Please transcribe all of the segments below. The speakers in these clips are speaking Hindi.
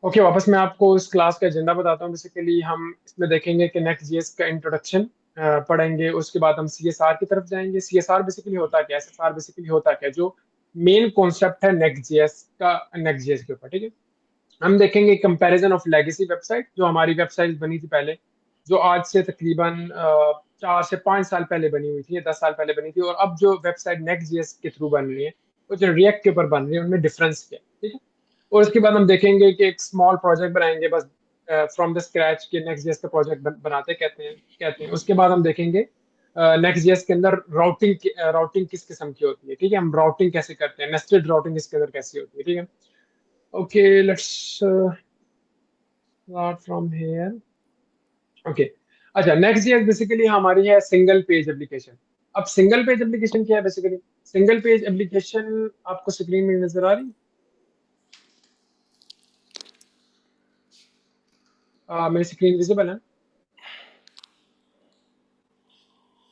ओके, वापस मैं आपको इस क्लास का एजेंडा बताता हूँ। बेसिकली हम इसमें देखेंगे कि नेक्स्ट जीएस का इंट्रोडक्शन पढ़ेंगे। उसके बाद हम सीएसआर की तरफ जाएंगे। सीएसआर बेसिकली होता क्या है, एसएसआर बेसिकली होता क्या है, जो मेन कॉन्सेप्ट है नेक्स्ट जीएस का, नेक्स्ट जीएस के ऊपर। ठीक है, हम देखेंगे कंपैरिजन ऑफ लेगेसी वेबसाइट, जो हमारी वेबसाइट बनी थी पहले, जो आज से तकरीबन 4 से 5 साल पहले बनी हुई थी या 10 साल पहले बनी थी, और अब जो वेबसाइट नेक्स्ट जीएस के थ्रू बन रही है, वो जो रिएक्ट के ऊपर बन रही है, उनमें डिफरेंस क्या है। ठीक है, और उसके बाद हम देखेंगे कि एक स्मॉल प्रोजेक्ट बनाएंगे बस फ्रॉम द स्क्रैच के नेक्स्ट जेएस का प्रोजेक्ट बनाते कहते हैं। उसके बाद हम देखेंगे नेक्स्ट जेएस के अंदर राउटिंग राउटिंग किस किस्म की होती है। ठीक है, हम राउटिंग कैसे करते हैं, नेस्टेड राउटिंग इसके अंदर कैसी होती है। ठीक है, okay, let's start from here. Okay, अच्छा, नेक्स्ट जेएस बेसिकली हमारी है सिंगल पेज एप्लीकेशन। अब सिंगल पेज एप्लीकेशन क्या है? बेसिकली सिंगल पेज एप्लीकेशन आपको स्क्रीन में नजर आ रही है? मेरी स्क्रीन विजिबल है?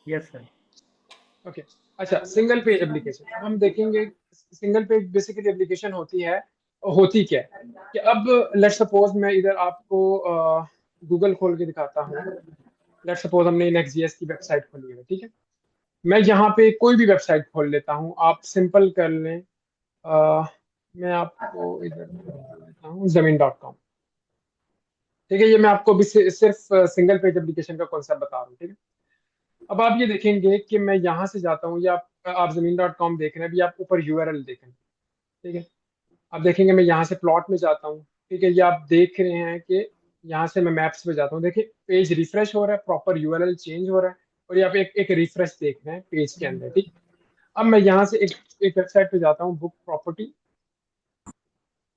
Yes sir. ओके, अच्छा, सिंगल पेज एप्लीकेशन अब हम देखेंगे। सिंगल पेज बेसिकली एप्लीकेशन होती क्या है कि अब लेट सपोज मैं इधर आपको गूगल खोल के दिखाता हूँ। लेट सपोज हमने नेक्स्ट जीएस की वेबसाइट खोली है। ठीक है, मैं यहाँ पे कोई भी वेबसाइट खोल लेता हूँ, आप सिंपल कर लें। मैं आपको इधर खोल लेता हूँ जमीन.com। ठीक है, ये मैं आपको भी सिर्फ सिंगल पेज एप्लीकेशन का कॉन्सेप्ट बता रहा हूँ। ठीक है, अब आप ये देखेंगे कि मैं यहाँ से जाता हूँ, या आप जमीन.com देख रहे हैं, अभी आप ऊपर यूआरएल देखें। ठीक है, आप देखेंगे मैं यहाँ से प्लॉट में जाता हूँ। ठीक है, ये आप देख रहे हैं कि यहाँ से मैं मैप्स पे जाता हूँ। देखिए पेज रिफ्रेश हो रहा है, प्रॉपर यूआरएल चेंज हो रहा है, और यहाँ पे एक रिफ्रेश देख रहे हैं पेज के अंदर। ठीक, अब मैं यहाँ से एक वेबसाइट पे जाता हूँ, बुक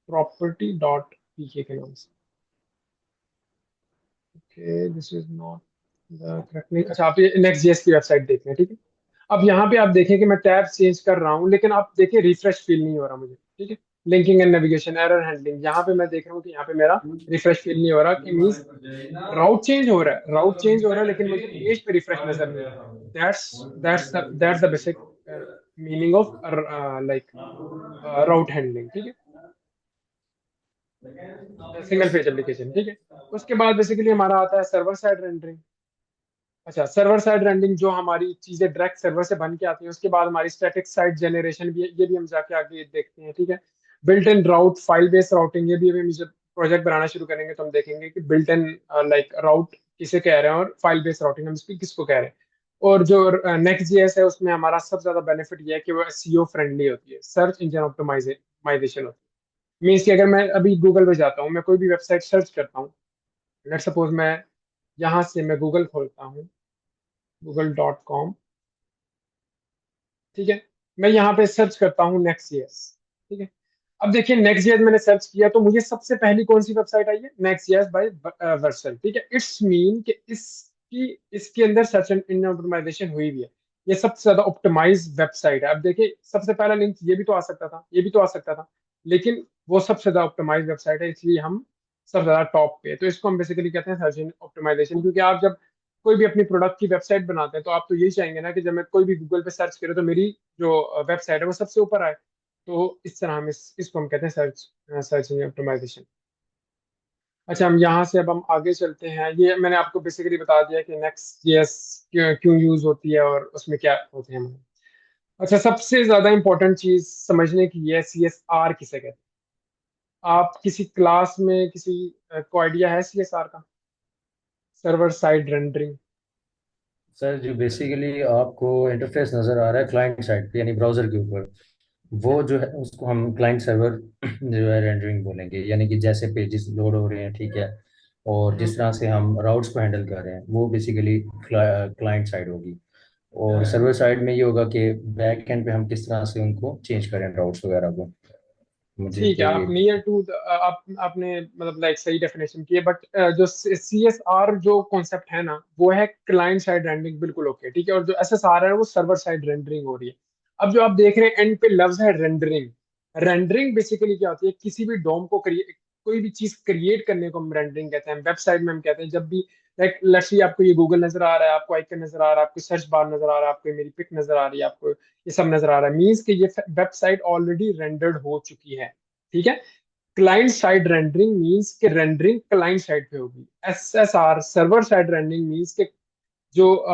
प्रॉपर्टी डॉट पीके के नाम से। Okay, this is not the correct link. अच्छा, आप ये नेक्स्ट जेएस की वेबसाइट देख रहे हैं। ठीक है, अब यहाँ पे आप देखें कि मैं टैब चेंज कर रहा हूँ, लेकिन आप देखिए रिफ्रेश फील नहीं हो रहा मुझे। ठीक है, linking and navigation error handling, यहाँ पे मैं देख रहा हूँ कि यहाँ पे मेरा रिफ्रेश फील नहीं हो रहा, कि मीन्स राउट चेंज हो रहा है, लेकिन मुझे पेज पे रिफ्रेश नजर नहीं आ रहा। That's the basic meaning of like route handling. ठीक है, सिंगल पेज एप्लीकेशन। ठीक है, उसके बाद बेसिकली हमारा आता है सर्वर साइड रेंडरिंग। अच्छा, सर्वर साइड रेंडरिंग जो हमारी चीजें डायरेक्ट सर्वर से बन के आती हैं, उसके बाद हमारी स्टैटिक साइट जनरेशन भी, ये भी हम जाके आगे देखते हैं। ठीक है, built in route, file based routing, ये भी अभी मुझे प्रोजेक्ट बनाना शुरू करेंगे तो हम देखेंगे कि बिल्ट इन लाइक राउट किसे कह रहे हैं, और फाइल बेस्ड राउटिंग हम इसकी किसको कह रहे हैं। और जो नेक्स्ट जीएस है, उसमें हमारा सबसे ज्यादा बेनिफिट ये है कि वो एसईओ फ्रेंडली होती है, सर्च इंजन ऑप्टिमाइजेशन होती है। मीन्स कि अगर मैं अभी गूगल पे जाता हूँ, मैं कोई भी वेबसाइट सर्च करता हूँ, लेट सपोज मैं यहाँ से मैं गूगल खोलता हूँ, google.com। ठीक है, मैं यहाँ पे सर्च करता हूँ नेक्स्ट जीएस। ठीक है, अब देखिए नेक्स्ट जीएस मैंने सर्च किया तो मुझे सबसे पहली कौन सी वेबसाइट आई है? Next GS bye Vercel. ठीक है, इट्स मीन कि इसके अंदर सर्च इंजन ऑप्टिमाइजेशन हुई भी है। ये सबसे ज्यादा ऑप्टिमाइज वेबसाइट है। अब देखिए सबसे पहला लिंक ये भी तो आ सकता था, ये भी तो आ सकता था, लेकिन वो सबसे ज्यादा ऑप्टिमाइज वेबसाइट है, इसलिए हम सबसे ज्यादा टॉप पे है। तो इसको हम बेसिकली कहते हैं सर्च इंजन ऑप्टिमाइजेशन, क्योंकि आप जब कोई भी अपनी प्रोडक्ट की वेबसाइट बनाते हैं तो आप तो यही चाहेंगे ना कि जब मैं कोई भी गूगल पे सर्च करूँ तो मेरी जो वेबसाइट है वो सबसे ऊपर आए। तो इस तरह हम इसको हम कहते हैं सर्च इंजन ऑप्टिमाइजेशन। अच्छा, हम यहाँ से अब हम आगे चलते हैं। ये मैंने आपको बेसिकली बता दिया कि नेक्स्ट जेएस क्यों क्यों यूज होती है और उसमें क्या होते हैं हमारे। अच्छा, सबसे ज्यादा इंपॉर्टेंट चीज समझने की है, सीएसआर किसे कहते हैं। आप किसी क्लास में किसी को आइडिया है सीएसआर का? Server side rendering. सर जो बेसिकली आपको इंटरफेस नज़र आ रहा है क्लाइंट साइड पे यानी ब्राउज़र के ऊपर, वो जो है उसको हम क्लाइंट सर्वर जो है रेंडरिंग बोलेंगे। यानी कि जैसे पेजेस लोड हो रहे हैं, ठीक है, और जिस तरह से हम राउट्स को हैंडल कर रहे हैं वो बेसिकली क्लाइंट साइड होगी। और सर्वर साइड में ये होगा कि बैक एंड पे हम किस तरह से उनको चेंज करें राउट्स वगैरह को। मुझे ठीक है, तो आप ये नियर टू आप आपने मतलब लाइक सही डेफिनेशन की है, बट जो सीएसआर जो कॉन्सेप्ट है ना, वो है क्लाइंट साइड रेंडरिंग, बिल्कुल ओके। ठीक है, और जो एसएसआर है वो सर्वर साइड रेंडरिंग हो रही है। अब जो आप देख रहे हैं एंड पे लफ्ज है रेंडरिंग। रेंडरिंग बेसिकली क्या होती है? किसी भी डोम को क्रिएट, कोई भी चीज क्रिएट करने को हम रेंडरिंग कहते हैं। वेबसाइट में हम कहते हैं जब भी लाइक लेट्स सी आपको ये गूगल नजर आ रहा है, आपको आइकन नजर आ रहा है, आपको सर्च बार नजर आ रहा है, आपको मेरी पिक नजर आ रही है, आपको ये सब नजर आ रहा है, मीन्स कि ये वेबसाइट ऑलरेडी रेंडर्ड हो चुकी है। ठीक है, क्लाइंट साइड रेंडरिंग मींस कि रेंडरिंग क्लाइंट साइड पे होगी। SSR server side rendering means कि जो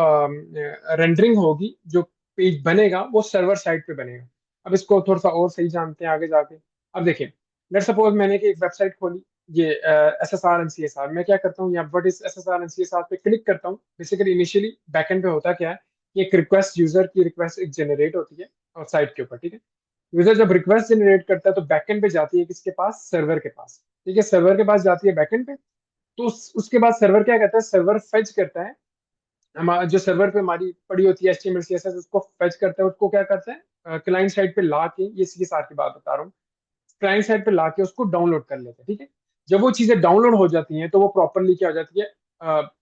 रेंडरिंग होगी, जो पेज बनेगा वो सर्वर साइड पे बनेगा। अब इसको थोड़ा सा और सही जानते हैं आगे जाके। अब देखिए, लेट सपोज मैंने कि एक वेबसाइट खोली, ये SSR एंड CSR। मैं क्या करता हूँ, यहाँ what is SSR and CSR पे क्लिक करता हूँ। बेसिकली इनिशियली बैकएंड पे होता क्या है कि एक रिक्वेस्ट, यूजर की रिक्वेस्ट एक जनरेट होती है और साइट के ऊपर, ठीक है। यूजर जब रिक्वेस्ट जनरेट करता है तो बैकएंड पे जाती है किसके पास, सर्वर के पास, ठीक है। सर्वर के पास जाती है बैकएंड पे। तो उसके बाद सर्वर क्या करता है, सर्वर फेच करता है हमारा जो सर्वर पे हमारी पड़ी होती है HTML CSS, उसको फेच करता है। उसको क्या करता है, क्लाइंट साइड पे ला के, ये CSR की बात बता रहा हूँ, क्लाइंट साइड पे लाके उसको डाउनलोड कर लेते हैं, ठीक है। जब वो चीजें डाउनलोड हो जाती हैं तो वो प्रॉपरली क्या हो जाती है,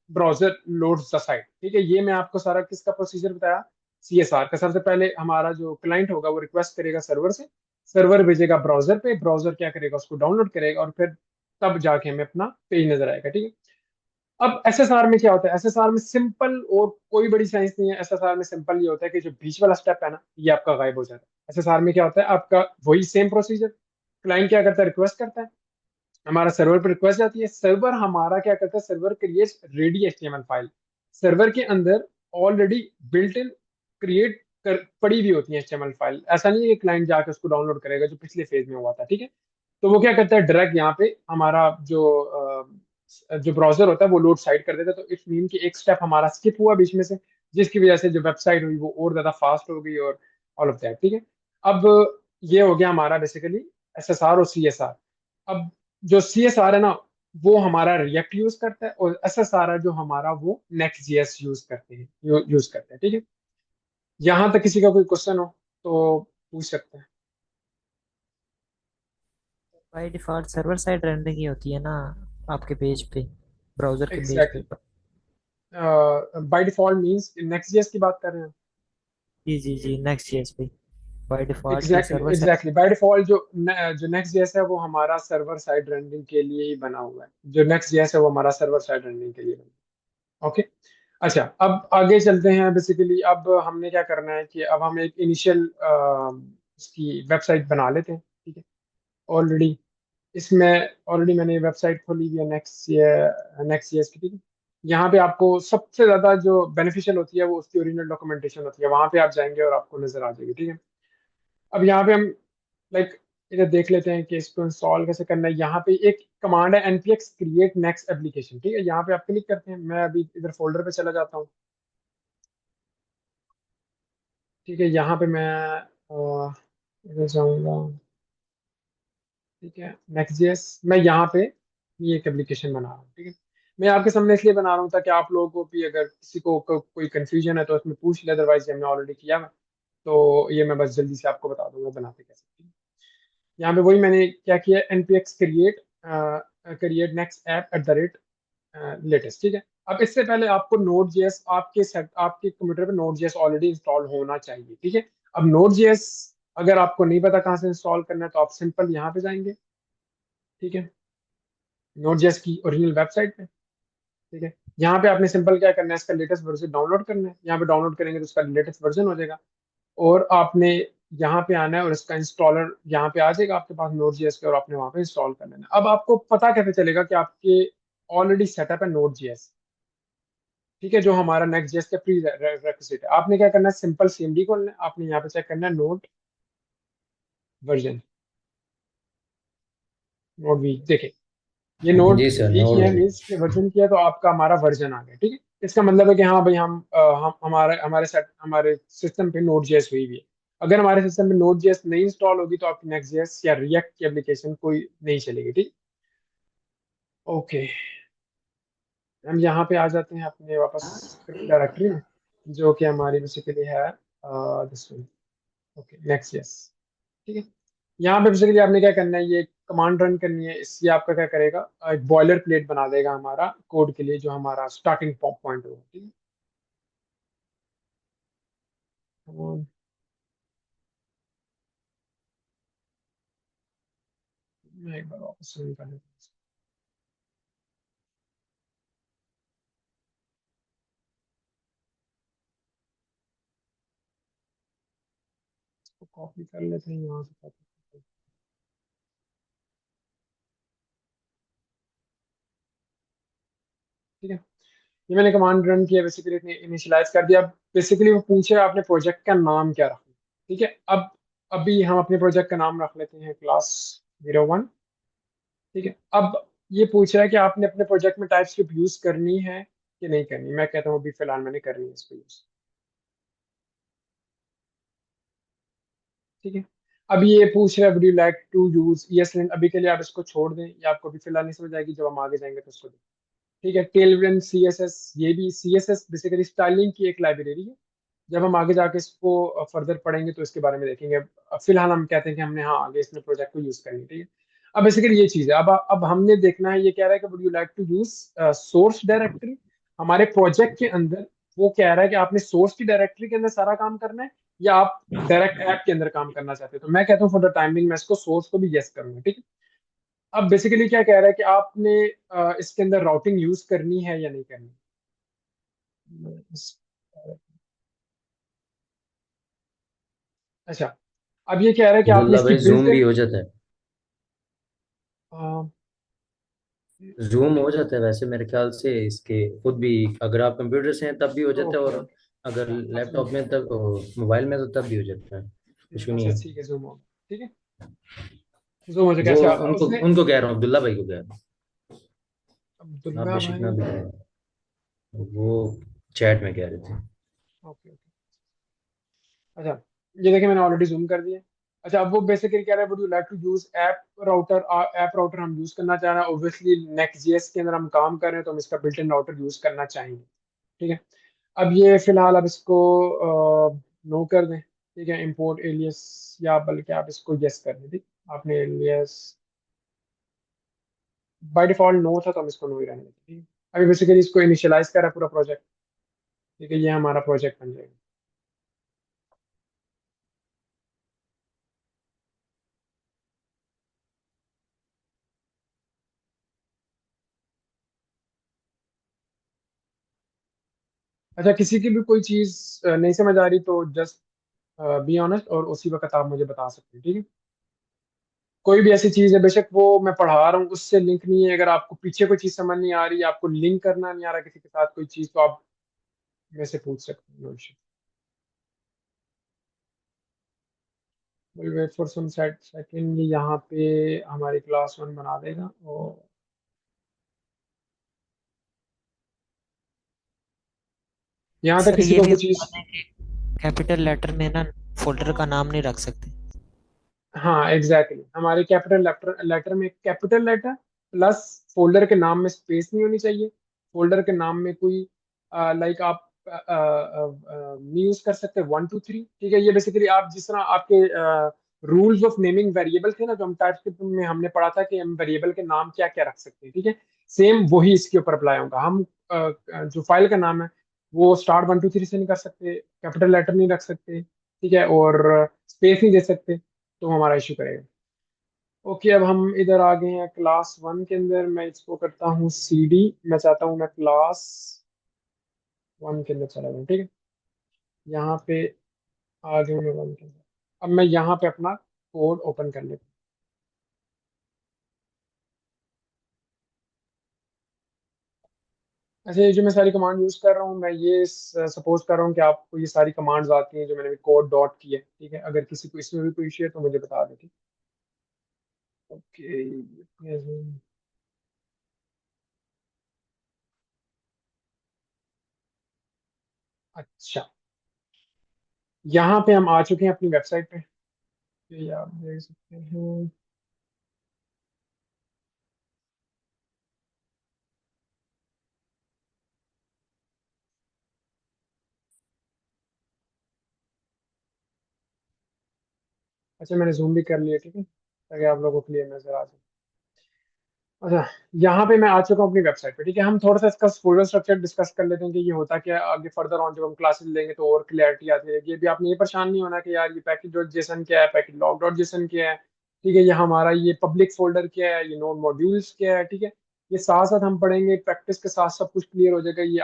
ब्राउजर लोड्स द साइट, ठीक है। ये मैं आपको सारा किसका प्रोसीजर बताया, CSR का। सबसे पहले हमारा जो क्लाइंट होगा वो रिक्वेस्ट करेगा सर्वर से, सर्वर भेजेगा ब्राउजर पे, ब्राउजर क्या करेगा, उसको डाउनलोड करेगा और फिर तब जाके हमें अपना पेज नजर आएगा, ठीक है। अब SSR में क्या होता है, SSR में सिंपल और कोई बड़ी साइंस नहीं है। SSR में सिंपल ये होता है कि जो बीच वाला स्टेप है ना, ये आपका गायब हो जाता है। SSR में क्या होता है, आपका वही सेम प्रोसीजर, क्लाइंट क्या करता है, रिक्वेस्ट करता है, हमारा सर्वर पर रिक्वेस्ट जाती है, सर्वर हमारा क्या करता है, server creates ready HTML file. Server के अंदर ऑलरेडी बिल्ट इन क्रिएट कर पड़ी हुई होती है HTML फाइल। ऐसा नहीं है कि क्लाइंट जाके उसको डाउनलोड करेगा, जो पिछले फेज में हुआ था, ठीक है। तो वो क्या करता है, डायरेक्ट यहाँ पे हमारा जो ब्राउजर होता है वो लोड साइड कर देता है। तो इट्स मीन कि एक स्टेप हमारा स्किप हुआ बीच में से, जिसकी वजह से जो वेबसाइट हुई वो और ज्यादा फास्ट हो गई और ऑल ऑफ दैट, ठीक है। अब ये हो गया हमारा बेसिकली SSR और CSR। अब जो CSR है ना, वो हमारा रिएक्ट यूज करता है, और SSR है जो हमारा, वो Next.js यूज करते हैं, यूज करते हैं, ठीक है। यहाँ तक किसी का कोई क्वेश्चन हो तो पूछ सकते हैं। By default server side rendering ही होती है ना आपके पेज पे, ब्राउजर के पेज पे। Exactly. By default means Next.js की बात कर रहे हैं। जी जी जी, नेक्स्ट जेएस पे बाय डिफॉल्ट ये exactly server side. Exactly, by default जो Next.js है वो हमारा सर्वर साइड रेंडरिंग के लिए ही बना हुआ है। जो Next.js है वो हमारा सर्वर साइड रेंडरिंग के लिए बना है। ओके। अच्छा, अब आगे चलते हैं। बेसिकली अब हमने क्या करना है कि अब हम एक इनिशियल उसकी वेबसाइट बना लेते हैं, ठीक है। ऑलरेडी इसमें ऑलरेडी मैंने वेबसाइट खोली हुई है नेक्स्ट की, ठीक है। यहाँ पे आपको सबसे ज्यादा जो बेनिफिशियल होती है वो उसकी ओरिजिनल डॉक्यूमेंटेशन होती है, वहां पे आप जाएंगे और आपको नजर आ जाएगी, ठीक है। अब यहाँ पे हम लाइक इधर देख लेते हैं कि इसको इंस्टॉल कैसे करना है। यहाँ पे एक कमांड है npx create next application, ठीक है। यहाँ पे आप क्लिक करते हैं, मैं अभी इधर फोल्डर पे चला जाता हूँ, ठीक है। यहाँ पे मैं इधर जाऊंगा, ठीक है। Next.js, मैं यहाँ पे ये एक एप्लीकेशन बना रहा हूँ, ठीक है। मैं आपके सामने इसलिए बना रहा हूँ ताकि आप लोगों को भी अगर किसी को कोई कंफ्यूजन है तो उसमें पूछ ले, अदरवाइज हमने ऑलरेडी किया है। तो ये मैं बस जल्दी से आपको बता दूंगा बनाते कैसे, ठीक है। यहाँ पे वही मैंने क्या किया, npx create create next app at the rate latest, ठीक है। अब इससे पहले आपको Node.js आपके कंप्यूटर पे Node.js ऑलरेडी इंस्टॉल होना चाहिए, ठीक है। अब Node.js अगर आपको नहीं पता कहाँ से इंस्टॉल करना है तो आप सिंपल यहाँ पे जाएंगे, ठीक है, Node.js की ओरिजिनल वेबसाइट पे, ठीक है। यहाँ पे आपने सिंपल क्या करना है, इसका लेटेस्ट वर्जन डाउनलोड करना है। यहाँ पे डाउनलोड करेंगे तो उसका लेटेस्ट वर्जन हो जाएगा, और आपने यहाँ पे आना है और इसका इंस्टॉलर यहाँ पे आ जाएगा आपके पास Node.js के, और आपने वहाँ पे इंस्टॉल कर लेना है। अब आपको पता कैसे चलेगा कि आपके ऑलरेडी सेटअप है Node.js, ठीक है, जो हमारा Next.js का प्री रेक्विजिट है। आपने क्या करना है, सिंपल CMD खोलना है, आपने यहाँ पे चेक करना है नोट वर्जन, नोट वीक, देखे ये नोट जी सर, वीक ही नोट है, हुई। मीन्स के वर्जन किया तो आपका हमारा वर्जन आ गया, ठीक है। इसका मतलब है कि हाँ भाई हम हमारे सिस्टम पे Node.js हुई भी है। अगर हमारे सिस्टम पे Node.js नहीं इंस्टॉल होगी तो आपकी Next.js या React की एप्लीकेशन कोई नहीं चलेगी, ठीक। ओके, हम यहाँ पे आ जाते हैं अपने वापस स्क्रिप्ट डायरेक्टरी में, जो कि हमारी बेसिकली है दिस वन। ओके, Next.js, ठीक है। यहाँ पे बेसिकली आपने क्या करना है, ये कमांड रन करनी है। इससे आपका क्या करेगा, एक बॉयलर प्लेट बना देगा हमारा कोड के लिए, जो हमारा स्टार्टिंग पॉइंट होगा, ठीक है। तो मैं एक बार वापस रन कर लेता हूँ, इसको कॉपी कर लेते हैं यहाँ से। ठीक है। ये मैंने कमांड रन किया, बेसिकली इनिशियलाइज कर दिया। अब बेसिकली वो पूछे आपने प्रोजेक्ट का नाम क्या रखना। ठीक है। अब अभी हम अपने प्रोजेक्ट का नाम रख लेते हैं क्लास 01। ठीक है। अब ये पूछ रहा है कि आपने अपने प्रोजेक्ट में टाइपस्क्रिप्ट यूज करनी है कि नहीं करनी। मैं कहता हूँ अभी फिलहाल मैंने करनी है इसको यूज। ठीक है। अब ये पूछ रहा है would you like to use ESLint। अभी के लिए आप इसको छोड़ दें, या आपको अभी फिलहाल नहीं समझ आएगी, जब हम आगे जाएंगे तो उसको दें। ठीक है। टेलविन CSS, ये भी CSS बेसिकली स्टाइलिंग की एक लाइब्रेरी है। जब हम आगे जाके इसको फर्दर पढ़ेंगे तो इसके बारे में देखेंगे। अब फिलहाल हम कहते हैं कि हमने हाँ आगे इसमें प्रोजेक्ट को यूज करनी है। ठीक है। अब बेसिकली ये चीज है। अब हमने देखना है, ये कह रहा है कि would you like to use source directory हमारे प्रोजेक्ट के अंदर। वो कह रहा है कि आपने सोर्स की डायरेक्टरी के अंदर सारा काम करना है, या आप डायरेक्ट ऐप के अंदर काम करना चाहते हो। तो मैं कहता हूँ फॉर द टाइमिंग मैं इसको सोर्स को भी यस करूंगा। ठीक है। अब बेसिकली क्या कह रहा है कि आपने इसके अंदर राउटिंग यूज करनी है या नहीं करनी। अच्छा। अब ये कह रहा है कि आपने अब्दुल्ला इसकी भाई, बिल्ट जूम भी इन। हो जाता है। जूम हो जाता है वैसे मेरे ख्याल से इसके खुद भी। अगर आप कंप्यूटर से हैं तब भी हो जाता है, ओके और ओके। अगर ठीक लैपटॉप है। में तब, मोबाइल में तो तब भी हो जाता है। इशू नहीं अच्छा है। ठीक है, जूम हो। ठीक है। जूम हो जाए वो कैसे उनको उसने। उनको कह रहा हूँ, अब्दुल्ला भाई को कह रहा हूँ। आप अब्दुल्ला बेशक ना भाई। भी करें। वो चैट में कह रहे थे। Okay okay. अच्छा। ये देखिए मैंने ऑलरेडी जूम कर दिया। अच्छा, अब वो बेसिकली कह रहा है would you like to use app router. App router हम यूज करना चाह रहे हैं। ऑब्वियसली नेक्स्ट जेएस के अंदर हम काम कर रहे हैं तो हम इसका बिल्ट इन राउटर यूज करना चाहेंगे। ठीक है। अब ये फिलहाल अब इसको नो कर दें। ठीक है। इंपोर्ट एलियस, या बल्कि आप इसको यस कर दें। ठीक। आपने एलियस बाय डिफॉल्ट नो था तो हम इसको नो ही रहने देते हैं। ठीक है। अभी बेसिकली इसको इनिशियलाइज करा पूरा प्रोजेक्ट। ठीक है। ये हमारा प्रोजेक्ट बन जाएगा। अच्छा, किसी की भी कोई चीज नहीं समझ आ रही तो जस्ट बी ऑनेस्ट, और उसी वक्त आप मुझे बता सकते हैं। ठीक है। कोई भी ऐसी चीज है, बेशक वो मैं पढ़ा रहा हूँ उससे लिंक नहीं है, अगर आपको पीछे कोई चीज समझ नहीं आ रही, आपको लिंक करना नहीं आ रहा किसी के साथ कोई चीज, तो आप मेरे से पूछ सकते हैं। No issue. Wait for some second, ये यहाँ पे हमारी क्लास 1 बना देगा। और यहाँ तक सर किसी ये को भी कोई बता चीज। दें कि कैपिटल लेटर में ना फोल्डर का नाम नहीं रख सकते। हाँ एग्जैक्टली हमारे कैपिटल लेटर लेटर में कैपिटल लेटर प्लस फोल्डर के नाम में स्पेस नहीं होनी चाहिए। फोल्डर के नाम में कोई लाइक आप नहीं यूज कर सकते 1 2 3। ठीक है। ये बेसिकली आप जिस तरह आपके रूल्स ऑफ नेमिंग वेरिएबल थे ना, जो हम टाइपस्क्रिप्ट में हमने पढ़ा था कि हम वेरिएबल के नाम क्या क्या रख सकते हैं। ठीक है। सेम वही इसके ऊपर अप्लाई होगा। हम जो फाइल का नाम है वो स्टार्ट 1 2 3 से नहीं कर सकते, कैपिटल लेटर नहीं रख सकते। ठीक है। और स्पेस नहीं दे सकते, तो हमारा इशू करेगा। ओके। अब हम इधर आ गए हैं क्लास 1 के अंदर। मैं इसको करता हूँ CD। मैं चाहता हूँ मैं क्लास 1 के अंदर चला जाऊँ। ठीक है। यहाँ पे आ गया मैं 1 के अंदर। अब मैं यहाँ पे अपना कोड ओपन कर लेता हूँ। अच्छा, ये जो मैं सारी कमांड यूज कर रहा हूँ, मैं ये सपोज कर रहा हूँ कि आपको ये सारी कमांड्स आती हैं जो मैंने कोड डॉट की है। ठीक है। अगर किसी को इसमें भी कोई इशू है तो मुझे बता दें। ठीक। ओके। अच्छा, यहाँ पे हम आ चुके हैं अपनी वेबसाइट पे। ये आप देख सकते हैं। अच्छा, मैंने जूम भी कर लिया। ठीक है, ताकि आप लोगों को क्लियर नजर आ जाए। अच्छा, यहाँ पे मैं आ चुका हूँ अपनी वेबसाइट पे। ठीक है। हम थोड़ा सा इसका फोल्डर स्ट्रक्चर डिस्कस कर लेते हैं कि ये होता क्या है। आगे फर्दर ऑन जब हम क्लासेस लेंगे तो और क्लियरिटी आती रहेगी। अभी आपने ये परेशान नहीं होना कि यार ये पैकेज डॉट जेसन क्या है, पैकेज लॉग डॉट जेसन क्या है। ठीक है। ये हमारा ये पब्लिक फोल्डर क्या है, ये नोड मॉड्यूल्स क्या है। ठीक है। ये साथ साथ हम पढ़ेंगे, प्रैक्टिस के साथ सब कुछ क्लियर हो जाएगा। ये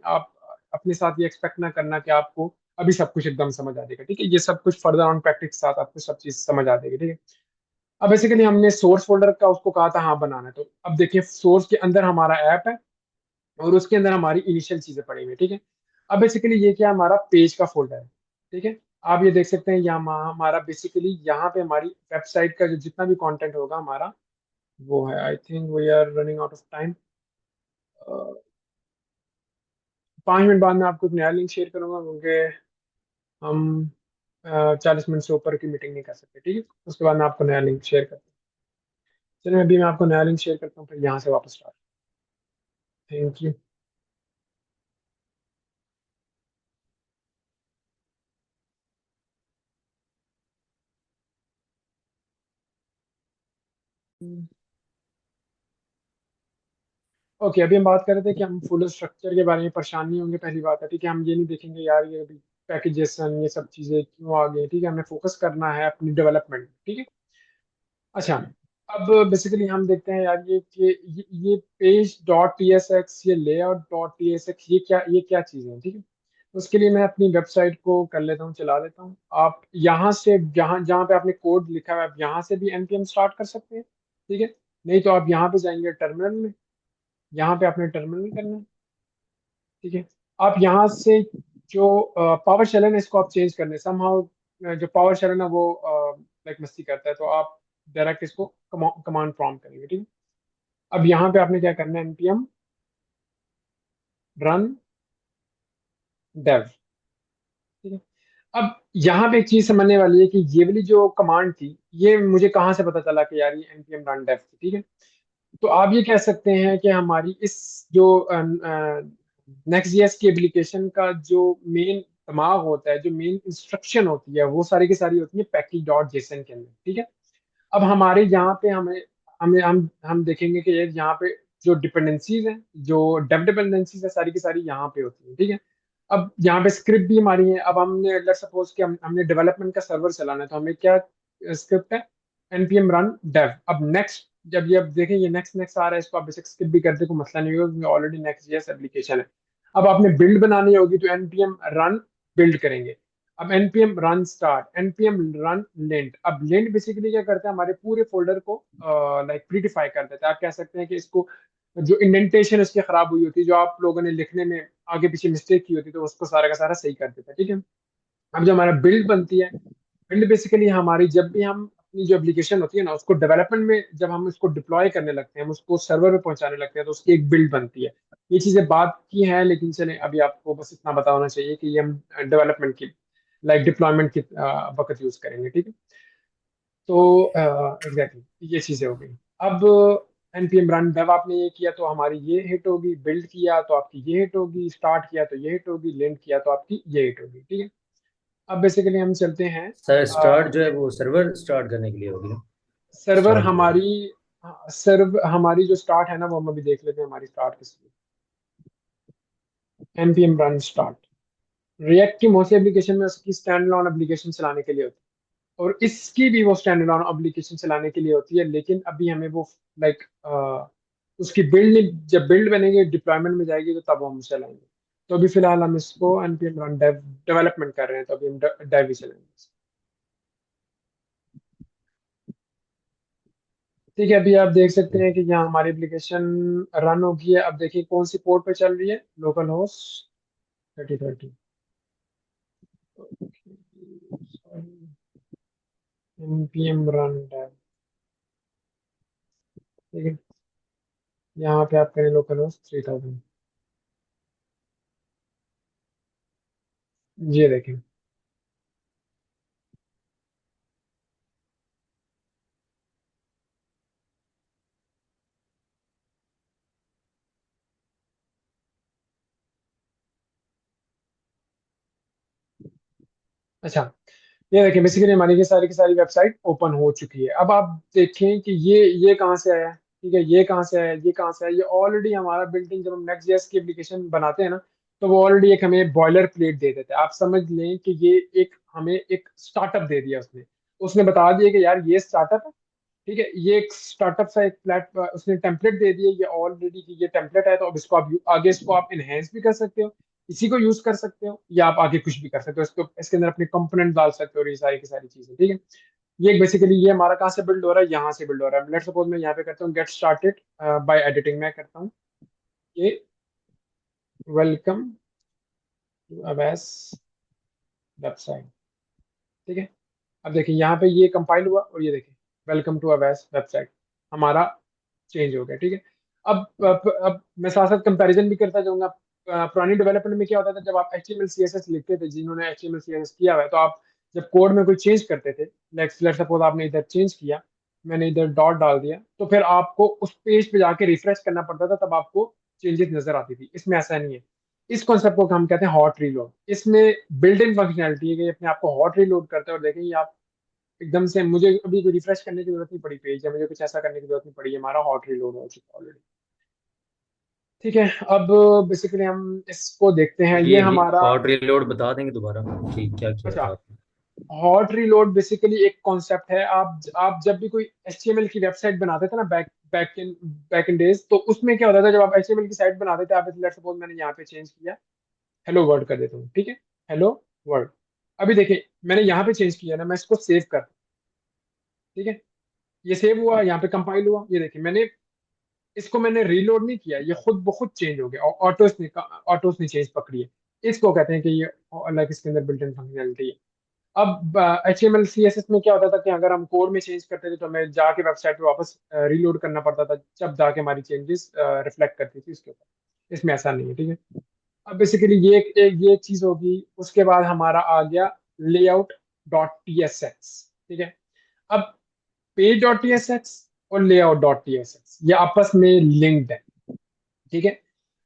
आप अपने साथ ये एक्सपेक्ट ना करना कि आपको अभी सब कुछ एकदम समझ आ जाएगा। ठीक है। ये सब कुछ फर्दर ऑन प्रैक्टिस के साथ आपको सब चीज समझ आ जाएगी। ठीक है। अब बेसिकली हमने सोर्स फोल्डर का उसको कहा था हाँ बनाना है, तो अब देखिए सोर्स के अंदर हमारा ऐप है। और उसके अंदर हमारी इनिशियल चीजें पड़ी हुई है, ठीक है। अब बेसिकली ये क्या हमारा पेज का फोल्डर है, ठीक है। आप ये देख सकते हैं यहाँ हमारा बेसिकली यहाँ पे हमारी वेबसाइट का जो जितना भी कंटेंट होगा हमारा वो है। I think we are running out of time. 5 minute बाद मैं आपको एक नया लिंक शेयर करूंगा, क्योंकि हम 40 मिनट से ऊपर की मीटिंग नहीं कर सकते, ठीक है। उसके बाद मैं आपको नया लिंक शेयर करता हूँ। चलिए अभी मैं आपको नया लिंक शेयर करता हूँ, फिर यहाँ से वापस स्टार्ट। Thank you. ओके, अभी हम बात कर रहे थे कि हम फुल स्ट्रक्चर के बारे में परेशान नहीं होंगे, पहली बात है, ठीक है। हम ये नहीं देखेंगे यार ये अभी पैकेजेसन ये सब चीजें क्यों आ गई, ठीक है। हमें फोकस करना है अपनी डेवलपमेंट, ठीक है। अच्छा, अब बेसिकली हम देखते हैं यार ये कि ये page dot T S X, ये layout dot T S X, ये क्या चीज़ है, ठीक है। उसके लिए मैं अपनी वेबसाइट को कर लेता हूँ, चला लेता हूँ। आप यहाँ से जहाँ जहाँ पे आपने कोड लिखा है आप यहाँ से भी npm स्टार्ट कर सकते हैं, ठीक है। नहीं तो आप यहाँ पे जाएंगे टर्मिनल में, यहाँ पे आपने टर्मिनल करना है, ठीक है। आप यहाँ से जो पावर शेल है ना इसको आप चेंज करने समहाउ, जो पावर शेल है ना वो लाइक मस्ती करता है, तो आप डायरेक्ट इसको कमांड प्रॉम्प्ट करेंगे, ठीक है। अब यहाँ पे आपने क्या करना है, npm रन dev, ठीक है। अब यहाँ पे एक चीज समझने वाली है कि ये वाली जो कमांड थी ये मुझे कहाँ से पता चला कि यार ये npm run dev थी, ठीक है। तो आप ये कह सकते हैं कि हमारी इस जो नेक्स्ट जेएस की एप्लीकेशन का जो मेन दिमाग होता है, जो मेन इंस्ट्रक्शन होती है, वो सारी की सारी होती है पैकेज डॉट जेसन के अंदर, ठीक है। अब हमारे यहाँ पे हमें हमें हम देखेंगे कि ये यहाँ पे जो डिपेंडेंसीज हैं, जो डेव डिपेंडेंसीज है, सारी की सारी यहाँ पे होती है, ठीक है। अब यहाँ पे स्क्रिप्ट भी हमारी है। अब हमने लेट्स सपोज कि हमने डेवलपमेंट का सर्वर चलाना है, तो हमें क्या स्क्रिप्ट है, npm run dev। अब नेक्स्ट जब ये अब देखें ये नेक्स्ट नेक्स्ट आ रहा है, इसको आप बेसिक स्किप भी कर दे कोई मसला नहीं होगा, क्योंकि ऑलरेडी नेक्स्ट जेएस एप्लीकेशन है। अब आपने बिल्ड बनानी होगी तो npm run बिल्ड करेंगे। अब npm run start, npm run lint। अब lint बेसिकली क्या करता है, हमारे पूरे फोल्डर को लाइक प्रीडिफाई कर देता है। आप कह सकते हैं कि इसको जो इंडेंटेशन उसकी खराब हुई होती है, जो आप लोगों ने लिखने में आगे पीछे मिस्टेक की होती है, तो उसको सारा का सारा सही कर देता है, ठीक है। अब जो हमारा बिल्ड बनती है, बिल्ड बेसिकली हमारी जब भी हम अपनी जो एप्लीकेशन होती है ना उसको डेवलपमेंट में जब हम उसको डिप्लॉय करने लगते हैं, हम उसको सर्वर पे पहुंचाने लगते हैं, तो उसकी एक बिल्ड बनती है। ये चीजें बात की हैं, लेकिन चले अभी आपको बस इतना पता होना चाहिए कि ये हम डेवलपमेंट की लाइक डिप्लॉयमेंट की वक्त यूज करेंगे, ठीक है। तो एग्जैक्टली ये चीजें हो गई। अब npm रन जब आपने ये किया तो हमारी ये हिट होगी, बिल्ड किया तो आपकी ये हिट होगी, स्टार्ट किया तो ये हिट होगी, लेंड किया तो आपकी ये हिट होगी, ठीक है। अब बेसिकली हम चलते हैं सर स्टार्ट जो है वो सर्वर स्टार्ट करने के लिए होगी ना? सर्वर स्टार्ट जो है। हमारी, सर्व हमारी जो स्टार्ट है ना वो हम अभी देख लेते हैं हमारी स्टार्ट किस लिए। npm रन स्टार्ट रिएक्ट की मोस्टली एप्लीकेशन में उसकी स्टैंड अलोन एप्लीकेशन चलाने के लिए होती है, और इसकी भी वो स्टैंड अलोन एप्लीकेशन चलाने के लिए होती है, लेकिन अभी हमें वो लाइक उसकी बिल्ड जब बिल्ड बनेगी डिप्लॉयमेंट में जाएगी तो तब हम चलाएंगे। तो अभी फिलहाल हम इसको npm रन डेव डेवलपमेंट कर रहे हैं, तो अभी हम डेव ही चलाएंगे, ठीक है। अभी आप देख सकते हैं कि यहाँ हमारी एप्लीकेशन रन होगी है। अब देखिए कौन सी पोर्ट पे चल रही है, localhost 3030। npm run dev, ठीक है। यहाँ पे आप करें लोकल होस्ट 3000, ये देखें। अच्छा, ये देखिए बेसिकली हमारी ये सारी की सारी वेबसाइट ओपन हो चुकी है। अब आप देखें कि ये कहाँ से आया है, ठीक है। ये कहाँ से आया, ये कहाँ से आया, ये ऑलरेडी हमारा बिल्डिंग जब हम नेक्स्ट जेएस की एप्लीकेशन बनाते हैं ना, तो वो ऑलरेडी एक हमें बॉयलर प्लेट दे देता है। आप समझ लें कि ये एक हमें एक स्टार्टअप दे दिया उसने। उसने बता दिया कि यार ये स्टार्टअप है, ठीक है। ये एक स्टार्टअप सा एक प्लेट उसने टेम्पलेट दे दिया ये ऑलरेडी कि ये टेम्पलेट है, तो अब इसको आप आगे इसको आप इनहेंस भी कर सकते हो, इसी को यूज कर सकते हो, या आप आगे कुछ भी कर सकते हो, इसको इसके अंदर अपने कंपोनेंट डाल सकते हो, और ये सारी की सारी चीजें, ठीक है। ये बेसिकली ये हमारा कहाँ से बिल्ड हो रहा है, यहाँ से बिल्ड हो रहा है। लेट्स सपोज मैं यहाँ पे करता हूँ गेट स्टार्टेड बाय एडिटिंग, मैं करता हूँ ये वेलकम टू अवैस वेबसाइट। ठीक है, अब देखिए यहाँ पे ये कंपाइल हुआ और ये देखिए वेलकम टू अवैस वेबसाइट हमारा चेंज हो गया। ठीक है, अब मैं साथ साथ कंपैरिजन भी करता जाऊंगा। पुरानी डेवलपमेंट में क्या होता था, जब आप HTML CSS लिखते थे, जिन्होंने HTML CSS किया हुआ है, तो आप जब कोड में कोई चेंज करते थे, लेट सपोज आपने इधर चेंज किया, मैंने इधर डॉट डाल दिया, तो फिर आपको उस पेज पे जाके रिफ्रेश करना पड़ता था, तब आपको चेंजेस नजर आती थी। इसमें ऐसा नहीं है। इस कॉन्सेप्ट को हम कहते हैं हॉट रीलोड। इसमें बिल्ट इन फंक्शनैलिटी है कि ये अपने आप को हॉट रीलोड करते हैं, और देखें ये आप एकदम से, मुझे अभी कोई रिफ्रेश करने की जरूरत नहीं पड़ी पेज, या मुझे कुछ ऐसा करने की जरूरत नहीं पड़ी, हमारा हॉट रीलोड हो चुका ऑलरेडी। ठीक है, अब बेसिकली हम इसको देखते हैं, ये ये हमारा। हॉट रीलोड बता देंगे दोबारा कि क्या किया अच्छा, था आपने? हॉट रीलोड बेसिकली एक कॉन्सेप्ट है। आप जब भी कोई HTML की वेबसाइट बनाते थे ना, बैक इन डेज, तो उसमें क्या होता था, जब आप HTML की साइट बनाते थे, आप लेट्स सपोज मैंने यहाँ पे चेंज किया, हेलो वर्ल्ड कर देता हूँ। ठीक है, हेलो वर्ल्ड। अभी देखिए मैंने यहाँ पे चेंज किया ना, मैं इसको सेव कर, ठीक है, ये सेव हुआ, यहाँ पे कंपाइल हुआ, ये देखिए मैंने इसको मैंने रीलोड नहीं किया, ये खुद ब खुद चेंज हो गया, ऑटोस ने चेंज पकड़ी है। इसको कहते हैं कि ये अलग इसके अंदर बिल्ट इन फंक्शनैलिटी है। अब HTML CSS में क्या होता था कि अगर हम कोड में चेंज करते थे, तो हमें जाके वेबसाइट पे वापस रीलोड करना पड़ता था, जब जाके हमारी चेंजेस रिफ्लेक्ट करती थी इसके ऊपर। इसमें ऐसा नहीं है। ठीक है, अब बेसिकली ये एक चीज होगी। उसके बाद हमारा आ गया लेआउट डॉट TSX। ठीक है, अब पेज डॉट TSX और लेआउट डॉट TSX ये आपस में लिंक्ड है। ठीक है,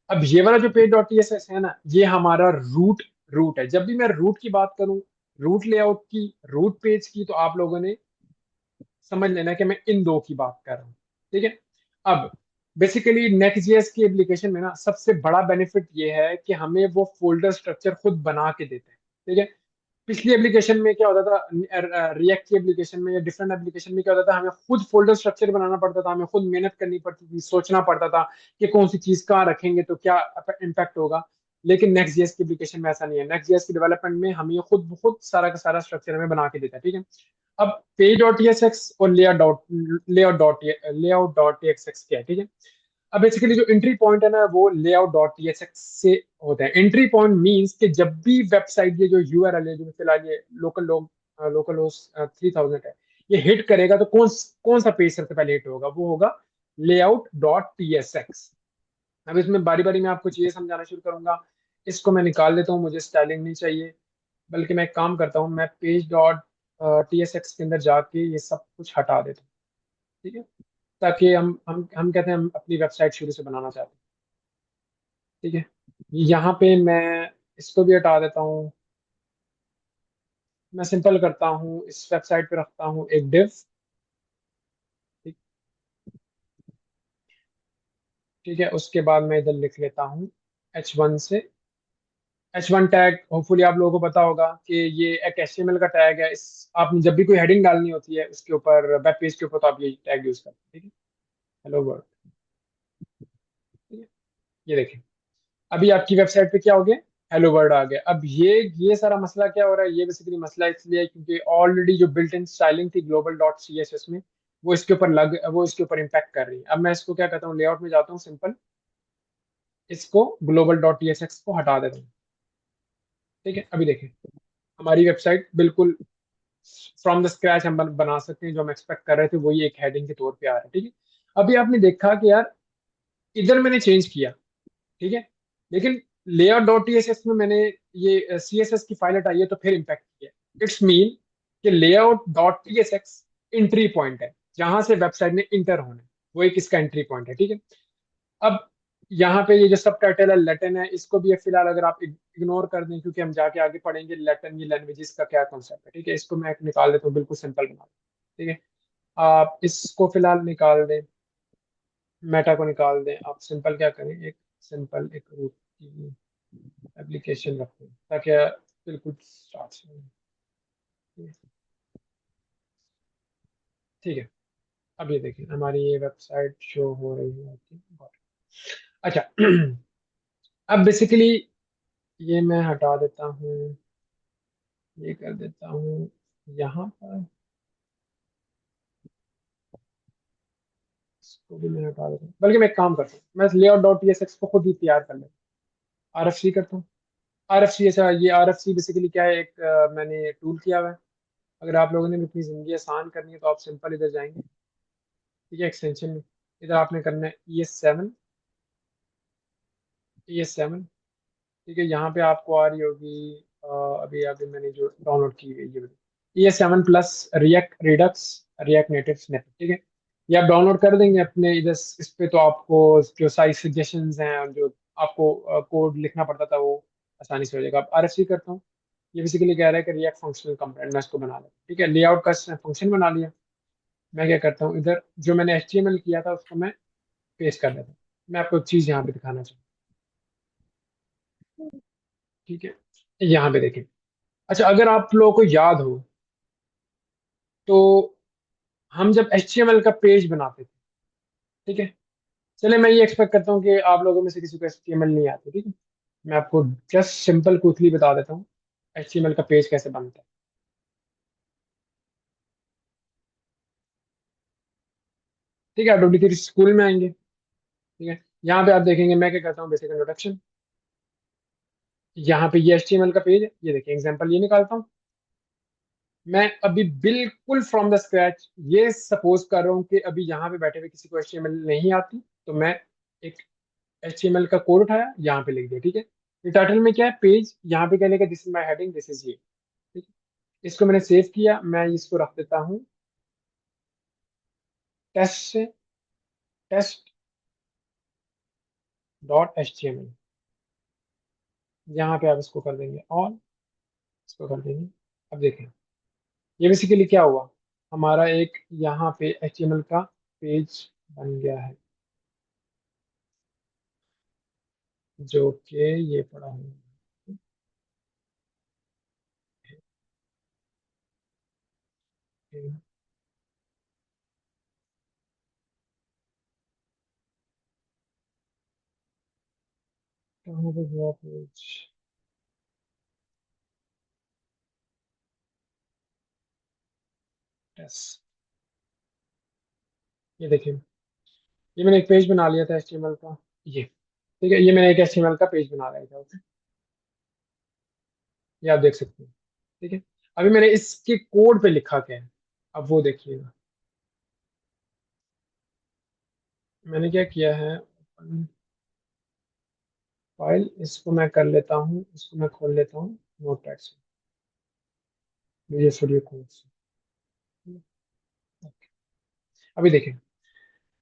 अब ये वाला जो पेज डॉट TSX है ना, ये हमारा रूट रूट है। जब भी मैं रूट की बात करूं, रूट लेआउट की, रूट पेज की, तो आप लोगों ने समझ लेना कि मैं इन दो की बात कर रहा हूँ। ठीक है, अब बेसिकली नेक्स्ट.js की एप्लीकेशन में ना सबसे बड़ा बेनिफिट ये है कि हमें वो फोल्डर स्ट्रक्चर खुद बना के देते हैं। ठीक है, पिछली एप्लीकेशन में क्या होता था, रिएक्ट की एप्लीकेशन में या डिफरेंट एप्लीकेशन में क्या होता था, हमें खुद फोल्डर स्ट्रक्चर बनाना पड़ता था, हमें खुद मेहनत करनी पड़ती थी, सोचना पड़ता था कि कौन सी चीज कहाँ रखेंगे तो क्या इम्पैक्ट होगा। लेकिन नेक्स्ट जेएस की एप्लीकेशन में ऐसा नहीं है। नेक्स्ट जेएस की डेवलपमेंट में हम ये खुद खुद सारा का सारा स्ट्रक्चर हमें बना के देता है। ठीक है, अब पेज डॉट टीएसएक्स और लेआउट डॉट टीएक्सएक्स क्या है। ठीक है, अब बेसिकली जो एंट्री पॉइंट है ना, वो लेआउट डॉट टीएसएक्स से होता है। एंट्री पॉइंट मींस कि जब भी वेबसाइट, ये जो यूआरएल है, जो फिलहाल ये लोकल होस्ट 3000 है, ये हिट करेगा, तो कौन कौन सा पेज सबसे पहले हिट होगा, वो होगा लेआउट डॉट टीएसएक्स। अब इसमें बारी बारी में आपको चीजें समझाना शुरू करूंगा। इसको मैं निकाल देता हूँ, मुझे स्टाइलिंग नहीं चाहिए, बल्कि मैं एक काम करता हूँ, मैं पेज डॉट TSX के अंदर जाके ये सब कुछ हटा देता हूँ। ठीक है, ताकि हम कहते हैं हम अपनी वेबसाइट शुरू से बनाना चाहते हैं। ठीक है, यहाँ पे मैं इसको भी हटा देता हूँ। मैं सिंपल करता हूँ, इस वेबसाइट पे रखता हूँ एक डिव। ठीक ठीक है, उसके बाद मैं इधर लिख लेता हूँ H1 से। H1 टैग होपफुली आप लोगों को पता होगा कि ये एक HTML का टैग है। इस आपने जब भी कोई हेडिंग डालनी होती है उसके ऊपर, वेब पेज के ऊपर, तो आप ये टैग यूज करते हैं। ठीक है, हेलो वर्ल्ड। ठीक है, ये देखिए अभी आपकी वेबसाइट पे क्या हो गया, हेलो वर्ल्ड आ गया। अब ये सारा मसला क्या हो रहा है, ये बेसिकली मसला इसलिए है क्योंकि ऑलरेडी जो बिल्ट इन स्टाइलिंग थी ग्लोबल डॉट CSS में, वो इसके ऊपर इम्पैक्ट कर रही है। अब मैं इसको क्या कहता हूँ, लेआउट में जाता हूँ, सिंपल इसको ग्लोबल डॉट TSX को हटा देता हूँ। ठीक है, अभी देखिए हमारी वेबसाइट बिल्कुल फ्रॉम द स्क्रैच हम बना सकते हैं। जो हम एक्सपेक्ट कर रहे थे वही एक हेडिंग के तौर पे आ रहा है। ठीक है, अभी आपने देखा कि यार इधर मैंने चेंज किया, ठीक है, लेकिन लेआउट डॉट TSX में मैंने ये CSS की फाइल हटाई है, तो फिर इम्पैक्ट किया। इट्स मीन कि layout dot TSX entry point है, जहां से वेबसाइट में इंटर होना है, वो एक इसका एंट्री पॉइंट है। ठीक है, अब यहाँ पे ये जो सब टाइटल है लैटिन है, इसको भी फिलहाल अगर आप इग्नोर कर दें, क्योंकि हम जाके आगे पढ़ेंगे लैटिन ये लैंग्वेजेस का क्या कॉन्सेप्ट है। ठीक है, इसको मैं निकाल देता हूँ, बिल्कुल सिंपल बना दूं। ठीक है, आप इसको फिलहाल निकाल दें, मेटा को निकाल दें। आप सिंपल क्या करें, एक सिंपल एक रूट की एप्लीकेशन रखें, ताकि बिल्कुल स्टार्ट हो। ठीक है, अब ये देखिए हमारी ये वेबसाइट शो हो रही है। अच्छा, अब बेसिकली ये मैं हटा देता हूँ, ये कर देता हूँ यहाँ पर, इसको भी मैं हटा देता हूँ। बल्कि मैं एक काम करता हूँ, मैं लेआउट डॉट TSX को खुद ही तैयार कर लेता हूँ। RFC करता हूँ। RFC, ऐसा ये RFC बेसिकली क्या है, एक मैंने टूल किया हुआ है। अगर आप लोगों ने भी अपनी ज़िंदगी आसान करनी है तो आप सिंपल इधर जाएंगे, ठीक है, एक्सटेंशन में। इधर आपने करना है ES7, ES7, ठीक है। यहाँ पे आपको आ रही होगी अभी अभी मैंने जो डाउनलोड की हुई है ये 7 plus react Redux react native snippet, ठीक है। ये आप डाउनलोड कर देंगे अपने इधर इस पे, तो आपको जो सारी सजेशंस हैं, जो आपको कोड लिखना पड़ता था, वो आसानी से हो जाएगा। अब RFC करता हूँ। ये बेसिकली कह रहा है कि रिएक्ट फंक्शनल कंपोनेंट, मैं इसको बना लेता हूँ, ठीक है। लेआउट का फंक्शन बना लिया। मैं क्या करता हूँ, इधर जो मैंने HTML किया था उसको मैं पेस्ट कर देता हूँ। मैं आपको एक चीज़ यहाँ पे दिखाना चाहूँ, ठीक है। यहाँ पे देखें। अच्छा, अगर आप लोगों को याद हो तो हम जब HTML का पेज बनाते थे, ठीक है। चले, मैं ये एक्सपेक्ट करता हूँ कि आप लोगों में से किसी को HTML नहीं आती, ठीक है। मैं आपको जस्ट सिंपल क्विकली बता देता हूँ HTML का पेज कैसे बनता है, ठीक है। आप डुप्लीकेट स्कूल में आएंगे, ठीक है। यहाँ पे आप देखेंगे मैं क्या करता हूँ, बेसिक इंट्रोडक्शन। यहाँ पे ये HTML का पेज है, ये देखिए एग्जाम्पल ये निकालता हूँ। मैं अभी बिल्कुल फ्रॉम द स्क्रैच ये सपोज कर रहा हूँ कि अभी यहाँ पे बैठे हुए किसी को HTML नहीं आती, तो मैं एक HTML का कोड उठाया, यहाँ पे लिख दिया, ठीक है। ये टाइटल में क्या है, पेज, यहाँ पे क्या लिखा, this is my heading, this is ये, ठीक है। इसको मैंने सेव किया, मैं इसको रख देता हूँ टेस्ट से, टेस्ट डॉट HTML। यहाँ पे आप इसको कर देंगे ऑन, इसको कर देंगे। अब देखें ये बेसिकली क्या हुआ, हमारा एक यहाँ पे HTML का पेज बन गया है, जो कि ये पड़ा हुआ है। कहाँ पे गया पेज, टेस्ट, ये देखिए। ये मैंने एक पेज बना लिया था HTML का, ये, ठीक है। ये मैंने एक HTML का पेज बना लिया था, ओके। ये आप देख सकते हैं, ठीक है। अभी मैंने इसके कोड पे लिखा क्या है, अब वो देखिएगा। मैंने क्या किया है, फाइल, इसको मैं कर लेता हूँ, इसको मैं खोल लेता हूँ नोटपैड से, विजुअल स्टूडियो कोड से। अभी देखें,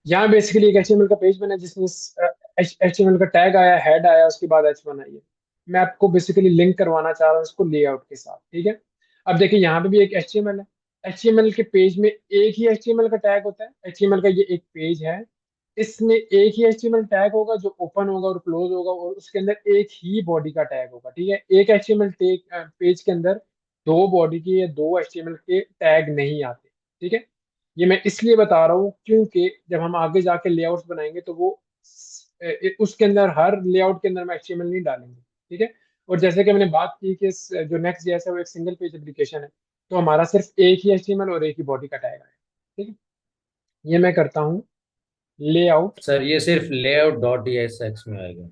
यहाँ बेसिकली एक HTML का पेज बना है, जिसमें HTML का टैग आया, हेड आया, उसके बाद H1 आई है। मैं आपको बेसिकली लिंक करवाना चाह रहा हूँ इसको लेआउट के साथ, ठीक है। अब देखिए यहाँ पे भी एक HTML है। HTML के पेज में एक ही HTML का टैग होता है। HTML का ये एक पेज है, इसमें एक ही HTML टैग होगा जो ओपन होगा और क्लोज होगा, और उसके अंदर एक ही बॉडी का टैग होगा, ठीक है। एक HTML पेज के अंदर दो बॉडी के या दो HTML के टैग नहीं आते, ठीक है। ये मैं इसलिए बता रहा हूँ क्योंकि जब हम आगे जाके लेआउट्स बनाएंगे तो वो उसके अंदर, हर लेआउट के अंदर हम HTML नहीं डालेंगे, ठीक है। और जैसे कि मैंने बात की कि जो नेक्स्ट जेएस है वो एक सिंगल पेज एप्लीकेशन है, तो हमारा सिर्फ एक ही HTML और एक ही बॉडी का टैग है, ठीक है। ये मैं करता हूँ लेआउट, सर ये सिर्फ लेआउट डॉट ESX में आएगा।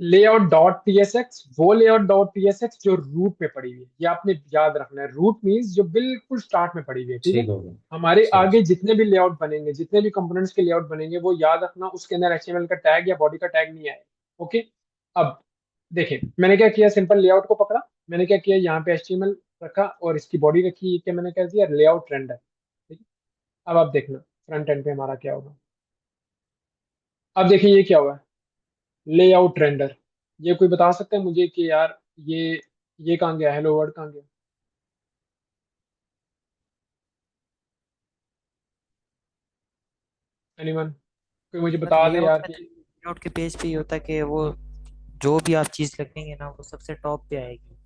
लेआउट डॉट TSX, वो लेआउट डॉट TSX जो रूट पे पड़ी हुई है, ये आपने याद रखना है। रूट मीन्स जो बिल्कुल स्टार्ट में पड़ी हुई है, ठीक है। ठीक होगा हमारे सर। आगे जितने भी लेआउट बनेंगे, जितने भी कंपोनेंट्स के लेआउट बनेंगे, वो याद रखना उसके अंदर HTML का टैग या बॉडी का टैग नहीं आएगा, ओके। अब देखिए मैंने क्या किया, सिंपल लेआउट को पकड़ा, मैंने क्या किया, यहाँ पे HTML रखा और इसकी बॉडी रखी, क्या मैंने कर दिया, लेआउट रेंडर, ठीक है। अब आप देखना फ्रंट एंड पे हमारा क्या होगा। अब देखिए ये क्या हुआ है, लेआउट रेंडर। ये कोई बता सकता है मुझे कि यार ये कहाँ गया, हेलो वर्ड कहाँ गया, एनीवन, कोई मुझे सर बता दे लेआउट यार में तो कि। लेआउट के पेज पे ही होता है कि वो जो भी आप चीज लिखेंगे ना वो सबसे टॉप पे आएगी,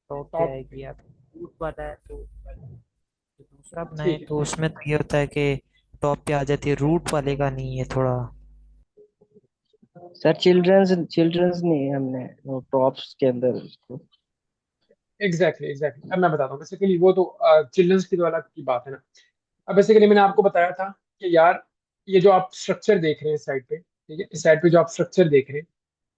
टॉप पे टॉप आएगी। पे, आप रूट वाला है तो दूसरा बनाए ठीक है। तो उसमें तो ये होता है कि टॉप पे आ जाती है, रूट वाले का नहीं है थोड़ा। सर चिल्ड्रंस चिल्ड्रंस नहीं, हमने वो प्रॉप्स के अंदर उसको। एग्जैक्टली एग्जैक्टली, अब मैं बताता हूँ। बेसिकली वो तो चिल्ड्रंस की तो अलग की बात है ना। अब बेसिकली मैंने आपको बताया था कि यार ये जो आप स्ट्रक्चर देख रहे हैं साइड पे, ठीक है, इस साइड पे जो आप स्ट्रक्चर देख रहे हैं,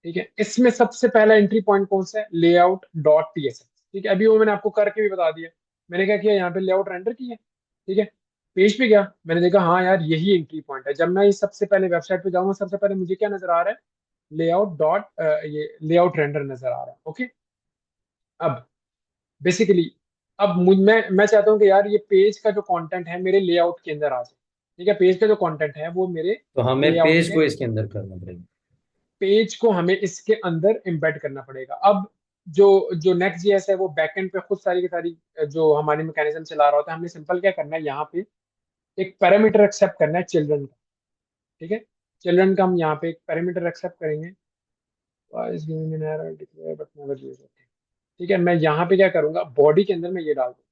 ठीक है, इसमें सबसे पहला एंट्री पॉइंट कौन सा है, लेआउट डॉट टीएसएक्स। ठीक है, अभी वो मैंने आपको करके भी बता दिया। मैंने क्या किया, यहाँ पे लेआउट रेंडर किया। ठीक है, पेज पे गया, मैंने देखा हाँ यार यही एंट्री पॉइंट है। जब मैं इस सबसे पहले वेबसाइट पे जाऊंगा, सबसे पहले मुझे क्या नजर आ रहा है, लेआउट डॉट ये लेआउट रेंडर नजर आ रहा है। ओके, अब बेसिकली अब मैं चाहता हूँ कि यार ये पेज का जो कंटेंट है मेरे लेआउट के अंदर आ जाए। ठीक है, पेज का जो कंटेंट है वो मेरे तो हमें लेआउट पेज में, को इसके अंदर करना पड़ेगा। पेज को हमें इसके अंदर एम्बेड करना पड़ेगा। अब जो जो नेक्स्ट जीएस है वो बैकएंड पे खुद सारी की सारी जो हमारी मैकेनिज्म चला रहा होता है, हमने सिंपल क्या करना है, यहाँ पे एक पैरामीटर एक्सेप्ट करना है चिल्ड्रन का। ठीक है, चिल्ड्रन का हम यहाँ पे एक पैरामीटर एक्सेप्ट करेंगे। Is giving an error, declare but never use it। ठीक है, मैं यहाँ पे क्या करूंगा, बॉडी के अंदर मैं ये डाल दूँ।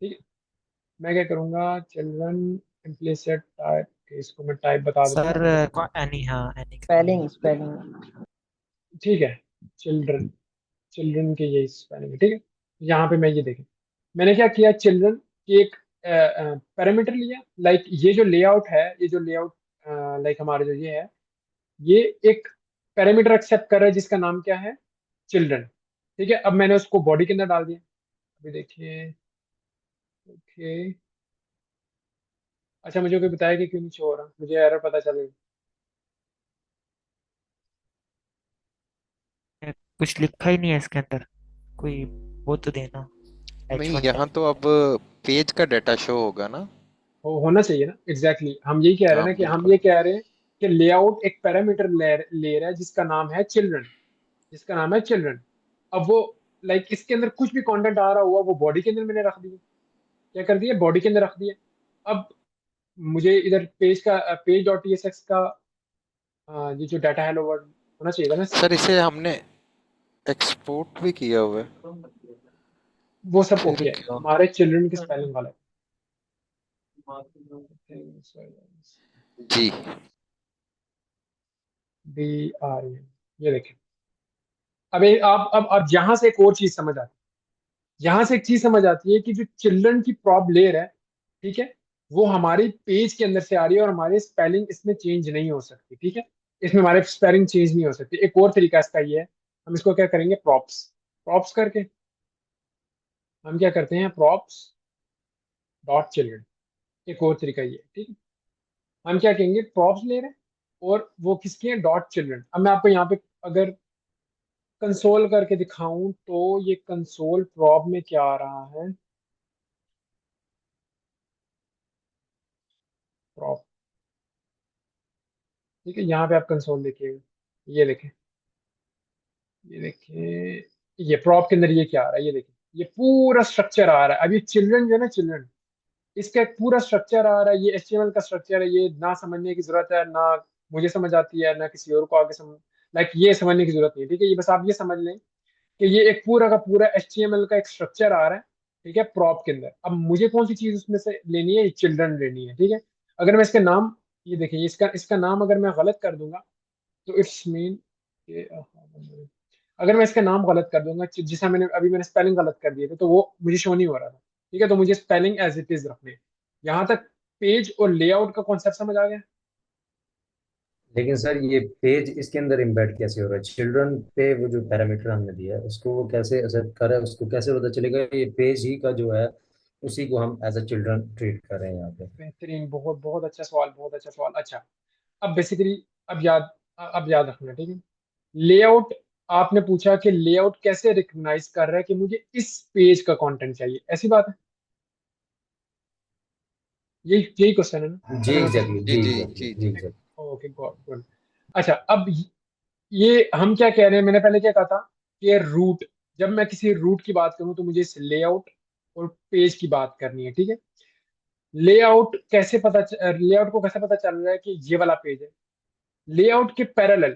ठीक है, मैं क्या करूंगा, चिल्ड्रन इम्प्लिसिट टाइप, इसको मैं टाइप बता देता हूँ। सर एनी, हाँ एनी का। स्पेलिंग स्पेलिंग ठीक है, चिल्ड्रन, चिल्ड्रन के यही स्पेलिंग है। ठीक है, यहाँ पे मैं ये देखें, मैंने क्या किया, चिल्ड्रन की एक पैरामीटर लिया। लाइक ये जो लेआउट है, ये जो लेआउट लाइक हमारा जो ये है, ये एक पैरामीटर एक्सेप्ट कर रहा है जिसका नाम क्या है, चिल्ड्रन। ठीक है, अब मैंने उसको बॉडी के अंदर डाल दिया। अभी देखिए, ओके, अच्छा मुझे कोई बताया कि क्यों नहीं शो हो रहा, मुझे एरर पता चलेगा। कुछ लिखा ही नहीं है इसके अंदर, कोई वो तो देना, नहीं, H1 यहाँ तो अब पेज का डाटा शो होगा ना। होना चाहिए ना, एग्जैक्टली हम यही कह रहे हैं हाँ ना, कि हम बिल्कुल। ये कह रहे हैं कि लेआउट एक पैरामीटर ले रहा है जिसका नाम है चिल्ड्रन, जिसका नाम है चिल्ड्रन। अब वो लाइक इसके अंदर कुछ भी कंटेंट आ रहा हुआ वो बॉडी के अंदर मैंने रख दिया। क्या कर दिया, बॉडी के अंदर रख दिया। अब मुझे इधर पेज का पेज डॉट टीएसएक्स का ये जो डाटा हेलो वर्ड होना चाहिए था ना इसका, सर इसे हमने एक्सपोर्ट भी किया हुआ है। वो सब फिर ओके है, क्यों? हमारे चिल्ड्रन की स्पेलिंग वाला जी। DREN, ये देखें। अब अब यहाँ से एक और चीज समझ आती है, यहाँ से एक चीज समझ आती है कि जो चिल्ड्रन की प्रॉब लेयर है, ठीक है, वो हमारी पेज के अंदर से आ रही है और हमारी स्पेलिंग इसमें चेंज नहीं हो सकती। ठीक है, इसमें हमारे स्पेलिंग चेंज नहीं हो सकती। एक और तरीका इसका ये है, हम इसको क्या करेंगे, प्रॉप्स, प्रॉप्स करके हम क्या करते हैं, प्रॉप्स डॉट चिल्ड्रन। एक और तरीका ये है। ठीक है, हम क्या कहेंगे, प्रॉप्स ले रहे हैं और वो किसके हैं, डॉट चिल्ड्रन। अब मैं आपको यहाँ पे अगर कंसोल करके दिखाऊं तो ये कंसोल प्रॉप में क्या आ रहा है, प्रॉप। ठीक है, यहाँ पे आप कंसोल देखिएगा, ये देखें, ये देखिए, ये प्रॉप के अंदर ये क्या आ रहा है, ये देखिए, ये पूरा स्ट्रक्चर आ रहा है। अब ये चिल्ड्रन जो है ना, चिल्ड्रन, इसका एक पूरा स्ट्रक्चर आ रहा है। ये एचटीएमएल का स्ट्रक्चर है, ये ना समझने की जरूरत है, ना मुझे समझ आती है, ना किसी और को आगे समझ, लाइक ये समझने की जरूरत नहीं है। ठीक है, ये बस आप ये समझ लें कि ये एक पूरा का पूरा एचटीएमएल का एक स्ट्रक्चर आ रहा है। ठीक है, प्रॉप के अंदर अब मुझे कौन सी चीज उसमें से लेनी है, चिल्ड्रन लेनी है। ठीक है, अगर मैं इसका नाम, ये देखिए, इसका इसका नाम अगर मैं गलत कर दूंगा तो इट्स मीन, अगर मैं इसका नाम गलत कर दूंगा, जिसे मैंने स्पेलिंग गलत कर दिए थे, तो वो मुझे शो नहीं हो रहा था। ठीक है, तो मुझे स्पेलिंग एज इट इज रखने हैं। यहाँ तक पेज और लेआउट का कॉन्सेप्ट समझ आ गया। लेकिन सर ये पेज इसके अंदर एम्बेड कैसे हो रहा है, चिल्ड्रन पे वो जो पैरामीटर हमने दिया है उसको वो कैसे असर कर रहा है, उसको कैसे पता चलेगा ये पेज ही का जो है उसी को हम एज अ चिल्ड्रन ट्रीट कर रहे हैं यहाँ पे। बेहतरीन, बहुत बहुत अच्छा सवाल, बहुत अच्छा सवाल। अच्छा, अब बेसिकली, अब याद रखना। ठीक है, लेआउट, आपने पूछा कि लेआउट कैसे रिकग्नाइज कर रहा है कि मुझे इस पेज का कंटेंट चाहिए, ऐसी बात है, यही यही क्वेश्चन है ना। जी एग्जैक्टली, जी जी जी एग्जैक्टली, जी जी जी। एग्जैक्टली। Okay, God good. अच्छा, अब ये हम क्या कह रहे हैं, मैंने पहले क्या कहा था कि रूट, जब मैं किसी रूट की बात करूं तो मुझे इस लेआउट और पेज की बात करनी है। ठीक है, लेआउट को कैसे पता चल रहा है कि ये वाला पेज है, लेआउट के पैरेलल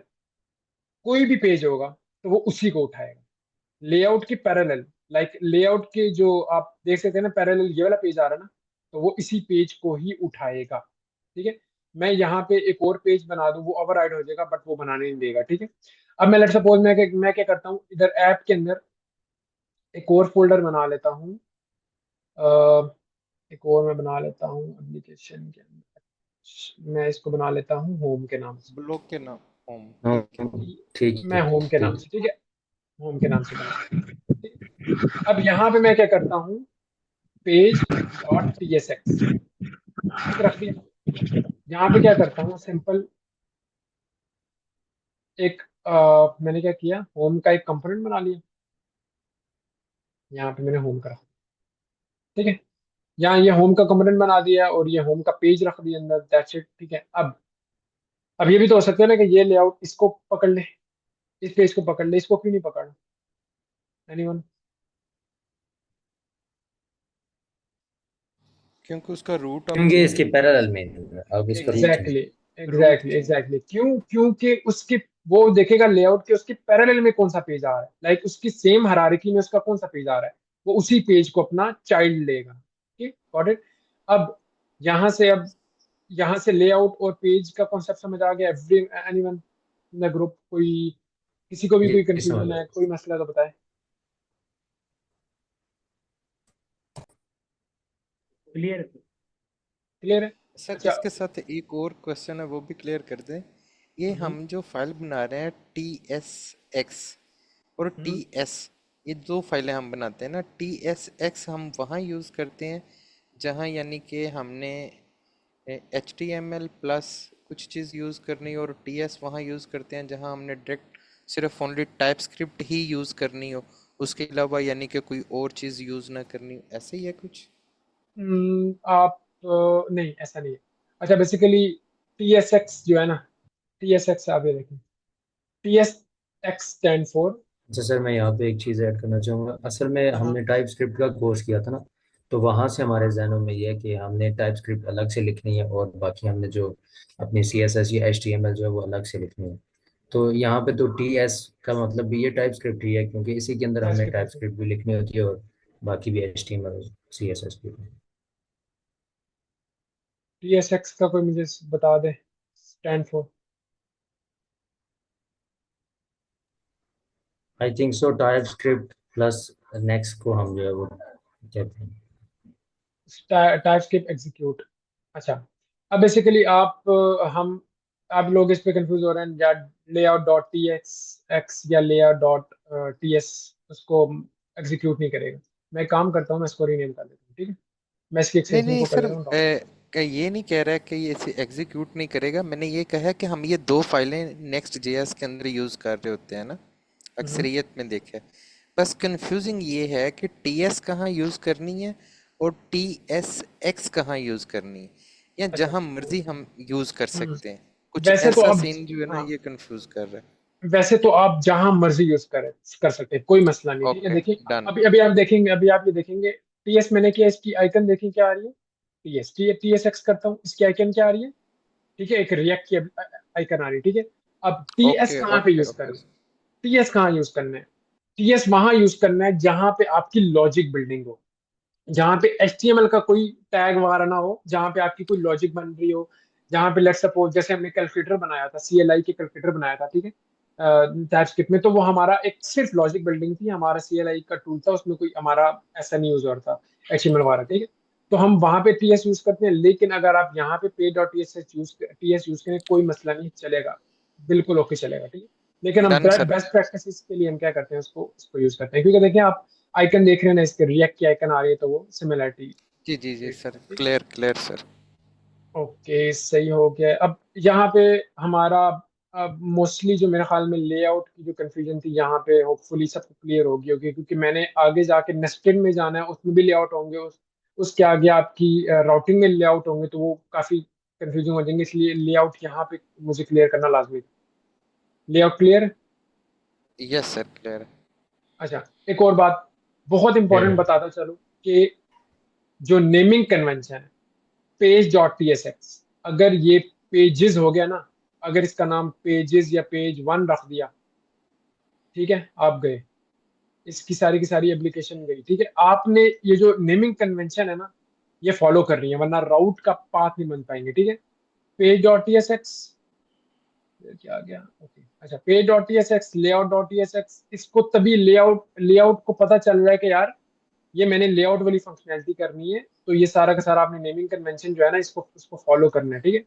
कोई भी पेज होगा तो वो उसी को उठाएगा। लेआउट के पैरेलल, लाइक लेआउट के जो आप देख सकते हैं ना, पैरेलल ये वाला पेज आ रहा है ना, तो वो इसी पेज को ही उठाएगा। ठीक है, मैं यहाँ पे एक और पेज बना दूं वो ओवरराइड हो जाएगा, बट वो बनाने नहीं देगा। ठीक है, अब मैं लेट सपोज मैं क्या करता हूँ, इधर ऐप के अंदर एक और फोल्डर बना लेता हूँ। एक और मैं बना लेता हूँ एप्लीकेशन के अंदर, मैं इसको बना लेता हूँ होम के नाम से। ब्लॉक के नाम। होम, हाँ, ठीक है। ठीक है मैं होम के नाम ठीक। से, ठीक है, होम के नाम से बना। अब यहाँ पे मैं क्या करता हूँ, page dot T S x रख दिया। यहाँ पे क्या करता हूँ, सिंपल एक मैंने क्या किया, होम का एक कंपोनेंट बना लिया। यहाँ पे मैंने होम करा, ठीक है, यहाँ ये होम का कंपोनेंट बना दिया और ये होम का पेज रख दिया अंदर, दैट्स इट, ठीक है। अब ये भी तो हो सकता है ना कि ये लेआउट इसको पकड़ ले, इस पेज को पकड़ ले, इसको क्यों नहीं पकड़ा? एनीवन? क्योंकि उसका रूट अब क्योंकि चेंज इसके पैरेलल में है, अब इसका route exactly, change. Route exactly, change. Exactly, क्योंकि उसकी, वो देखेगा लेआउट के उसके पैरेलल में कौन सा पेज आ रहा है, लाइक उसकी सेम हायरार्की में उसका कौन सा पेज आ रहा है, वो उसी पेज को अपना चाइल्ड लेगा। ठीक, गॉट इट। अब अब यहाँ से लेआउट और पेज का कॉन्सेप्ट समझ आ गया? Every anyone in the group? कोई, किसी को भी कोई ये समझ कंफ्यूजन लो। है, कोई मसला तो बताए। क्लियर। क्लियर है? सर अच्छा। इसके साथ एक और क्वेश्चन है, वो भी क्लियर कर दें। ये हम्म हम जो फाइल बना रहे हैं टी एस एक्स और टी हम्म एस, ये दो फाइलें हम बनाते हैं ना। टी एस एक्स हम वहाँ यूज़ करते हैं जहाँ यानी कि हमने H T M L plus कुछ चीज़ यूज़ करनी हो, और टी एस वहाँ यूज़ करते हैं जहाँ हमने डायरेक्ट सिर्फ ओनली टाइप स्क्रिप्ट ही यूज़ करनी हो, उसके अलावा यानी कि कोई और चीज़ यूज़ ना करनी हो। ऐसे ही है कुछ? आप नहीं, ऐसा नहीं है। अच्छा, बेसिकली टी एस एक्स जो है ना, टी एस एक्स आप ये देखें, T S x stand for. अच्छा सर, मैं यहाँ पे एक चीज़ ऐड करना चाहूँगा। असल में हाँ, हमने टाइप स्क्रिप्ट का कोर्स किया था ना, तो वहाँ से हमारे जहनों में ये है कि हमने टाइप स्क्रिप्ट अलग से लिखनी है और बाकी हमने जो अपनी सी एस एस या एच टी एम एल जो है वो अलग से लिखनी है। तो यहाँ पे तो टी एस का मतलब भी ये टाइप स्क्रिप्ट ही है, क्योंकि इसी के अंदर हमने टाइप स्क्रिप्ट भी लिखनी होती है और बाकी भी H T M L C S S भी। टी एस एक्स का कोई मुझे बता दे, stand for. I think so, TypeScript plus Next को हम जो है वो कहते हैं। TypeScript execute. अच्छा, अब बेसिकली आप लोग इस पे कंफ्यूज हो रहे हैं, या layout dot T x x या लेआउट डॉट टी एस उसको एग्जीक्यूट नहीं करेगा। मैं एक काम करता हूँ, मैं इसको रीनेम कर देता हूँ, ठीक है, मैं इसकी नहीं एक्सटेंशन नहीं को कर सर, देता हूँ डॉट। ये नहीं कह रहा है कि ये इसे एग्जीक्यूट नहीं करेगा। मैंने ये कहा है कि हम ये दो फाइलें नेक्स्ट जेएस के अंदर यूज़ कर रहे होते हैं ना, अक्सरियत में देखा है। बस कंफ्यूजिंग ये है कि टी एस कहाँ यूज़ करनी है और टी एस एक्स कहाँ यूज़ करनी है, या अच्छा, जहाँ मर्जी हम यूज़ कर हम्म, सकते हैं। कुछ वैसे तो ऐसा अब, सीन जो है ना, हाँ, ये कंफ्यूज कर रहा है। वैसे तो आप जहां मर्जी यूज कर सकते हैं, कोई मसला नहीं, ठीक है। ओके, देखिए, डन। अभी अभी आप देखेंगे, अभी आप ये देखेंगे, टी एस मैंने किया, इसकी आइकन देखिए क्या आ रही है, टी एस एक्स करता हूँ, इसकी आइकन क्या आ रही है, ठीक है, एक रिएक्ट की आइकन आ रही है, ठीक है। अब टी एस ओके कहाँ पे ओके यूज ओके। करना है? टी एस कहाँ यूज करना है? टी एस वहां यूज करना है जहां पे आपकी लॉजिक बिल्डिंग हो, जहां पे HTML का कोई टैग वगैरह ना हो, जहां पे आपकी कोई लॉजिक बन रही हो, जहां पे लेट सपोज जैसे हमने कैलकुलेटर बनाया था, CLI के कैलकुलेटर बनाया था, ठीक है, टाइपस्क्रिप्ट में, तो वो हमारा एक सिर्फ लॉजिक बिल्डिंग थी, हमारा CLI का टूल था, उसमें कोई हमारा ऐसा नहीं यूज हो रहा था HTML वगैरह, ठीक है। तो हम वहां पे टीएस यूज करते हैं, लेकिन अगर आप यहाँ पे पे डॉट टीएस यूज करें, कोई मसला नहीं, चलेगा, बिल्कुल ओके चलेगा, ठीक है। लेकिन हम डन सर। बेस्ट प्रैक्टिस के लिए हम क्या करते हैं, उसको यूज करते हैं, क्योंकि देखिए आप आइकन देख रहे हैं ना, इसके रिएक्ट की आइकन आ रही है, तो वो सिमिलरिटी जी जी जी क्रिएट सर, करती है। Clear clear sir. ओके, सही हो गया। अब यहाँ पे हमारा, अब मोस्टली जो मेरे ख्याल में लेआउट की जो कंफ्यूजन थी, यहाँ पे होपफुली सबको क्लियर हो गई होगी, क्योंकि मैंने आगे जाके नेस्टेड में जाना है, उसमें भी लेआउट होंगे, उसके आगे आपकी राउटिंग में लेआउट होंगे, तो वो काफी कंफ्यूजिंग हो जाएंगे, इसलिए लेआउट यहाँ पे मुझे क्लियर करना लाजमी। Layout clear? Yes sir, clear. अच्छा, एक और बात बहुत इंपॉर्टेंट बताता चलो, कि जो नेमिंग कन्वेंशन है, page dot T S x, अगर ये पेजेस हो गया ना, अगर इसका नाम पेजेस या पेज वन रख दिया, ठीक है, आप गए, इसकी सारी की सारी एप्लीकेशन गई, ठीक है। आपने ये जो नेमिंग कन्वेंशन है ना, ये फॉलो कर रही है, वरना राउट का पाथ नहीं बन पाएंगे, ठीक है। Page dot T S x, क्या आ गया, ओके, अच्छा, page dot T S x, layout dot T S x, इसको तभी लेआउट को पता चल रहा है कि यार ये मैंने लेआउट वाली फंक्शनैलिटी करनी है, तो ये सारा का सारा आपने नेमिंग कन्वेंशन जो है ना, इसको उसको फॉलो करना है, ठीक है।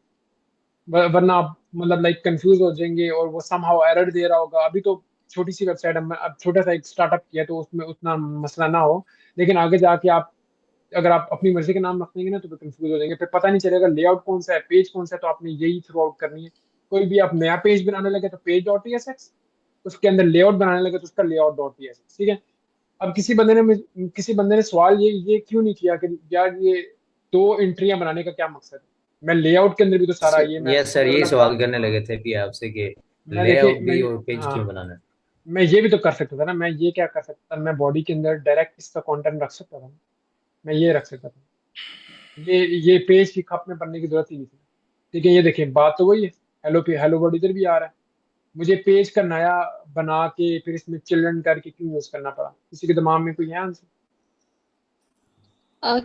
वरना आप मतलब लाइक कंफ्यूज हो जाएंगे और वो समहाउ एरर दे रहा होगा। अभी तो छोटी सी वेबसाइट, हम अब छोटा सा एक स्टार्टअप किया तो उसमें उतना मसला ना हो, लेकिन आगे जाके आप अगर आप अपनी मर्जी के नाम रख देंगे ना तो फिर कंफ्यूज हो जाएंगे, फिर पता नहीं चलेगा लेआउट कौन सा है, पेज कौन सा है। तो आपने यही थ्रू आउट करनी है। कोई भी आप नया पेज बनाने लगे तो पेज डॉट टीएसएक्स, उसके अंदर लेआउट बनाने लगे तो उसका लेआउट डॉट टीएसएक्स, ठीक है। अब किसी बंदे ने सवाल ये क्यों नहीं किया कि यार ये दो एंट्रियां बनाने का क्या मकसद है, मैं लेआउट के अंदर भी तो सारा ये मैं यस सर, यही डेवलप, सवाल करने लगे थे कि आपसे कि मैं देखिए लेआउट मैं भी और पेज हाँ क्यों बनाना है। मैं ये भी तो कर सकता था ना। मैं ये क्या कर सकता था, मैं बॉडी के अंदर डायरेक्ट इसका कंटेंट रख सकता था, मैं ये रख सकता था। ये पेज की खप में पढ़ने की जरूरत ही नहीं थी। ठीक है, ये देखिए बात तो वही है। हेलो पे हेलो वर्ड इधर भी आ रहा है। मुझे पेज का नया बना के फिर इसमें चिल्ड्रन करके क्यों यूज करना पड़ा? किसी के दिमाग में कोई है आंसर?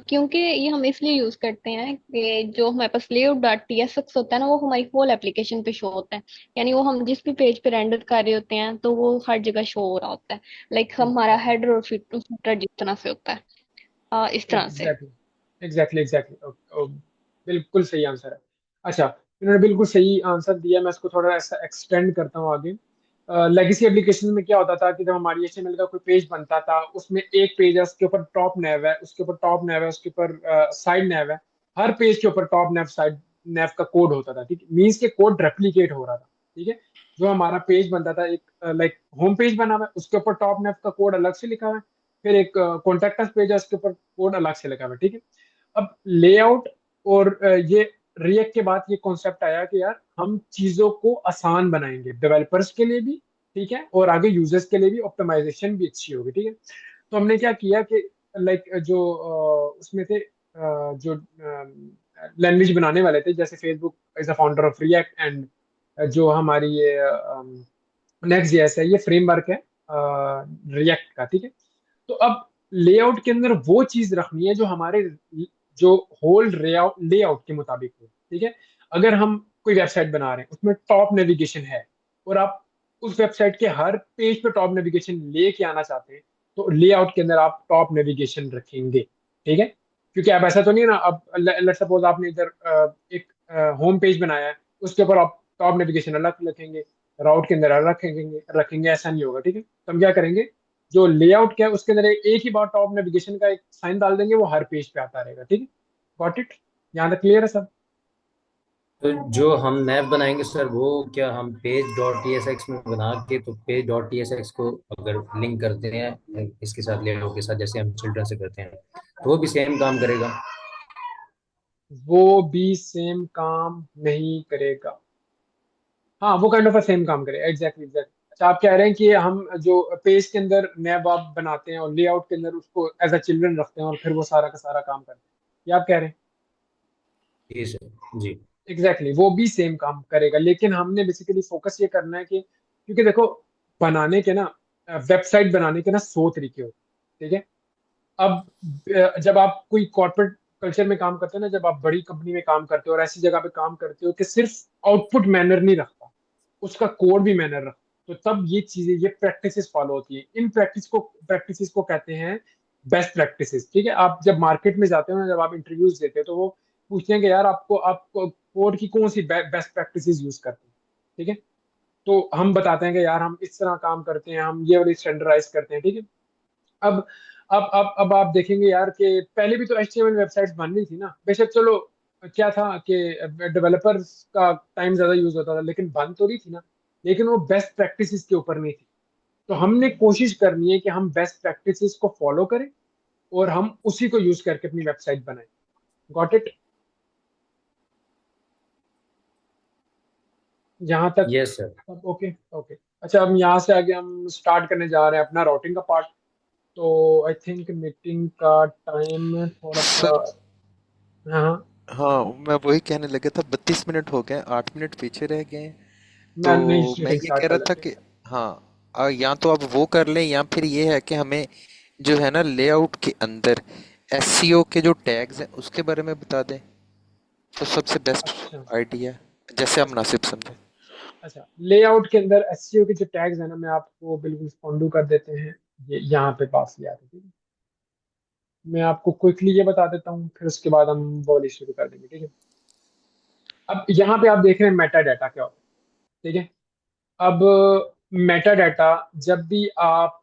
क्योंकि ये हम इसलिए यूज करते हैं कि जो हमारे पास लेआउट डॉट टीएसएक्स होता है ना, वो हमारी होल एप्लीकेशन पे शो होता है। यानी वो हम जिस भी पेज पे रेंडर कर रहे होते हैं तो वो हर जगह शो हो रहा होता है। लाइक हमारा हेडर और फुटर जिस तरह से होता है, इस तरह से। एग्जैक्टली एग्जैक्टली एग्जैक्टली, बिल्कुल सही आंसर है। अच्छा, इन्होंने बिल्कुल सही आंसर दिया। मैं इसको थोड़ा ऐसा एक्सटेंड करता हूँ आगे। लेगेसी एप्लीकेशन में क्या होता था कि जब हमारी एचटीएमएल का कोई पेज बनता था, उसमें एक पेज है, उसके ऊपर टॉप नैव है, उसके ऊपर टॉप नैव है, उसके ऊपर साइड नैव है। हर पेज के ऊपर टॉप नैव साइड नैव का कोड होता था, ठीक है, मीन्स के कोड रेप्लीकेट हो रहा था, ठीक है। जो हमारा पेज बनता था, एक लाइक होम पेज बना हुआ है, उसके ऊपर टॉप नैव का कोड अलग से लिखा हुआ है, फिर एक कॉन्टेक्ट अस पेज है, उसके ऊपर कोड अलग से लिखा हुआ है, ठीक है। अब लेआउट और ये रिएक्ट के बाद ये कॉन्सेप्ट आया कि यार हम चीजों को आसान बनाएंगे डेवलपर्स के लिए भी, ठीक है, और आगे यूजर्स के लिए भी ऑप्टिमाइजेशन भी अच्छी होगी, ठीक है। तो हमने क्या किया कि लाइक जो उसमें थे जो लैंग्वेज बनाने वाले थे, जैसे Facebook is a founder of react, and जो हमारी ये नेक्स्ट जेएस है, ये फ्रेमवर्क है रिएक्ट का, ठीक है। तो अब लेआउट के अंदर वो चीज रखनी है जो हमारे जो होल लेआउट के मुताबिक हो, ठीक है। अगर हम कोई वेबसाइट बना रहे हैं, उसमें टॉप नेविगेशन है, और आप उस वेबसाइट के हर पेज पे टॉप नेविगेशन लेके आना चाहते हैं, तो लेआउट के अंदर आप टॉप नेविगेशन रखेंगे, ठीक है। क्योंकि अब ऐसा तो नहीं है ना, अब लेट सपोज आपने इधर एक होम पेज बनाया है, उसके ऊपर आप टॉप नेविगेशन अलग रखेंगे, राउट के अंदर अलग रखेंगे, ऐसा नहीं होगा, ठीक है। तो हम क्या करेंगे, जो लेआउट क्या है उसके अंदर एक ही बार टॉप नेविगेशन का एक साइन डाल देंगे, वो हर पेज पे आता रहेगा, ठीक है। Got it? यहाँ तक क्लियर है सब? तो जो हम नैव बनाएंगे सर, वो क्या हम page dot T S x में बना के, तो page dot T S x को अगर लिंक करते हैं इसके साथ, लेआउट के साथ, जैसे हम चिल्ड्रन से करते हैं, तो वो भी सेम काम करेगा। वो भी सेम काम नहीं करेगा। हाँ, वो काइंड ऑफ सेम काम करेगा, एग्जैक्टली एग्जैक्टली। अच्छा, आप कह रहे हैं कि हम जो पेज के अंदर नैब आप बनाते हैं और लेआउट के अंदर उसको एज अ चिल्ड्रन रखते हैं और फिर वो सारा का सारा काम करते हैं, ये आप कह रहे हैं? जी सर। जी। एग्जैक्टली वो भी सेम काम करेगा, लेकिन हमने बेसिकली फोकस ये करना है कि क्योंकि देखो, बनाने के ना वेबसाइट बनाने के ना 100 तरीके होते हैं, ठीक है। अब जब आप कोई कॉर्पोरेट कल्चर में काम करते हो ना, जब आप बड़ी कंपनी में काम करते हो और ऐसी जगह पे काम करते हो कि सिर्फ आउटपुट मैनर नहीं रखता, उसका कोड भी मैनर रखता, तो तब ये चीजें, ये प्रैक्टिसेस फॉलो होती है। इन प्रैक्टिसेस को कहते हैं बेस्ट प्रैक्टिसेस, ठीक है। आप जब मार्केट में जाते हो ना, जब आप इंटरव्यूज देते हो, तो वो पूछते हैं कि यार आपको कोड की कौन सी बेस्ट प्रैक्टिसेस यूज करते हैं, ठीक है। तो हम बताते हैं कि यार हम इस तरह काम करते हैं, हम ये वाली स्टैंडर्डाइज करते हैं, ठीक है। अब अब आप देखेंगे यार कि पहले भी तो एचटीएमएल वेबसाइट्स बन रही थी ना, बेशक चलो क्या था कि डेवलपर्स का टाइम ज्यादा यूज होता था, लेकिन बन तो रही थी ना, लेकिन वो बेस्ट प्रैक्टिसेस के ऊपर नहीं थी। तो हमने कोशिश करनी है कि हम बेस्ट प्रैक्टिसेस को फॉलो करें और हम उसी को यूज करके अपनी वेबसाइट बनाएं। Got it? यहाँ तक यस सर। सब ओके? ओके। अच्छा, अब यहाँ से आगे हम स्टार्ट करने जा रहे हैं अपना राउटिंग का पार्ट। तो आई थिंक मीटिंग का टाइम थोड़ा सा, सर, हाँ हाँ, हाँ मैं वही कहने लगा था, 32 मिनट हो गए, 8 मिनट पीछे रह गए हैं। तो मैं नई मैं मीटिंग ये स्टार्ट कह कर रहा था लेते हैं। कि हाँ, या तो आप वो कर लें, या फिर ये है कि हमें जो है ना लेआउट के अंदर एसईओ के जो टैग्स हैं उसके बारे में बता दें, तो सबसे बेस्ट अच्छा आइडिया जैसे आप मुनासिब समझें। अच्छा, लेआउट के अंदर एसईओ के जो टैग्स हैं ना, मैं आपको बिल्कुल स्पॉन्डू कर देते हैं। ये यहाँ पे पास लिया था, ठीक है। मैं आपको क्विकली ये बता देता हूँ, फिर उसके बाद हम वो वाली शुरू कर देंगे, ठीक है। अब यहाँ पे आप देख रहे हैं मेटा डाटा क्या होता है, ठीक है। अब मेटा डाटा जब भी आप,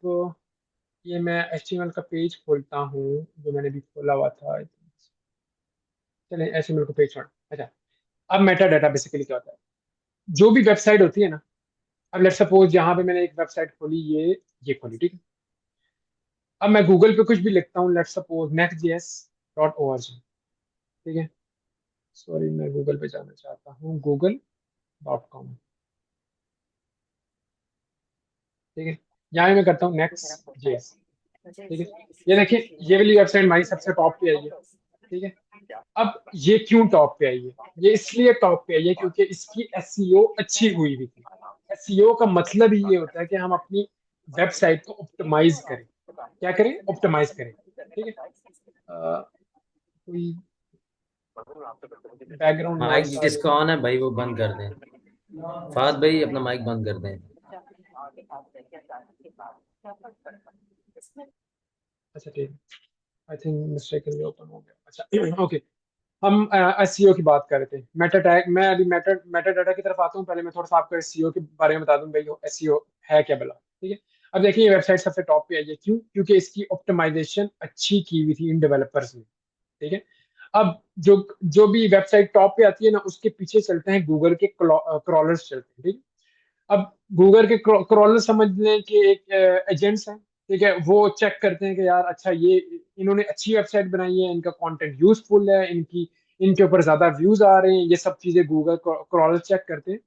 ये मैं HTML का पेज खोलता हूँ जो मैंने भी खोला हुआ था, चले HTML का पेज छोड़, अच्छा। अब मेटा डाटा बेसिकली क्या होता है, जो भी वेबसाइट होती है ना, अब लेट्स सपोज यहाँ पे मैंने एक वेबसाइट खोली, ये खोली, ठीक है। अब मैं गूगल पे कुछ भी लिखता हूँ, लेट्स सपोज nextjs.org, ठीक है। सॉरी, मैं गूगल पे जाना चाहता हूँ, google.com, ठीक है। यहाँ मैं करता हूँ next.js, ठीक है। ये देखिए, ये वाली वेबसाइट हमारी सबसे टॉप पे आई है, ठीक है। अब ये क्यों टॉप पे आई है, ये इसलिए टॉप पे आई है क्योंकि इसकी एसईओ अच्छी हुई हुई थी। एसईओ का मतलब ही ये होता है कि हम अपनी वेबसाइट को ऑप्टिमाइज करें। क्या करें? ऑप्टिमाइज करें, ठीक है। कोई बैकग्राउंड नॉइस माइक आ रही जिसका ऑन है भाई वो बंद कर दें। फाहद भाई अपना माइक बंद कर दें। है, अच्छा ठीक है। आई थिंक मिस्टेकनली ओपन हो गया, अच्छा ओके। हम एसईओ की बात कर रहे थे, मेटा टैग। मैं अभी मेटा मेटा डाटा की तरफ आता हूँ, पहले मैं थोड़ा सा आपको एसईओ के बारे में बता दूं भाई, एसईओ है क्या भला, ठीक है। अब देखिए, ये वेबसाइट सबसे टॉप पे आई है, क्यों? क्योंकि इसकी ऑप्टिमाइजेशन अच्छी की हुई थी इन डेवलपर्स ने, ठीक है। अब जो जो भी वेबसाइट टॉप पे आती है ना, उसके पीछे चलते हैं गूगल के क्रॉलर्स चलते हैं, ठीक है। अब गूगल के क्रॉलर समझ लें कि एक एजेंट्स हैं, ठीक है। वो चेक करते हैं कि यार अच्छा, ये इन्होंने अच्छी वेबसाइट बनाई है, इनका कंटेंट यूजफुल है, इनके ऊपर ज्यादा व्यूज आ रहे हैं, ये सब चीजें गूगल क्रॉलर चेक करते हैं।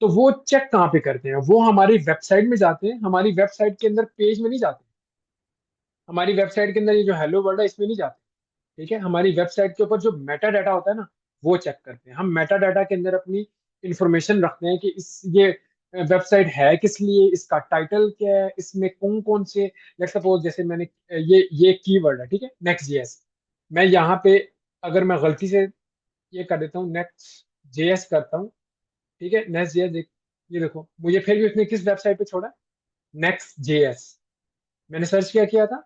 तो वो चेक कहाँ पे करते हैं? वो हमारी वेबसाइट में जाते हैं, हमारी वेबसाइट के अंदर पेज में नहीं जाते, हमारी वेबसाइट के अंदर ये जो हेलो वर्ल्ड है इसमें नहीं जाते, ठीक है। हमारी वेबसाइट के ऊपर जो मेटा डाटा होता है ना, वो चेक करते हैं। हम मेटा डाटा के अंदर अपनी इंफॉर्मेशन रखते हैं कि ये वेबसाइट है किस लिए, इसका टाइटल क्या है, इसमें कौन कौन से, लेट्स सपोज जैसे मैंने ये कीवर्ड है, ठीक है, नेक्स्ट जेएस। मैं यहाँ पे अगर मैं गलती से ये कर देता हूँ, नेक्स्ट जेएस करता हूँ, ठीक है, नेक्स्ट जेएस, ये देखो मुझे फिर भी उसने किस वेबसाइट पे छोड़ा, नेक्स्ट जेएस। मैंने सर्च किया था,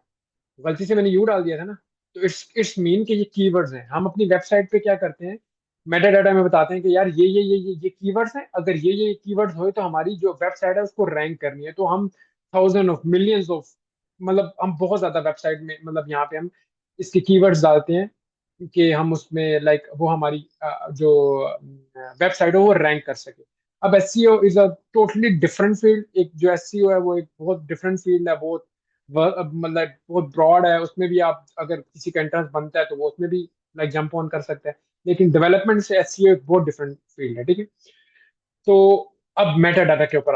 गलती से मैंने यू डाल दिया था ना। तो इट्स मीन कि ये कीवर्ड्स हैं। हम अपनी वेबसाइट पे क्या करते हैं, मेटा डाटा में बताते हैं कि यार ये कीवर्ड्स हैं, अगर ये कीवर्ड्स होए तो हमारी जो वेबसाइट है उसको रैंक करनी है। तो हम थाउजेंड ऑफ मिलियंस ऑफ, मतलब हम बहुत ज्यादा वेबसाइट में, मतलब यहाँ पे हम इसके कीवर्ड्स डालते हैं कि हम उसमें लाइक वो हमारी जो वेबसाइट है वो रैंक कर सके। अब SEO is a totally different field. एक जो एसईओ है वो एक बहुत डिफरेंट फील्ड है, बहुत मतलब बहुत ब्रॉड है। उसमें भी आप अगर किसी का इंटरेस्ट बनता है तो वो उसमें भी लाइक जंप ऑन कर सकते हैं। लेकिन डेवलपमेंट से एसईओ एक बहुत डिफरेंट फील्ड है, ठीक है। तो अब मेटा डाटा के ऊपर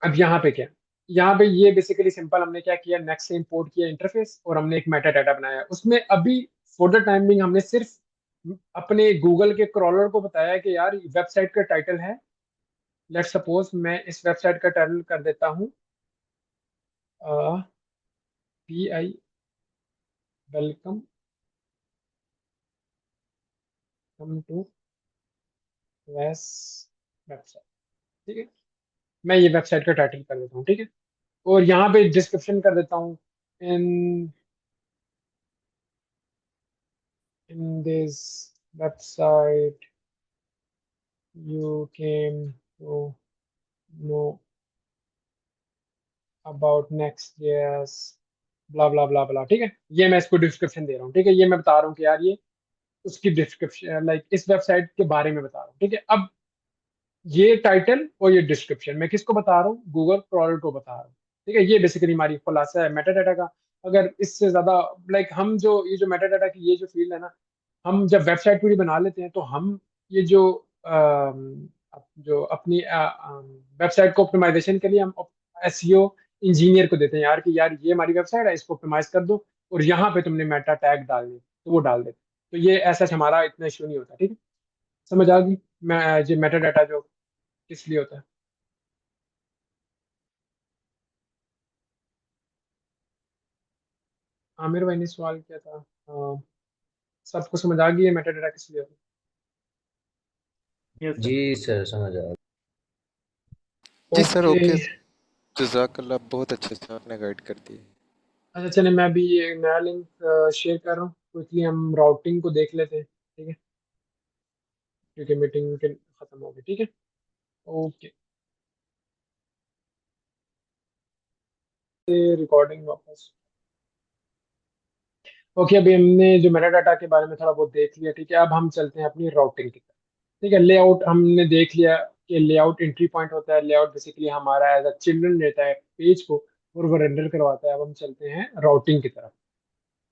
अब यहाँ पे क्या, यहाँ पे ये बेसिकली सिंपल, हमने क्या किया, नेक्स्ट से इंपोर्ट किया इंटरफेस, और हमने एक मेटा डाटा बनाया। उसमें अभी फॉर द टाइम बिंग हमने सिर्फ अपने गूगल के क्रॉलर को बताया कि यार वेबसाइट का टाइटल है, लेट्स सपोज मैं इस वेबसाइट का टाइटल कर देता हूँ PI वेलकम कम टू वेस वेबसाइट, ठीक है। मैं ये वेबसाइट का टाइटल कर देता हूँ, ठीक है। और यहाँ पे डिस्क्रिप्शन कर देता हूँ, in in this website you came to know about Next JS, blah blah blah blah, ठीक है। ये मैं इसको डिस्क्रिप्शन दे रहा हूँ, ठीक है। ये मैं बता रहा हूँ कि यार ये उसकी डिस्क्रिप्शन, लाइक इस वेबसाइट के बारे में बता रहा हूँ, ठीक है। अब ये टाइटल और ये डिस्क्रिप्शन मैं किसको बता रहा हूँ, गूगल क्रॉलर को बता रहा हूँ, ठीक है। ये बेसिकली हमारी खुलासा है मेटा डाटा का। अगर इससे ज्यादा लाइक हम जो ये जो मेटा डाटा की ये जो फील्ड है ना, हम जब वेबसाइट पूरी बना लेते हैं तो हम ये जो अपनी वेबसाइट को ऑप्टिमाइजेशन के लिए हम एसईओ इंजीनियर को देते हैं यार, कि यार ये हमारी वेबसाइट है, इसको ऑप्टिमाइज कर दो, और यहाँ पे तुमने मेटा टैग डालने तो वो डाल देते। तो ये ऐसा हमारा इतना इशू नहीं होता, ठीक है। समझ आ गई? मैं ये मेटा डाटा जो किस लिए होता है। आमिर भाई ने सवाल किया था, सबको समझ आ गई है मेटा डाटा किस लिए होता यस सर। जी सर समझ आया। है? जी सर, ओके। ओके। जज़ाकल्लाह, बहुत अच्छे से आपने गाइड कर दी। अच्छा चलिए, मैं भी ये नया लिंक शेयर कर रहा हूँ, क्विकली हम राउटिंग को देख लेते हैं, ठीक है। क्योंकि मीटिंग के खत्म हो गई, ठीक है। ओके, रिकॉर्डिंग वापस। ओके, अभी हमने जो मेटा डाटा के बारे में थोड़ा बहुत देख लिया, ठीक है। अब हम चलते हैं अपनी राउटिंग की तरफ, ठीक है। लेआउट हमने देख लिया कि लेआउट एंट्री पॉइंट होता है। लेआउट बेसिकली हमारा एज अ चिल्ड्रन लेता है पेज को और वो रेंडर करवाता है। अब हम चलते हैं राउटिंग की तरफ।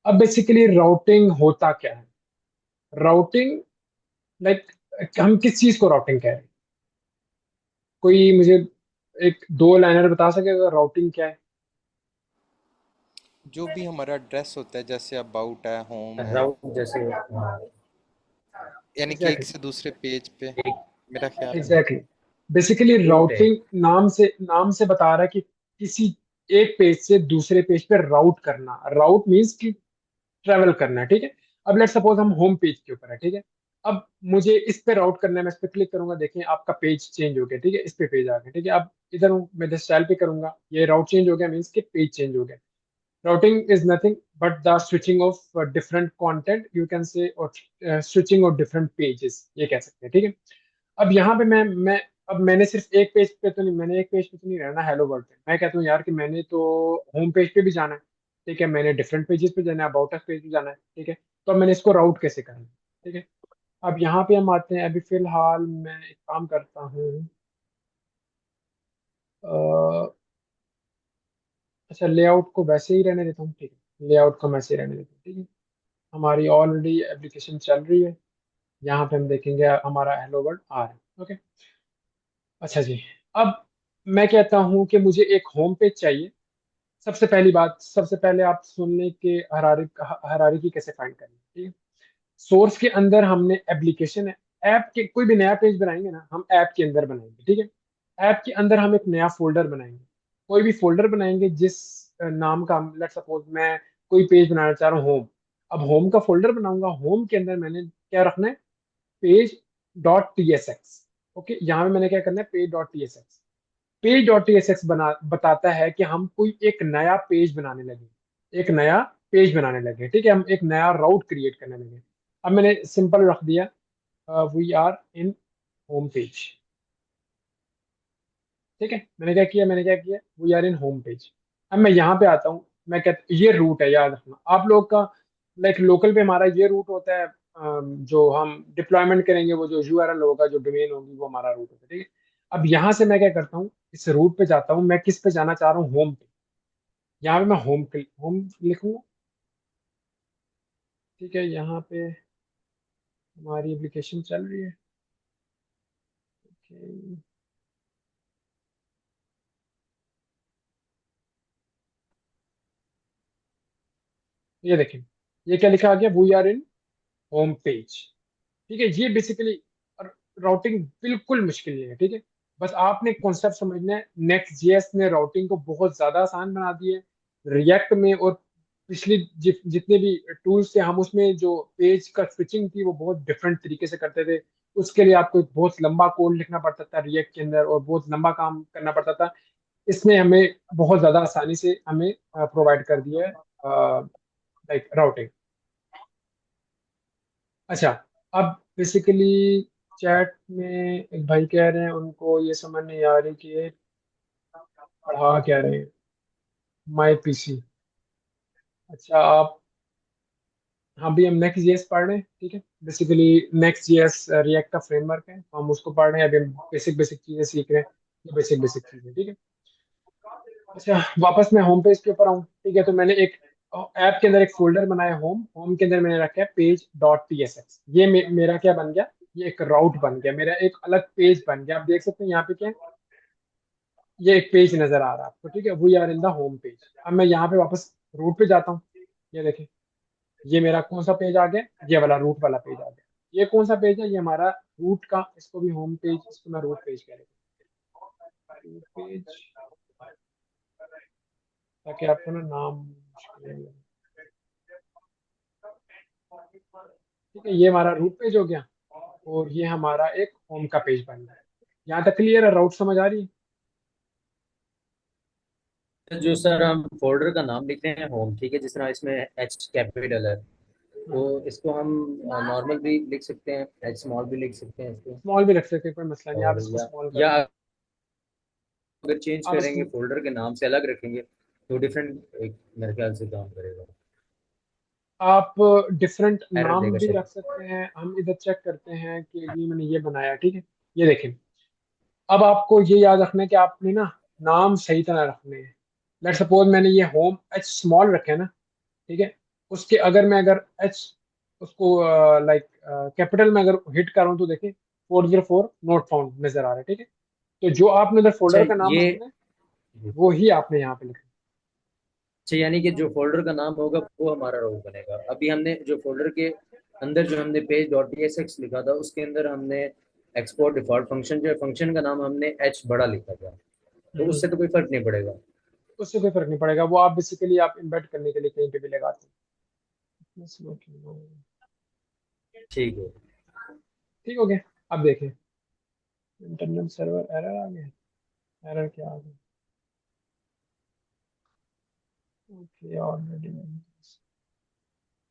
अब बेसिकली राउटिंग होता क्या है? राउटिंग लाइक हम किस चीज को राउटिंग कह रहे हैं? कोई मुझे एक दो लाइनर बता सकेगा राउटिंग क्या है? जो भी हमारा एड्रेस होता है, जैसे अबाउट है, होम है, राउट जैसे हाँ, यानी कि एक एग्जैक्टली, से दूसरे पेज पे, एक मेरा ख्याल है। एग्जैक्टली। बेसिकली रूट है। राउटिंग नाम से बता रहा है कि किसी एक पेज से दूसरे पेज पे राउट करना। राउट मीन्स कि ट्रेवल करना है, ठीक है। अब लेट सपोज हम होम पेज के ऊपर है, ठीक है। अब मुझे इस पे राउट करना है, मैं इस पे क्लिक करूंगा, देखिए आपका पेज चेंज हो गया, ठीक है। इस पे पेज आ गया, ठीक है। अब इधर हूँ मैं, जस्ट स्टाइल पे करूंगा, ये राउट चेंज हो गया, मीन्स कि पेज चेंज हो गया। routing is nothing but the switching of different content, you can say, or switching of different pages, ये कह सकते हैं, ठीक है। अब यहाँ पे मैं अब मैंने सिर्फ एक पेज पे तो नहीं, मैंने एक पेज पे तो नहीं रहना हेलो वर्ल्ड पे। मैं कहता हूँ यार कि मैंने तो होम पेज पे भी जाना है, ठीक है। मैंने डिफरेंट पेजेस पे जाना है, अबाउट अस पेज पे जाना है, ठीक है। तो अब मैंने इसको राउट कैसे करना है, ठीक है। अब यहाँ पे हम आते हैं, अभी फिलहाल मैं एक काम करता हूँ। अ, अच्छा, लेआउट को वैसे ही रहने देता हूँ, ठीक है। लेआउट को वैसे ही रहने देता हूँ, ठीक है। हमारी ऑलरेडी एप्लीकेशन चल रही है। यहाँ पे हम देखेंगे हमारा हेलो वर्ल्ड आ रहा है, ओके। अच्छा जी, अब मैं कहता हूँ कि मुझे एक होम पेज चाहिए। सबसे पहली बात, सबसे पहले आप सुनने के हरारी हरारी की कैसे फाइंड करेंगे, ठीक है। सोर्स के अंदर हमने एप्लीकेशन है, ऐप के कोई भी नया पेज बनाएंगे ना, हम ऐप के अंदर बनाएंगे, ठीक है। ऐप के अंदर हम एक नया फोल्डर बनाएंगे, कोई भी फोल्डर बनाएंगे जिस नाम का, लेट सपोज मैं कोई पेज बनाना चाह रहा हूँ होम। अब होम का फोल्डर बनाऊंगा, होम के अंदर मैंने क्या रखना है, page dot T S x. Okay, यहाँ पे मैंने क्या करना है, page dot T S x. Page dot T S x बना बताता है कि हम कोई एक नया पेज बनाने लगे, एक नया पेज बनाने लगे, ठीक है। हम एक नया राउट क्रिएट करने लगे। अब मैंने सिंपल रख दिया, we are in home page, ठीक है। मैंने क्या किया, we are in home page. अब मैं यहाँ पे आता हूँ, मैं कहता ये रूट है, याद रखना आप लोग का। लाइक लोकल पे हमारा ये रूट होता है, जो हम डिप्लॉयमेंट करेंगे, वो जो यूआरएल होगा, जो डोमेन होगी, वो हमारा रूट होता है, ठीक है। अब यहाँ से मैं क्या करता हूँ, इस रूट पे जाता हूँ, मैं किस पे जाना चाह रहा हूँ, होम पे। यहाँ पे मैं होम होम लिखूंगा, ठीक है। यहाँ पे हमारी एप्लीकेशन चल रही है, okay। ये देखें, ये क्या लिखा आ गया, we are in home page, ठीक है। ये बेसिकली राउटिंग बिल्कुल मुश्किल नहीं है, ठीक है। बस आपने कॉन्सेप्ट समझना है। नेक्स्ट जेएस ने राउटिंग को बहुत ज्यादा आसान बना दिया है। रिएक्ट में और पिछली जितने भी टूल्स थे, हम उसमें जो पेज का स्विचिंग थी वो बहुत डिफरेंट तरीके से करते थे। उसके लिए आपको एक बहुत लंबा कोड लिखना पड़ता था रिएक्ट के अंदर, और बहुत लंबा काम करना पड़ता था। इसने हमें बहुत ज्यादा आसानी से हमें प्रोवाइड कर दिया है, लाइक राउटिंग। अच्छा, अब बेसिकली चैट में एक भाई कह रहे हैं उनको ये समझ नहीं आ रही कि ये पढ़ा क्या रहे हैं, माई पीसी। अच्छा, आप, हाँ भी हम नेक्स्ट जीएस पढ़ रहे हैं, ठीक है। बेसिकली नेक्स्ट जीएस रिएक्ट का फ्रेमवर्क है, तो हम उसको पढ़ रहे हैं। अभी हम बेसिक बेसिक चीजें सीख रहे हैं, ये बेसिक बेसिक चीजें, ठीक है। अच्छा, वापस मैं होम पेज के ऊपर आऊँ, ठीक है। तो मैंने एक ऐप के अंदर एक फोल्डर बनाया, होम होम के अंदर मैंने रखा है page dot T S X. ये मेरा क्या बन गया, ये एक राउट बन गया, मेरा एक अलग पेज बन गया। आप देख सकते हैं यहाँ पे क्या है, ये एक पेज नजर आ रहा है आपको, ठीक है। We are in the home page. अब मैं यहाँ पे वापस रूट पे जाता हूँ, ये देखें, ये मेरा कौन सा पेज आ गया, ये वाला रूट वाला पेज आ गया। ये कौन सा पेज है, ये हमारा रूट का, इसको भी होम पेज, इसको मैं रूट पेज कह रूट पेज, ताकि आपको ना नाम मुश्किल नहीं लगे। ठीक है, ये हमारा रूट पेज हो गया, और ये हमारा एक होम का पेज बन गया। यहाँ तक क्लियर है, राउट समझ आ रही है? जो सर हम फोल्डर का नाम लिखते हैं होम, ठीक है, जिस तरह इसमें एच कैपिटल है, तो इसको हम नॉर्मल भी लिख सकते हैं, एच स्मॉल भी लिख सकते हैं इसको। स्मॉल भी रख सकते हैं, कोई मसला नहीं, आप और इसको स्मॉल कर या लें। अगर चेंज आप करेंगे, इसको फोल्डर के नाम से अलग रखेंगे तो डिफरेंट एक मेरे ख्याल से काम करेगा। आप डिफरेंट एरर नाम देगा भी शायद। रख सकते हैं। हम इधर चेक करते हैं कि ये मैंने ये बनाया, ठीक है। ये देखें, अब आपको ये याद रखना है कि आपने ना नाम सही तरह रखने हैं। लेट सपोज मैंने ये होम एच स्मॉल रखे ना, ठीक है। उसके अगर एच उसको लाइक कैपिटल में अगर हिट करूँ तो देखिए 404 नोट फाउंड नजर आ रहा है, ठीक है। तो जो आपने उधर अच्छा फोल्डर का नाम ये रखना है वो ही आपने यहाँ पे लिखना अच्छा, यानी कि जो फोल्डर का नाम होगा वो हमारा रोल बनेगा। अभी हमने जो फोल्डर के अंदर जो हमने पेज डॉट टीएसएक्स लिखा था उसके अंदर हमने एक्सपोर्ट डिफॉल्ट फंक्शन, जो फंक्शन का नाम हमने एच बड़ा लिखा था, तो है। उससे तो कोई फर्क नहीं पड़ेगा। उससे कोई फर्क नहीं पड़ेगा, वो आप बेसिकली आप इम्बेड करने के लिए कहीं पे भी लगाते हैं। ठीक है। ठीक हो गया। अब देखें, इंटरनल सर्वर एरर आ गया। एरर क्या आ गया? ओके ऑलरेडी,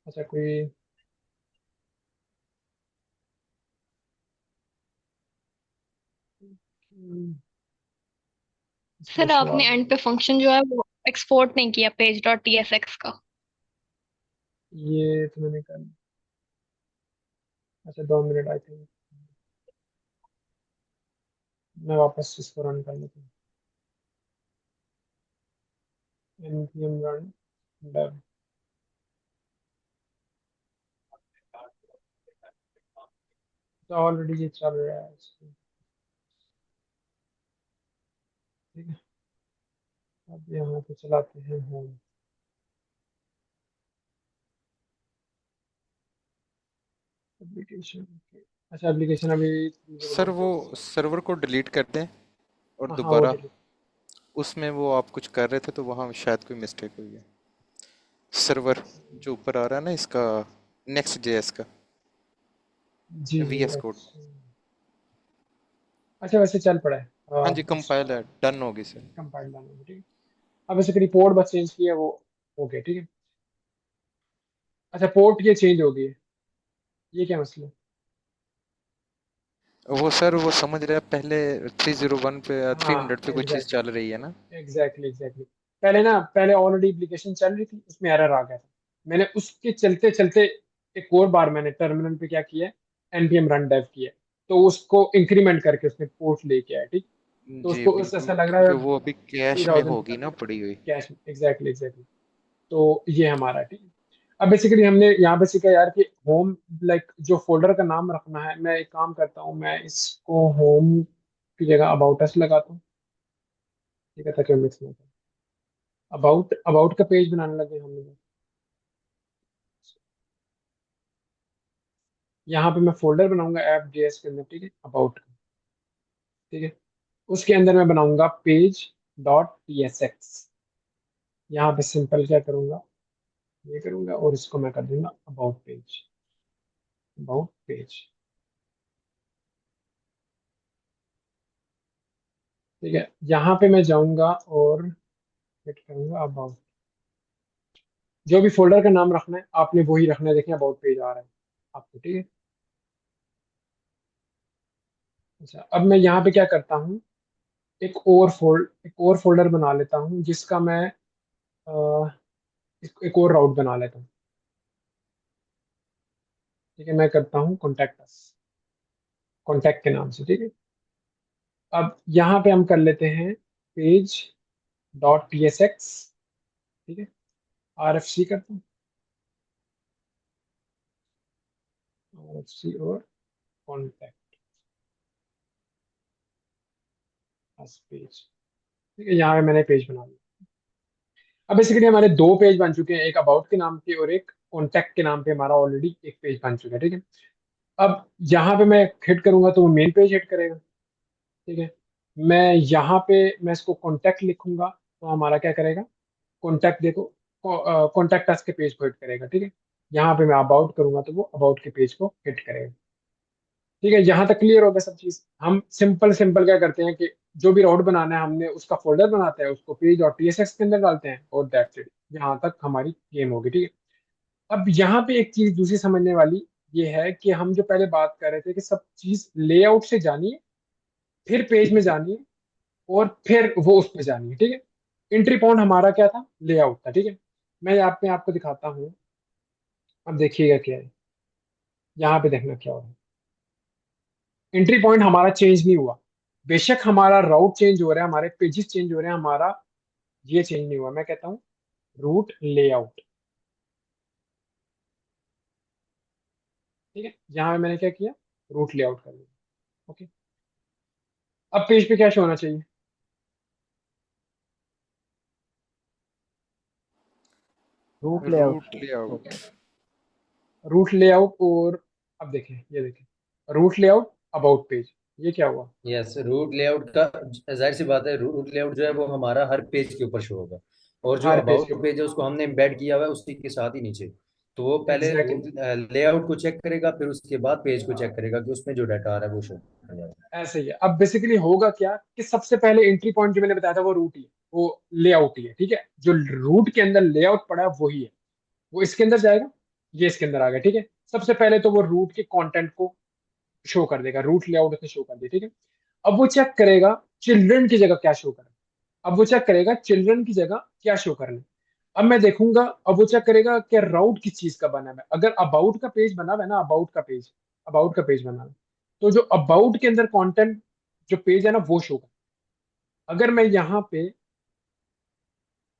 अच्छा कोई इसका सर इशू आ आपने गया। एंड पे फंक्शन जो है वो एक्सपोर्ट नहीं किया पेज डॉट टीएसएक्स का। ये तो मैंने कर, अच्छा 2 मिनट आई थिंक, मैं वापस इसको रन कर लेता हूँ। npm run dev, तो ऑलरेडी ये चल रहा है इसको, ठीक है। अब यहाँ पे चलाते हैं होम एप्लीकेशन। अच्छा एप्लीकेशन अभी सर 301 वो पे। सर्वर को डिलीट कर दें और हाँ हाँ वो दोबारा डिलीट। उसमें वो आप कुछ कर रहे थे तो वहाँ शायद कोई मिस्टेक हुई है। सर्वर जो ऊपर आ रहा है ना इसका, नेक्स्ट जेएस का जी जी वीएस कोड। अच्छा। अच्छा वैसे चल पड़ा है। हाँ जी, इसको कंपाइल है, डन होगी सर। कंपाइल डालना है, ठीक है। अब ऐसे रिपोर्ट बस चेंज किया वो हो गया, ठीक है। अच्छा पोर्ट ये चेंज हो गई है, ये क्या मसला है? वो सर वो समझ रहे हैं, पहले 301 पे या हाँ 300 पे कोई चीज़ चल एग्जैक्टली, रही है ना। एग्जैक्टली पहले ना, पहले ऑलरेडी एप्लीकेशन चल रही थी, उसमें एरर आ गया था। मैंने उसके चलते चलते एक और बार मैंने टर्मिनल पे क्या किया, npm run dev किया, तो उसको इंक्रीमेंट करके उसने पोर्ट लेके आया, ठीक। तो जी उसको उस बिल्कुल, ऐसा लग रहा क्योंकि है वो अभी थ्री कैश में थाउजेंड होगी ना पड़ी हुई। कैश में, एग्जैक्टली। तो ये हमारा, ठीक है। अब बेसिकली हमने यहाँ पे सीखा यार कि होम लाइक जो फोल्डर का नाम रखना है, मैं एक काम करता हूँ, मैं इसको होम की जगह अबाउट अस लगाता हूँ, ठीक है, ताकि मिक्स ना हो। अबाउट अबाउट का पेज बनाने लगे हम लोग। यहाँ पे मैं फोल्डर बनाऊंगा ऐप जेएस के अंदर, ठीक है, अबाउट का, ठीक है। उसके अंदर मैं बनाऊंगा पेज डॉट टीएसएक्स। यहाँ पे सिंपल क्या करूंगा, ये करूंगा और इसको मैं कर दूंगा अबाउट पेज, अबाउट पेज, ठीक है। यहाँ पे मैं जाऊंगा और हिट करूंगा अबाउट। जो भी फोल्डर का नाम रखना है आपने वही रखना है, देखिए अबाउट पेज आ रहा है आपको, ठीक है। अच्छा अब मैं यहाँ पे क्या करता हूँ, एक और फोल्डर बना लेता हूँ जिसका मैं एक और राउट बना लेता हूँ, ठीक है। मैं करता हूँ कॉन्टैक्ट अस, कॉन्टैक्ट के नाम से, ठीक है। अब यहाँ पे हम कर लेते हैं page dot T S x, ठीक है। आर एफ सी करता हूँ, आर एफ सी और कॉन्टैक्ट अस पेज, ठीक है। यहाँ पे मैंने पेज बना लिया। अब बेसिकली हमारे दो पेज बन चुके हैं, एक अबाउट के नाम पे और एक कॉन्टैक्ट के नाम पे हमारा ऑलरेडी एक पेज बन चुका है, ठीक है। अब यहाँ पे मैं हिट करूंगा तो वो मेन पेज हिट करेगा, ठीक है। मैं यहाँ पे मैं इसको कॉन्टैक्ट लिखूंगा तो हमारा क्या करेगा, कॉन्टैक्ट देखो, कॉन्टैक्ट अस के पेज को हिट करेगा, ठीक है। यहाँ पे मैं अबाउट करूंगा तो वो अबाउट के पेज को हिट करेगा, ठीक है। यहाँ तक क्लियर हो गया सब चीज। हम सिंपल सिंपल क्या करते हैं कि जो भी राउट बनाना है हमने उसका फोल्डर बनाते हैं, उसको पेज और टीएसएक्स के अंदर डालते हैं और दैट्स इट। यहाँ तक हमारी गेम होगी, ठीक है। अब यहाँ पे एक चीज दूसरी समझने वाली ये है कि हम जो पहले बात कर रहे थे कि सब चीज लेआउट से जानिए, फिर पेज में जानिए, और फिर वो उस पे जानिए, ठीक है। एंट्री पॉइंट हमारा क्या था? लेआउट था, ठीक है। मैं यहाँ पे आपको दिखाता हूँ। अब देखिएगा क्या है, यहाँ पे देखना क्या हो रहा है। एंट्री पॉइंट हमारा चेंज नहीं हुआ, बेशक हमारा राउट चेंज हो रहा है, हमारे पेजेस चेंज हो रहे हैं, हमारा ये चेंज नहीं हुआ। मैं कहता हूँ रूट लेआउट, ठीक है। यहाँ पे मैंने क्या किया? रूट लेआउट कर दिया, ओके। अब पेज पे क्या शो होना चाहिए? Root layout. Root layout. Okay, root layout. और अब देखें, ये देखें, रूट लेआउट अबाउट पेज, ये क्या हुआ? यस, रूट लेआउट का जाहिर सी बात है, रूट लेआउट जो है वो हमारा हर पेज के ऊपर शो होगा, और जो हर पेज के अबाउट ऊपर, पेज है उसको हमने एम्बेड किया हुआ है उसी के साथ ही नीचे। तो वो पहले एग्जैक्टली रूट लेआउट को चेक करेगा, फिर उसके बाद पेज को चेक करेगा कि उसमें जो डाटा आ रहा है वो शो हो जाएगा। ऐसे ही है। अब बेसिकली होगा क्या कि सबसे पहले एंट्री पॉइंट जो मैंने बताया था वो रूट ही है, वो लेआउट ही है, ठीक है। जो रूट के अंदर लेआउट पड़ा है वही है, वो इसके अंदर जाएगा, ये इसके अंदर आ गया, ठीक है। सबसे पहले तो वो रूट के कंटेंट को शो कर देगा, रूट लेआउट उसने शो कर दिया, ठीक है। अब वो चेक करेगा चिल्ड्रन की जगह क्या शो करे। अब वो चेक करेगा चिल्ड्रन की जगह क्या शो करना। अब मैं देखूंगा, अब वो चेक करेगा कि राउट किस चीज का बना हुआ है। अगर अबाउट का पेज बना हुआ है ना, अबाउट का पेज बना हुआ है, तो जो अबाउट के अंदर कंटेंट जो पेज है ना वो शो कर। अगर मैं यहाँ पे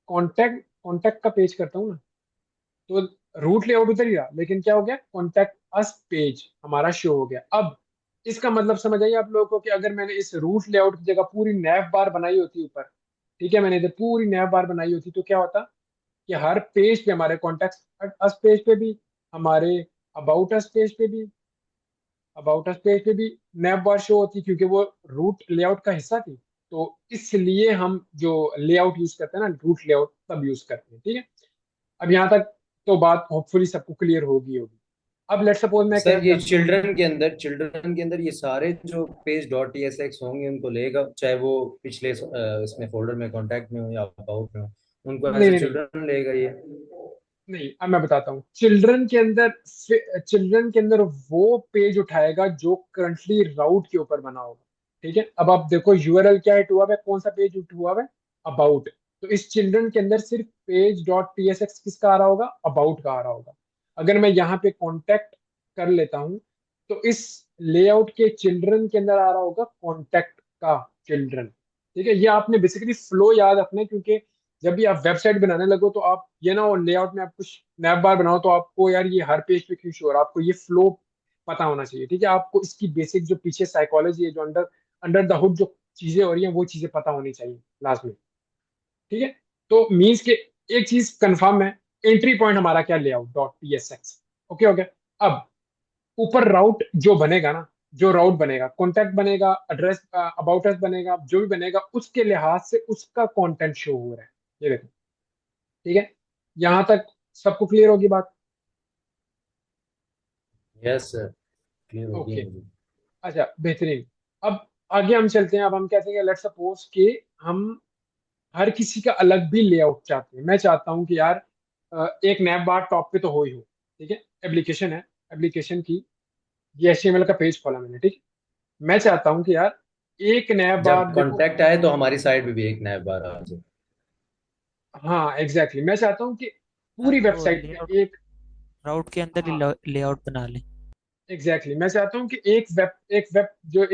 कॉन्टैक्ट कॉन्टैक्ट का पेज करता हूँ ना, तो रूट लेआउट उधर ही रहा, लेकिन क्या हो गया? कॉन्टैक्ट अस पेज हमारा शो हो गया। अब इसका मतलब समझ आइए आप लोगों को कि अगर मैंने इस रूट लेआउट की जगह पूरी नैव बार बनाई होती ऊपर, ठीक है, मैंने इधर पूरी नैव बार बनाई होती, तो क्या होता कि हर पेज पे हमारे कॉन्टैक्ट अस पेज पे भी, हमारे अबाउट अस पेज पे भी नैव बार शो होती, क्योंकि वो रूट लेआउट का हिस्सा थी। तो इसलिए हम जो लेआउट यूज करते हैं ना, रूट लेआउट तब यूज करते हैं, ठीक है। अब यहाँ तक तो बात होपफुली सबको क्लियर होगी। अब लेट सपोज मैं क्या सर ये करता हूँ। चिल्ड्रन के अंदर ये सारे जो page dot T S x होंगे उनको लेगा, चाहे वो पिछले इसमें फोल्डर में कॉन्टैक्ट में हो या अबाउट में हो, उनको नहीं एज ए नहीं नहीं चिल्ड्रन लेगा ये। नहीं, अब मैं बताता हूँ। चिल्ड्रन के अंदर वो पेज उठाएगा जो करंटली राउट के ऊपर बना होगा, ठीक है। अब आप देखो यूआरएल क्या हिट हुआ है, कौन सा पेज हिट हुआ है? अबाउट। तो इस चिल्ड्रन के अंदर सिर्फ पेज डॉट टीएसएक्स किसका आ रहा होगा? अबाउट का आ रहा होगा। अगर मैं यहाँ पे कॉन्टेक्ट कर लेता हूँ, तो इस लेआउट के चिल्ड्रन के अंदर आ रहा होगा कॉन्टेक्ट का चिल्ड्रन, ठीक है। ये आपने बेसिकली फ्लो याद रखना है, क्योंकि जब भी आप वेबसाइट बनाने लगो तो आप ये ना, और लेआउट में आप कुछ नैप बार बनाओ तो आपको यार ये हर पेज पे क्यों शो हो रहा है, आपको ये फ्लो पता होना चाहिए, ठीक है। आपको इसकी बेसिक जो पीछे साइकोलॉजी है, जो अंडर अंडर द हुड जो चीजें हो रही हैं, वो चीजें पता होनी चाहिए लास्ट में, ठीक है। तो मीन्स के एक चीज कंफर्म है, एंट्री पॉइंट हमारा क्या? Layout dot P S x, okay हो गया। अब ऊपर राउट जो बनेगा ना, जो राउट बनेगा, कॉन्टैक्ट बनेगा, एड्रेस अबाउट अस बनेगा, जो भी बनेगा उसके लिहाज से उसका कंटेंट शो हो रहा है, ये देखो, ठीक है। यहां तक सबको क्लियर होगी बात? यस सर, क्लियर हो गया ओके, मुझे। अच्छा बेहतरीन। अब आगे हम चलते हैं। अब हम कहते हैं, लेट सपोज कि हम हर किसी का अलग भी लेआउट चाहते हैं। मैं चाहता हूं कि यार एक नैप बार टॉप पे तो हो, ठीक है। एप्लीकेशन है, एप्लीकेशन की ये एचटीएमएल का पेज खोला मैंने, ठीक है। मैं चाहता हूँ कि यार एक नैप जब बार देखो। कॉन्टैक्ट आए तो हमारी साइड पे भी एक नया बार आ जाए। हाँ एग्जैक्टली, मैं चाहता हूँ कि या पूरी तो वेबसाइट लेआउट, पे एक, राउट के अंदर ही हाँ लेआउट बना लें। एग्जैक्टली, मैं चाहता हूँ कि एक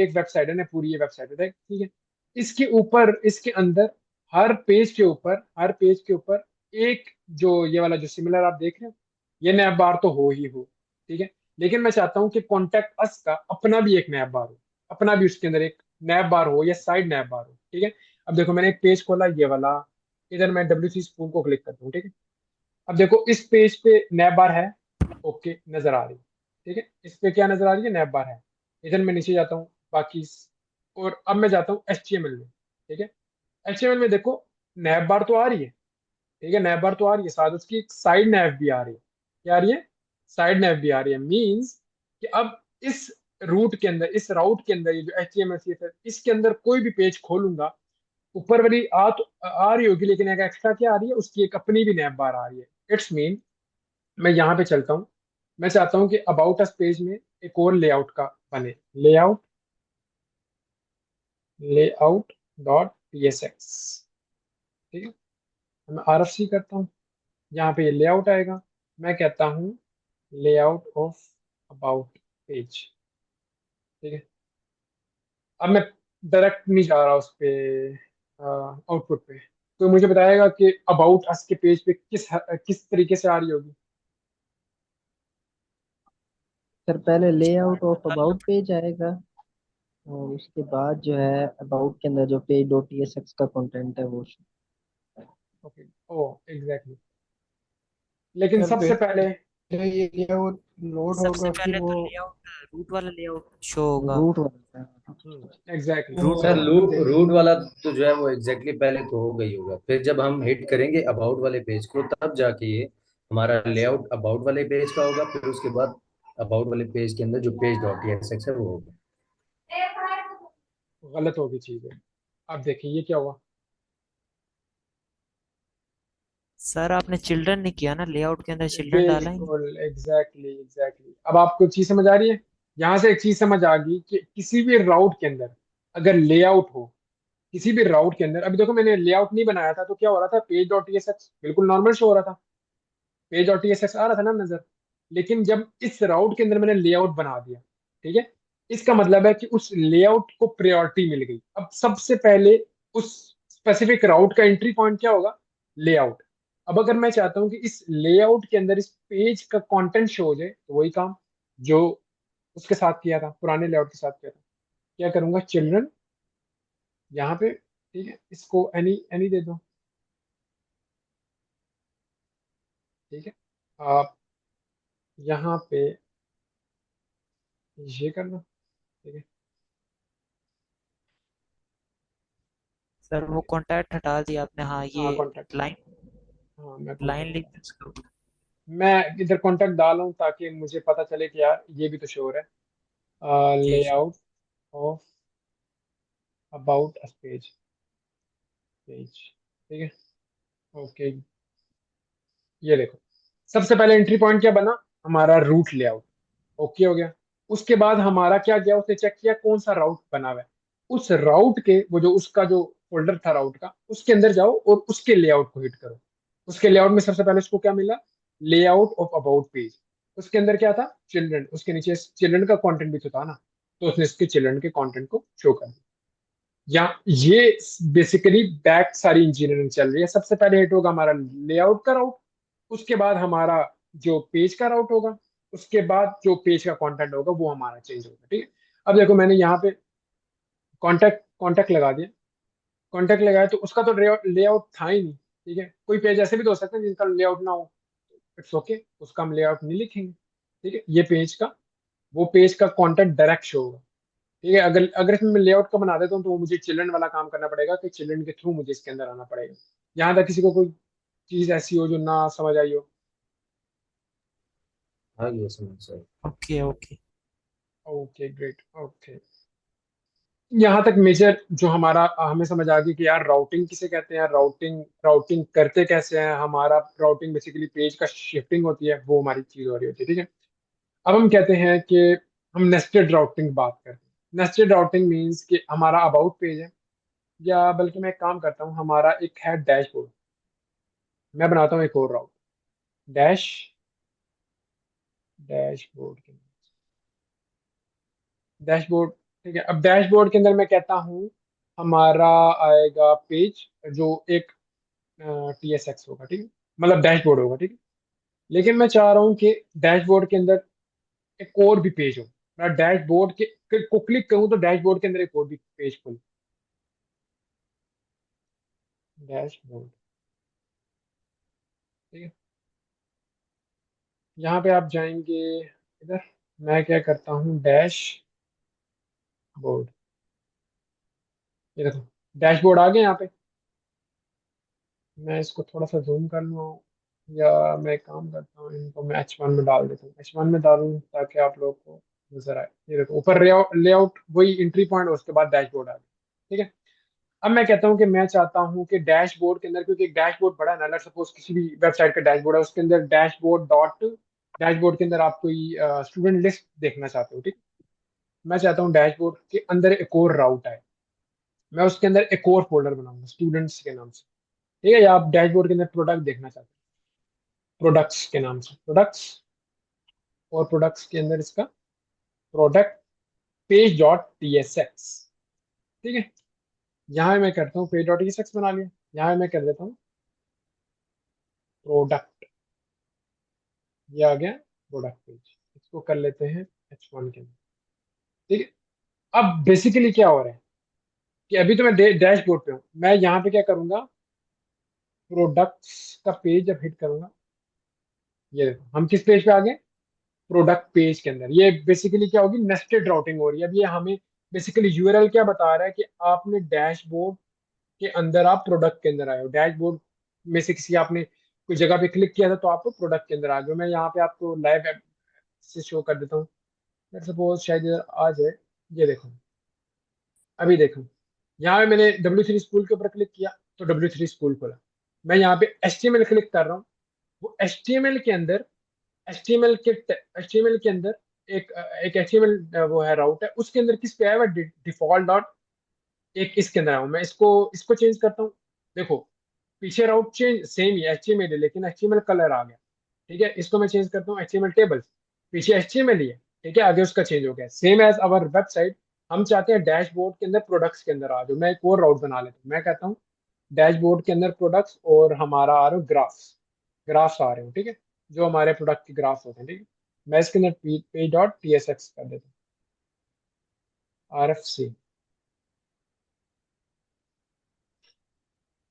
वेबसाइट है ना, पूरी ये वेबसाइट है, ठीक है। इसके ऊपर, इसके अंदर हर पेज के ऊपर एक, जो ये वाला जो सिमिलर आप देख रहे हो, ये नैप बार तो हो, ठीक है। लेकिन मैं चाहता हूँ कि कॉन्टेक्ट अस का अपना भी एक नैप बार हो, अपना भी उसके अंदर एक नैप बार हो या साइड नैप बार हो, ठीक है। अब देखो मैंने एक पेज खोला ये वाला, इधर मैं डब्ल्यू सी स्पून को क्लिक करता हूँ, ठीक है। अब देखो इस पेज पे नैप बार है, ओके, नजर आ रही है, ठीक है। इस पे क्या नजर आ रही है? नैप बार है। इधर मैं नीचे जाता हूँ बाकी और अब मैं जाता हूँ एचटीएमएल में, ठीक है। एचटीएमएल में देखो नैप बार तो आ रही है, ठीक है, नैप बार तो आ रही है, साथ उसकी एक साइड नैप भी आ रही है। क्या आ रही है? साइड नैप भी आ रही है। मींस कि अब इस रूट के अंदर, इस राउट के अंदर, ये जो एचटीएमएल सीएसएस, इसके अंदर कोई भी पेज खोलूंगा, ऊपर वाली आ रही होगी, लेकिन एक एक्स्ट्रा क्या आ रही है? उसकी एक अपनी भी नैप बार आ रही है। इट्स मीन मैं यहाँ पे चलता हूँ। मैं चाहता हूँ कि अबाउट अस पेज में एक और लेआउट का बने, लेआउट, लेआउट डॉट psx। ठीक है, मैं RFC करता हूँ, यहाँ पे ये लेआउट आएगा। मैं कहता हूँ लेआउट ऑफ अबाउट पेज। ठीक है, अब मैं डायरेक्ट नहीं जा रहा उस पे, आउटपुट पे। तो मुझे बताएगा कि अबाउट अस के पेज पे किस तरीके से आ रही होगी। सर पहले लेआउट ऑफ वाला अबाउट पेज आएगा, और उसके बाद जो है अबाउट के अंदर जो पेज डॉट टीएसएक्स का कंटेंट है वो ओके, ओ एग्जैक्टली। लेकिन सर सबसे पहले पहले ये लेआउट लोड सबसे होगा, फिर पहले वो तो लेआउट रूट वाला लेआउट शो होगा। रूट होता है। एग्जैक्टली वो सर अब रूट वाला तो जो है वो एग्जैक्टली पहले तो हो गई होगा, फिर जब हम हिट करेंगे अबाउट वाले पेज को तब जाके ये हमारा लेआउट अबाउट वाले पेज का होगा, फिर उसके बाद अबाउट वाले पेज के अंदर जो पेज डॉट टीएसएक्स है वो होगा। गलत होगी चीजें। अब देखिए ये क्या हुआ। सर आपने चिल्ड्रन नहीं किया ना, लेआउट के अंदर चिल्ड्रन डाला ही नहीं। बिल्कुल एग्जैक्टली एग्जैक्टली। अब आपको चीज समझ आ रही है। यहाँ से एक चीज समझ आ गई कि किसी भी राउट के अंदर अगर लेआउट हो, किसी भी राउट के अंदर, अभी देखो मैंने लेआउट नहीं बनाया था तो क्या हो रहा था, पेज डॉट टीएसएक्स बिल्कुल नॉर्मल शो हो रहा था, पेज डॉट टीएसएक्स आ रहा था ना नजर। लेकिन जब इस राउट के अंदर मैंने लेआउट बना दिया, ठीक है, इसका मतलब है कि उस लेआउट को प्रायोरिटी मिल गई। अब सबसे पहले उस स्पेसिफिक राउट का एंट्री पॉइंट क्या होगा, लेआउट। अब अगर मैं चाहता हूं कि इस लेआउट के अंदर इस पेज का कंटेंट शो हो जाए, तो वही काम जो उसके साथ किया था, पुराने लेआउट के साथ किया था। क्या करूंगा, चिल्ड्रन यहाँ पे, ठीक है, इसको एनी एनी दे दो। ठीक है, आप यहाँ पे ये कर दो। ठीक है, सर वो कॉन्टैक्ट हटा दिया आपने, हाँ हाँ ये कॉन्टेक्ट, लाइन, हाँ मैं लाइन कॉन्टेक्ट लिख डाल, दो उसके ऊपर। मैं इधर कॉन्टेक्ट डालूं ताकि मुझे पता चले कि यार ये भी तो श्योर है। जी जी। Layout of about us page, page. ठीक है, ओके। ये देखो, सबसे पहले एंट्री पॉइंट क्या बना, हमारा रूट लेआउट। ओके हो गया। उसके बाद हमारा क्या गया, उसने चेक किया कौन सा राउट बना हुआ है। उस राउट के वो जो उसका जो फोल्डर था राउट का, उसके अंदर जाओ और उसके लेआउट को हिट करो। उसके लेआउट में सबसे पहले उसको क्या मिला, लेआउट ऑफ अबाउट पेज। उसके अंदर क्या था, चिल्ड्रन, उसके नीचे चिल्ड्रन का कंटेंट भी तो था ना, तो उसने इसके चिल्ड्रन के कंटेंट को शो कर दिया। या ये बेसिकली बैक सारी इंजीनियरिंग चल रही है। सबसे पहले हिट होगा हमारा लेआउट का राउट, उसके बाद हमारा जो पेज का राउट होगा, उसके बाद जो पेज का कंटेंट होगा वो हमारा चेंज होगा। ठीक है, अब देखो मैंने यहाँ पे कॉन्टेक्ट कॉन्टेक्ट लगा दिया। कॉन्टेक्ट लगाया तो उसका तो लेआउट था ही नहीं। ठीक है, कोई पेज ऐसे भी तो हो सकते हैं जिनका लेआउट ना हो, इट्स ओके, उसका हम लेआउट नहीं लिखेंगे। ठीक है, ये पेज का, वो पेज का कंटेंट डायरेक्ट शो होगा। ठीक है, अगर अगर इसमें मैं लेआउट का बना देता हूँ तो वो मुझे चिल्ड्रन वाला काम करना पड़ेगा कि चिल्ड्रन के थ्रू मुझे इसके अंदर आना पड़ेगा। यहाँ तक किसी को कोई चीज ऐसी हो जो ना समझ आई हो। हाँ ये समझ sir. Okay okay. Okay great, okay. यहाँ तक मेजर जो हमारा हमें समझ आ गई कि यार राउटिंग किसे कहते हैं, राउटिंग राउटिंग करते कैसे हैं, हमारा राउटिंग बेसिकली पेज का शिफ्टिंग होती है, वो हमारी चीज हो रही होती है। ठीक है, अब हम कहते हैं कि हम नेस्टेड राउटिंग बात करते हैं। नेस्टेड राउटिंग मीन्स कि हमारा अबाउट पेज है, या बल्कि मैं एक काम करता हूँ, हमारा एक है डैशबोर्ड, मैं बनाता हूँ एक और राउट, डैश, डैशबोर्ड के डैशबोर्ड। ठीक है, अब डैशबोर्ड के अंदर मैं कहता हूँ हमारा आएगा पेज जो एक TSX होगा। ठीक है, मतलब डैशबोर्ड होगा। ठीक है, लेकिन मैं चाह रहा हूँ कि डैशबोर्ड के अंदर एक और भी पेज हो। मैं डैशबोर्ड को क्लिक करूँ तो डैशबोर्ड के अंदर एक और भी पेज खुले, डैशबोर्ड। ठीक है, यहाँ पे आप जाएंगे इधर, मैं क्या करता हूँ, डैश बोर्ड। ये देखो डैशबोर्ड आ गए यहाँ पे। मैं इसको थोड़ा सा जूम कर लूँ, या मैं एक काम करता हूँ, इनको मैं H1 में डाल देता हूँ, H1 में डालूँ ताकि आप लोग को नजर आए। ये देखो ऊपर लेआउट वही एंट्री पॉइंट, उसके बाद डैशबोर्ड आ गया। ठीक है, अब मैं कहता हूँ कि मैं चाहता हूँ कि डैशबोर्ड के अंदर, क्योंकि एक डैशबोर्ड बड़ा है ना, सपोज किसी भी वेबसाइट का डैशबोर्ड है, उसके अंदर डैशबोर्ड के अंदर आप कोई स्टूडेंट लिस्ट देखना चाहते हो, ठीक। मैं चाहता हूँ डैशबोर्ड के अंदर एक और राउट है, मैं उसके अंदर एक और फोल्डर बनाऊंगा स्टूडेंट्स के नाम से, ठीक है। या आप डैशबोर्ड के अंदर प्रोडक्ट देखना चाहते हो, प्रोडक्ट्स के नाम से प्रोडक्ट्स, और प्रोडक्ट्स के अंदर इसका product page dot T S x, ठीक है। यहाँ मैं करता हूँ page dot T S x बना लिया, यहाँ मैं कर देता हूँ प्रोडक्ट, ये आ गया प्रोडक्ट पेज, इसको कर लेते हैं H1 के अंदर, ठीक है। अब बेसिकली क्या हो रहा है कि अभी तो मैं डैशबोर्ड पे हूँ, मैं यहाँ पे क्या करूंगा, प्रोडक्ट्स का पेज जब हिट करूंगा, ये देखो हम किस पेज पे आ गए, प्रोडक्ट पेज के अंदर। ये बेसिकली क्या होगी, नेस्टेड राउटिंग हो रही है। अब ये हमें बेसिकली यूआरएल क्या बता रहा है कि आपने डैशबोर्ड के अंदर, आप प्रोडक्ट के अंदर आए हो, डैशबोर्ड में से किसी आपने कोई जगह पे क्लिक किया था तो आपको प्रोडक्ट के अंदर आ गए। मैं यहाँ पे आपको लाइव से शो कर देता हूँ, सपोज शायद इधर आ जाए, ये देखो, अभी देखो, यहाँ पे मैंने W3 स्कूल के ऊपर क्लिक किया तो W3 स्कूल खोला। मैं यहाँ पे HTML क्लिक कर रहा हूँ, वो HTML के अंदर, HTML के अंदर एक एक HTML वो है राउट है, उसके अंदर किस पे आया हुआ, डिफॉल्ट डॉट एक इसके अंदर आया हूँ मैं, इसको इसको चेंज करता हूँ। देखो पीछे राउट चेंज सेम ही HTML है, लेकिन HTML कलर आ गया, ठीक है। इसको मैं चेंज करता हूँ HTML टेबल, पीछे HTML ही है, ठीक है, आगे उसका चेंज हो गया, सेम एज अवर वेबसाइट। हम चाहते हैं डैशबोर्ड के अंदर प्रोडक्ट्स के अंदर आ जाओ, मैं एक और राउट बना लेता हूँ, मैं कहता हूँ डैशबोर्ड के अंदर प्रोडक्ट्स, और हमारा आ रहा है ग्राफ्स, ग्राफ्स आ रहे हो, ठीक है, जो हमारे प्रोडक्ट के ग्राफ्स होते हैं, ठीक है। मैं इसके अंदर page dot T S x कर देता हूँ, RFC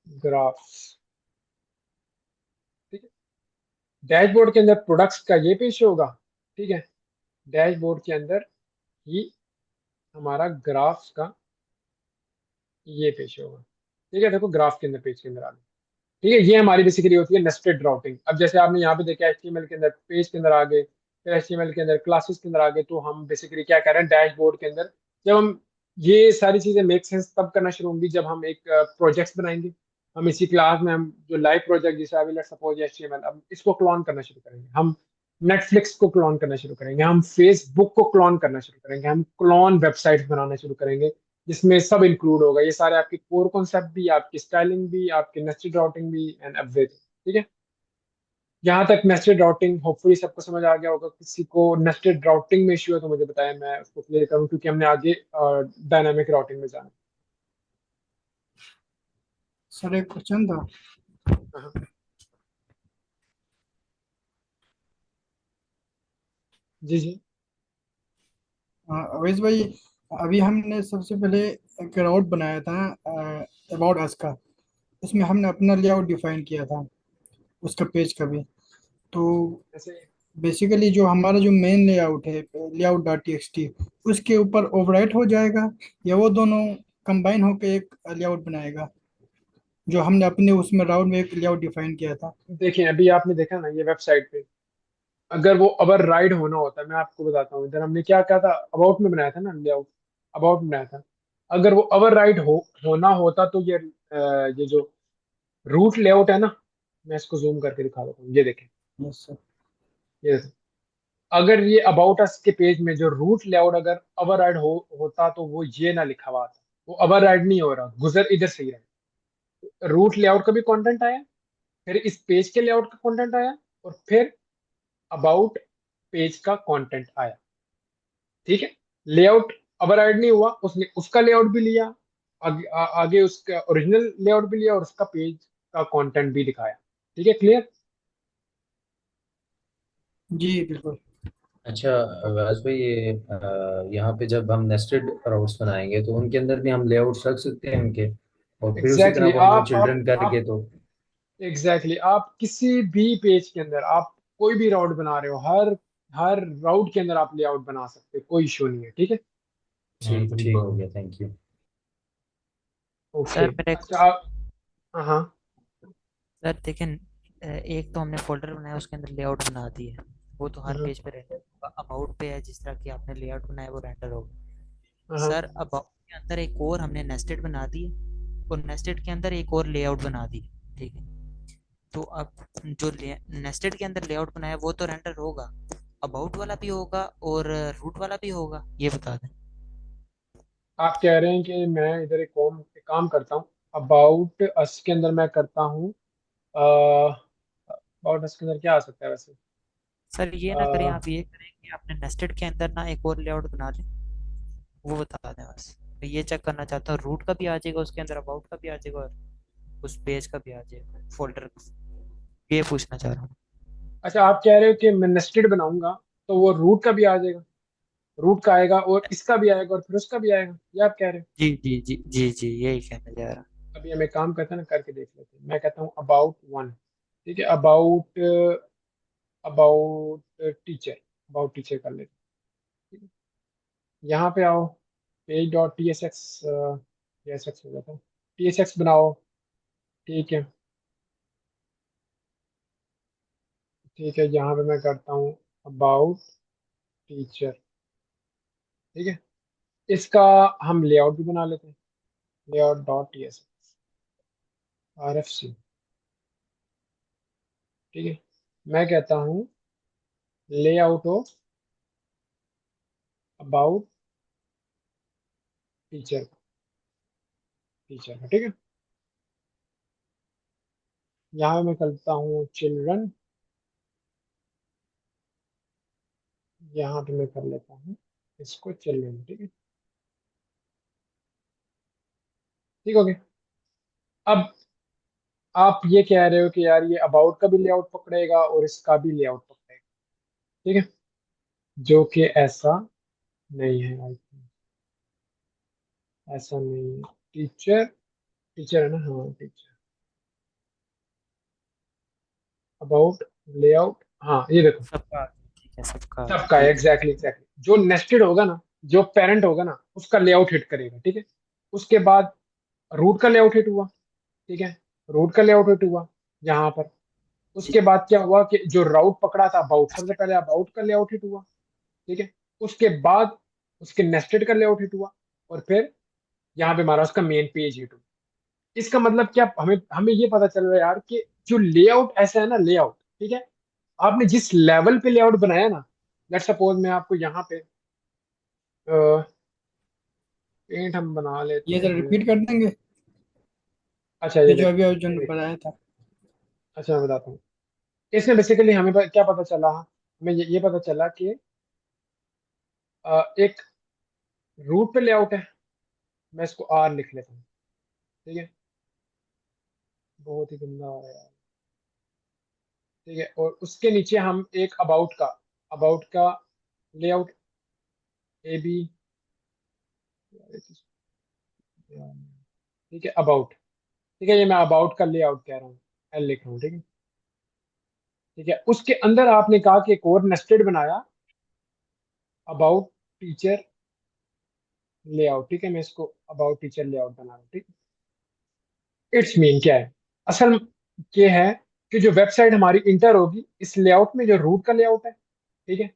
ग्राफ्स, ठीक है। डैशबोर्ड के अंदर प्रोडक्ट्स का ये पेज होगा, ठीक है। डैशबोर्ड के अंदर ही हमारा ग्राफ्स का ये पेज होगा, ठीक है। देखो ग्राफ के अंदर, पेज के अंदर आ गया, ठीक है। ये हमारी बेसिकली होती है नेस्टेड राउटिंग। अब जैसे आपने यहाँ पे देखा HTML के अंदर पेज के अंदर आ गए, फिर HTML के अंदर क्लासेस के अंदर आ गए, तो हम बेसिकली क्या कर रहे हैं डैशबोर्ड के अंदर, जब हम ये सारी चीजें मेक सेंस तब करना शुरू होंगी जब हम एक प्रोजेक्ट्स बनाएंगे। हम इसी क्लास में हम जो लाइव प्रोजेक्ट, जैसे अभी लेट्स सपोज HTML, अब इसको क्लोन करना शुरू करेंगे हम, नेटफ्लिक्स को क्लोन करना शुरू करेंगे हम, फेसबुक को क्लोन करना शुरू करेंगे हम, क्लोन वेबसाइट बनाना शुरू करेंगे, जिसमें सब इंक्लूड होगा, ये सारे आपके कोर कॉन्सेप्ट भी, आपकी स्टाइलिंग भी, आपकी नेस्टेड राउटिंग भी, एंड एवरीथिंग, ठीक है। यहाँ तक नेस्टेड राउटिंग होपफुली सबको समझ आ गया होगा। किसी को नेस्टेड राउटिंग में इश्यू है तो मुझे बताया, मैं उसको क्लियर करूँ, क्योंकि हमने आगे डायनामिक राउटिंग में जाना सर एक क्वेश्चन था। है। हाँ, जी जी। अवेश भाई, अभी हमने सबसे पहले एक राउट बनाया था अबाउट अस का। उसमें हमने अपना लेआउट डिफाइन किया था, उसका पेज का भी। तो ऐसे बेसिकली जो हमारा जो मेन लेआउट है, layout dot T x T, उसके ऊपर ओवरराइट हो जाएगा, या वो दोनों कंबाइन होकर एक लेआउट बनाएगा, जो हमने अपने उसमें राउट में एक लेआउट डिफाइन किया था। देखिए, अभी आपने देखा ना ये वेबसाइट पे, अगर वो ओवर राइड होना होता है, मैं आपको बताता हूँ, इधर हमने क्या कहा था, अबाउट में बनाया था ना लेआउट, अबाउट में बनाया था। अगर वो ओवर राइड होना होता तो ये जो रूट लेआउट है ना, मैं इसको जूम करके दिखा देता हूँ, ये देखें, यस सर। ये देखें। अगर ये अबाउट अस के पेज में जो रूट लेआउट अगर ओवरराइड होता तो वो ये ना लिखा हुआ था, वो ओवरराइड नहीं हो रहा, गुजर इधर से ही रहा। रूट लेआउट का भी कंटेंट आया, फिर इस पेज के लेआउट का कंटेंट आया, और फिर अबाउट पेज का कंटेंट आया, ठीक है। लेआउट ओवरराइड नहीं हुआ, उसने उसका लेआउट भी लिया, आगे उसका ओरिजिनल लेआउट भी लिया, और उसका पेज का कंटेंट भी दिखाया, ठीक है, क्लियर। जी बिल्कुल। अच्छा वैस भाई, ये यहाँ पे जब हम नेस्टेड राउट्स बनाएंगे तो उनके अंदर भी हम लेआउट्स रख सकते हैं उनके, और फिर उसी तरह एग्जैक्टली को हम आप चिल्ड्रन आप करके तो। आप किसी भी पेज के अंदर आप कोई भी राउट बना रहे हो, हर हर राउट के अंदर आप लेआउट बना सकते हो, कोई इशू नहीं है, ठीक है। ठीक ठीक हो गया, थैंक यू। ओके। सर मेरे अच्छा आप, हाँ सर देखें, एक तो हमने फोल्डर बनाया, उसके अंदर लेआउट बना दी है, वो तो हर हाँ पेज पे रेंडर होगा। अबाउट पे है, जिस तरह की आपने लेआउट बनाया वो रेंडर होगा। हाँ सर अबाउट के अंदर एक और हमने नेस्टेड बना दी है, और नेस्टेड के अंदर एक और लेआउट बना दी, ठीक है। तो अब जो नेस्टेड के अंदर लेआउट बनाया वो तो रेंडर होगा, अबाउट वाला भी होगा और रूट वाला भी होगा, ये बता दें। आप कह रहे हैं कि मैं इधर एक काम करता हूँ, अबाउट अस के अंदर मैं करता हूँ, अबाउट अस के अंदर क्या आ सकता है वैसे? सर ये ना करें, आप ये करें कि आपने नेस्टेड के अंदर ना एक और लेआउट बना लें, वो बता दें बस। तो ये चेक करना चाहता हूँ, रूट का भी आ जाएगा उसके अंदर, अबाउट का भी आ जाएगा और उस पेज का भी आ जाएगा, फोल्डर का। ये पूछना चाह रहा हूँ। अच्छा, आप कह रहे हो कि मैं नेस्टेड बनाऊंगा तो वो रूट का भी आ जाएगा, रूट का आएगा और इसका भी आएगा और फिर उसका भी आएगा, ये आप कह रहे हो? जी जी जी जी जी, यही कहने जा रहा। अभी हम एक काम करते हैं ना, करके देख लेते हैं। मैं कहता हूँ अबाउट वन, ठीक है, about about teacher, about teacher कर लेते हैं, ठीक है। यहाँ पे आओ, page dot T S x, T S x हो जाता है, टी एस एक्स बनाओ, ठीक है। ठीक है, यहाँ पे मैं करता हूँ अबाउट टीचर, ठीक है। इसका हम लेआउट भी बना लेते हैं, layout dot T S X, R F C, ठीक है। मैं कहता हूँ layout of about teacher, teacher का, ठीक है। यहाँ मैं करता हूँ चिल्ड्रन, यहाँ पे मैं कर लेता हूँ इसको चिल्ड्रन, ठीक है। ठीक हो गया। अब आप ये कह रहे हो कि यार ये अबाउट का भी लेआउट पकड़ेगा और इसका भी लेआउट पकड़ेगा, ठीक है, जो कि ऐसा नहीं है, आई थिंक ऐसा नहीं है। टीचर, टीचर है ना, हाँ टीचर, अबाउट लेआउट, हाँ ये देखो, सबका, ठीक है, सबका, सबका ठीक है। एग्जैक्टली एग्जैक्टली, जो नेस्टेड होगा ना, जो पेरेंट होगा ना उसका लेआउट हिट करेगा, ठीक है। उसके बाद रूट का लेआउट हिट हुआ, ठीक है, रूट का लेआउट हिट हुआ यहाँ पर। जी उसके बाद क्या हुआ कि जो राउट पकड़ा था अबाउट, सबसे पहले अबाउट का लेआउट हिट हुआ, ठीक है। उसके बाद उसके नेस्टेड का लेआउट हिट हुआ और फिर यहाँ पे हमारा उसका मेन पेज हिट हुआ। इसका मतलब क्या, हमें हमें ये पता चल रहा है यार कि जो लेआउट ऐसा है ना, लेआउट, ठीक है, आपने जिस लेवल पे लेआउट बनाया ना, लेट सपोज मैं आपको यहाँ पे पेंट हम बना लेते ये जरा हैं। रिपीट कर देंगे, अच्छा ये ये जो देखो, अभी अभी जो ये देखो, बताया था। अच्छा मैं बताता हूँ। इसमें बेसिकली हमें क्या पता चला, हमें ये पता चला कि एक रूट पे लेआउट है, मैं इसको आर लिख लेता हूँ, ठीक है, बहुत ही गंदा आ रहा है यार, ठीक है। और उसके नीचे हम एक अबाउट का लेआउट ए बी, ठीक है, अबाउट, ठीक है, ये मैं अबाउट का लेआउट कह रहा हूँ, एल लिख रहा हूँ, ठीक है। ठीक है, उसके अंदर आपने कहा कि एक और नेस्टेड बनाया, अबाउट टीचर लेआउट, ठीक है, मैं इसको अबाउट टीचर लेआउट बना रहा हूँ, ठीक है। इट्स मीन क्या है, असल ये है कि जो वेबसाइट हमारी इंटर होगी इस लेआउट में, जो रूट का लेआउट है, ठीक है,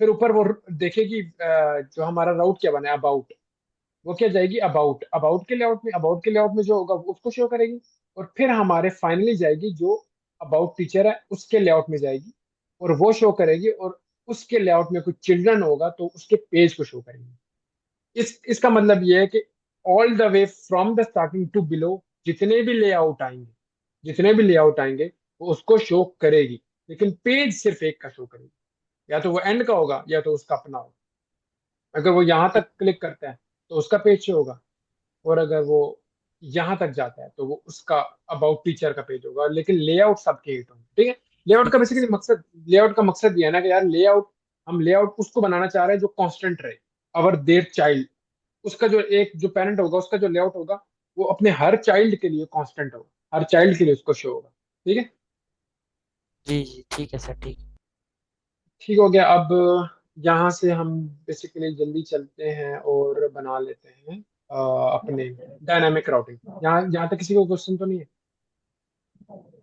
फिर ऊपर वो देखेगी जो हमारा राउट क्या बना है अबाउट, वो क्या जाएगी अबाउट, अबाउट के लेआउट में, अबाउट के लेआउट में जो होगा वो उसको शो करेगी। और फिर हमारे फाइनली जाएगी जो अबाउट टीचर है उसके लेआउट में जाएगी और वो शो करेगी, और उसके लेआउट में कुछ चिल्ड्रन होगा तो उसके पेज को शो करेगी। इसका मतलब ये है कि all the way from the starting to below, जितने भी लेआउट आएंगे, जितने भी लेआउट आएंगे वो उसको शो करेगी, लेकिन पेज सिर्फ एक का शो करेगी, या तो वो एंड का होगा या तो उसका अपना होगा। अगर वो यहाँ तक क्लिक करता है तो उसका पेज शो होगा, और अगर वो यहाँ तक जाता है तो वो उसका अबाउट टीचर का पेज होगा, लेकिन लेआउट सबके हिट होंगे, ठीक है। लेआउट का ठीक है बेसिकली मकसद, लेआउट का मकसद ये है ना कि यार लेआउट, हम लेआउट उसको बनाना चाह रहे हैं जो कांस्टेंट रहे, अवर देयर चाइल्ड, उसका जो एक जो पेरेंट होगा उसका जो लेआउट होगा वो अपने हर चाइल्ड के लिए कांस्टेंट होगा, हर चाइल्ड के लिए उसको शो होगा, ठीक है। जी जी, ठीक है सर, ठीक है। ठीक हो गया। अब यहाँ से हम बेसिकली जल्दी चलते हैं और बना लेते हैं अपने डायनामिक राउटिंग। यहाँ यहाँ तक किसी को क्वेश्चन तो नहीं है?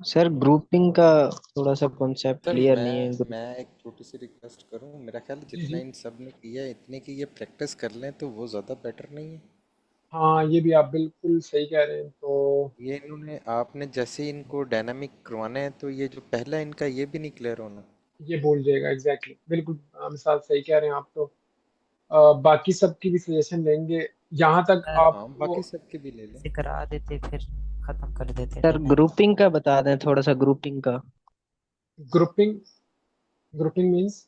सर ग्रुपिंग का थोड़ा सा कॉन्सेप्ट सर क्लियर नहीं है। मैं एक छोटी सी रिक्वेस्ट करूं, मेरा ख्याल है जी जितना जी। इन सब ने किया है इतने की ये प्रैक्टिस कर लें तो वो ज़्यादा बेटर नहीं है। हाँ, ये भी आप बिल्कुल सही कह रहे हैं। तो ये इन्होंने आपने जैसे इनको डायनामिक करवाना है तो ये जो पहला इनका ये भी नहीं क्लियर होना। ये भूल जाएगा, एग्जैक्टली, बिल्कुल मिसाल सही कह रहे हैं आप। तो बाकी सबकी भी सजेशन लेंगे, यहाँ तक सर हाँ बाकी आपको। सबके भी ले लें। ऐसे करा देते फिर खत्म कर देते सर डायनामिक। ग्रुपिंग का बता दें थोड़ा सा, ग्रुपिंग का। Grouping, grouping means?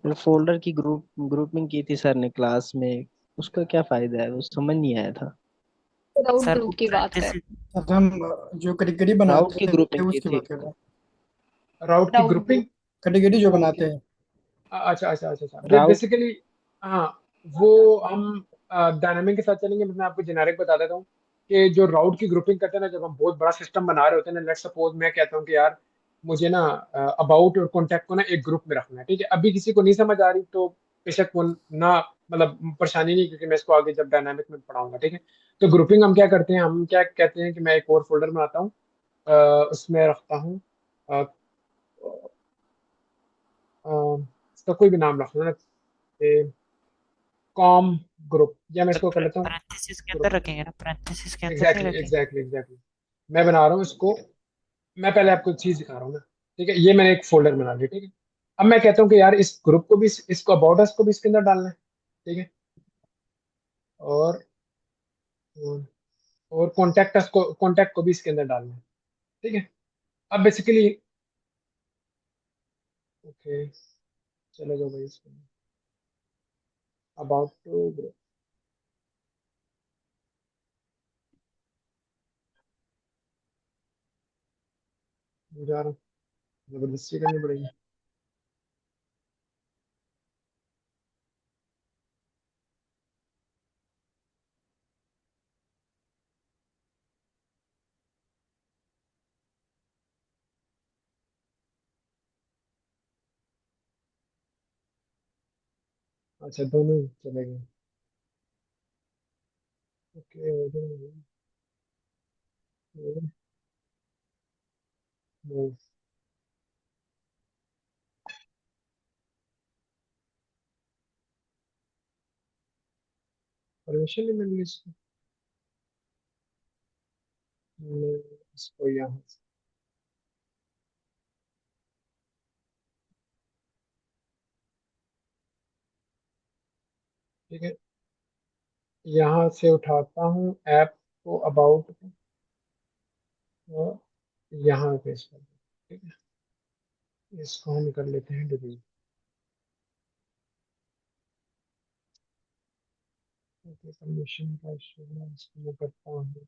फोल्डर की ग्रुपिंग की थी सर ने क्लास में, उसका क्या फायदा है, वो समझ नहीं आया था। विदाउट सर वो ग्रुप की बात कर पैरेंथेसिस। अच्छा, हम जो कैटेगरी राउट बनाते की हैं ग्रुपिंग की उसकी थी। बात कर रहे हैं। राउट की विदाउट ग्रुपिंग? ग्रुप। कैटेगरी जो बनाते हैं। अच्छा अच्छा अच्छा अच्छा, राउट। बेसिकली हाँ, वो हम डायनामिक के साथ चलेंगे। मैं आपको जेनेरिक बता देता हूँ कि जो राउट की ग्रुपिंग करते हैं ना, जब हम बहुत बड़ा सिस्टम बना रहे होते हैं ना, लेट्स सपोज मैं कहता हूँ कि यार मुझे ना अबाउट और कॉन्टैक्ट को ना एक ग्रुप में रखना है, ठीक है। अभी किसी को नहीं समझ आ रही तो बेशक वो ना, मतलब परेशानी नहीं, क्योंकि मैं इसको आगे जब डायनामिक में पढ़ाऊंगा, ठीक है। तो ग्रुपिंग हम क्या करते हैं, हम क्या कहते हैं कि मैं एक और फोल्डर बनाता हूँ, उसमें रखता हूँ अ, अ, इसका कोई भी नाम रखना ना, कॉम ग्रुप, या मैं तो इसको कर लेता हूँ पैरेंथेसिस के अंदर ग्रुप। रखेंगे ना, पैरेंथेसिस के अंदर नहीं एग्जैक्टली रखेंगे। एग्जैक्टली एग्जैक्टली, मैं बना रहा हूँ इसको। मैं पहले आपको एक चीज दिखा रहा हूँ ना, ठीक है। ये मैंने एक फोल्डर बना लिया, ठीक है। अब मैं कहता हूँ कि यार इस ग्रुप को भी इसको अबाउट अस को भी इसके अंदर डालना है, ठीक है। और कॉन्टैक्ट को भी इसके अंदर डालना है, ठीक है। अब बेसिकली, ओके, चलो जाओ भाई इसको, अबाउट टू ग्रुप जा रहा हूँ, जबरदस्ती करनी पड़ेगी। अच्छा, दोनों ही चले गए। ओके, परमिशन नहीं मिल रही इसको। मैं इसको यहाँ, ठीक है, यहाँ से उठाता हूँ ऐप को, अबाउट को, और यहाँ पेस्ट कर दूँ, ठीक है। इसको हम कर लेते हैं डिलीट। ओके, परमिशन का इशू है, इसको मैं करता हूँ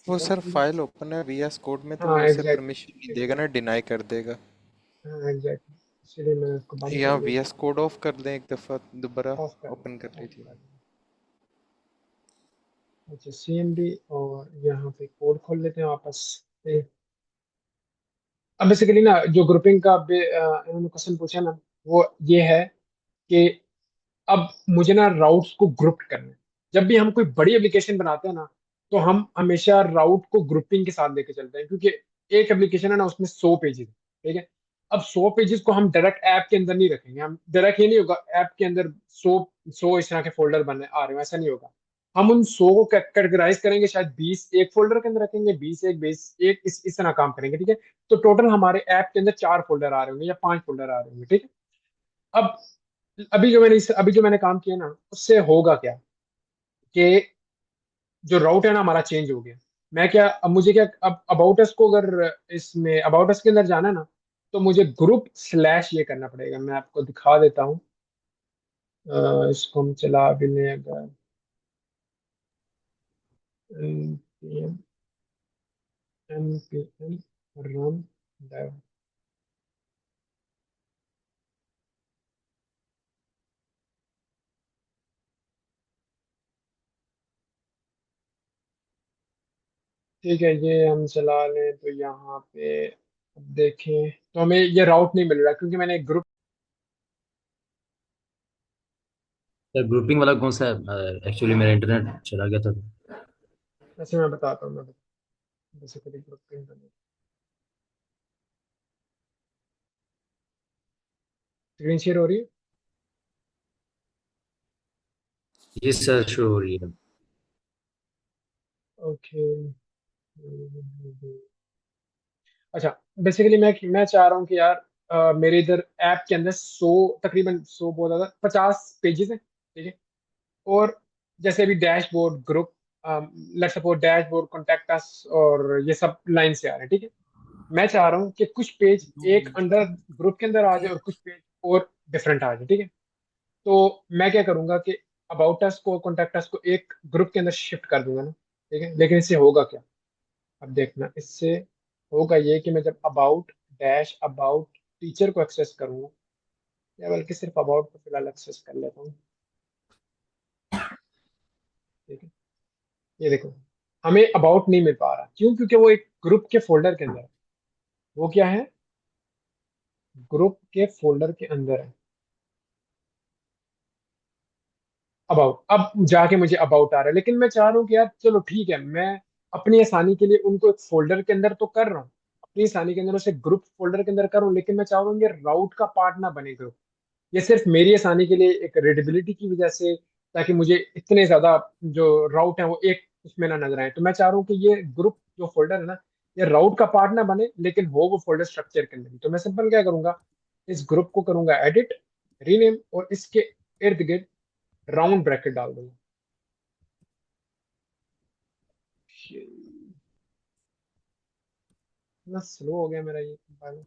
वो सर सिलेक्ट। फाइल ओपन है वीएस कोड में तो हाँ वो उसे परमिशन नहीं एग्जैक्टली देगा ना, एग्जैक्टली, डिनाई कर देगा। हाँ एग्जैक्टली, इसलिए मैंने इसको बंद कर या दिया। वीएस कोड ऑफ कर दें एक दफ़ा, दोबारा ऑफ कर ओपन कर दिया, ऑफ लीजिए। कर दिया। अच्छा, CMD, और यहाँ पे कोड खोल लेते हैं वापस से। अब बेसिकली ना, जो ग्रुपिंग का इन्होंने क्वेश्चन पूछा ना, वो ये है कि अब मुझे ना राउट्स को ग्रुप करना है। जब भी हम कोई बड़ी एप्लीकेशन बनाते हैं ना, तो हम हमेशा राउट को ग्रुपिंग के साथ लेके चलते हैं, क्योंकि एक एप्लीकेशन है ना, उसमें 100 पेजेस, ठीक है। अब 100 पेजेस को हम डायरेक्ट ऐप के अंदर नहीं रखेंगे। हम डायरेक्ट, ये नहीं होगा ऐप के अंदर 100 इस तरह के फोल्डर बने आ रहे हो, ऐसा नहीं होगा। हम उन 100 को कैटेगराइज करेंगे, शायद 20 एक फोल्डर के अंदर रखेंगे, 20 इस तरह काम करेंगे, ठीक है। तो टोटल हमारे ऐप के अंदर 4 फोल्डर आ रहे होंगे या 5 फोल्डर आ रहे होंगे, ठीक है। अब अभी जो मैंने काम किया ना, उससे होगा क्या कि जो राउट है ना हमारा चेंज हो गया। मैं क्या, अब मुझे क्या, अब अबाउट अस को अगर इसमें अबाउट अस के अंदर जाना है ना, तो मुझे ग्रुप स्लैश ये करना पड़ेगा। मैं आपको दिखा देता हूँ। इसको हम चला भी लें अगर, npm npm run dev, ठीक है, ये हम चला लें तो यहाँ पे अब देखें तो हमें ये राउट नहीं मिल रहा, क्योंकि मैंने एक ग्रुप। सर ग्रुपिंग वाला कौन सा है? एक्चुअली मेरा इंटरनेट चला गया था। ऐसे मैं बताता हूँ, मैं बेसिकली ग्रुप स्क्रीन शेयर हो रही है। जी सर, शो हो रही है। ओके। अच्छा, बेसिकली मैं चाह रहा हूँ कि यार मेरे इधर ऐप के अंदर 100, तकरीबन 100 बहुत ज्यादा, 50 पेजेस हैं, ठीक है। और जैसे अभी dashboard, group, let's suppose dashboard, contact us, और ये सब लाइन से आ रहे हैं, ठीक है। मैं चाह रहा हूँ कि कुछ पेज एक अंडर ग्रुप के अंदर आ जाए और कुछ पेज और डिफरेंट आ जाए, ठीक है। तो मैं क्या करूंगा कि अबाउट अस को, कॉन्टैक्ट अस को एक ग्रुप के अंदर शिफ्ट कर दूंगा ना, ठीक है। लेकिन इससे होगा क्या, अब देखना, इससे होगा ये कि मैं जब अबाउट डैश अबाउट टीचर को एक्सेस करूंगा, या बल्कि सिर्फ अबाउट को फिलहाल एक्सेस कर लेता हूँ, ठीक है। ये देखो, हमें अबाउट नहीं मिल पा रहा, क्यों? क्योंकि वो एक ग्रुप के फोल्डर के अंदर है। वो क्या है? ग्रुप के फोल्डर के अंदर है अबाउट। अब जाके मुझे अबाउट आ रहा है, लेकिन मैं चाह रहा हूँ कि यार चलो ठीक है, मैं अपनी आसानी के लिए उनको एक फोल्डर के अंदर तो कर रहा हूँ, अपनी आसानी के अंदर उसे ग्रुप फोल्डर के अंदर कर रहा हूँ, लेकिन मैं चाह रहा हूँ ये राउट का पार्ट ना बने ग्रुप। ये सिर्फ मेरी आसानी के लिए, एक रीडेबिलिटी की वजह से, ताकि मुझे इतने ज्यादा जो राउट है वो एक उसमें ना नजर आए। तो मैं चाह रहा हूँ कि ये ग्रुप जो फोल्डर है ना, ये राउट का पार्ट ना बने, लेकिन हो वो फोल्डर स्ट्रक्चर के अंदर ही। तो मैं सिंपल क्या करूंगा, इस ग्रुप को करूंगा एडिट, रीनेम, और इसके इर्द गिर्द राउंड ब्रैकेट डाल दूंगा। इतना स्लो हो गया मेरा ये compiler.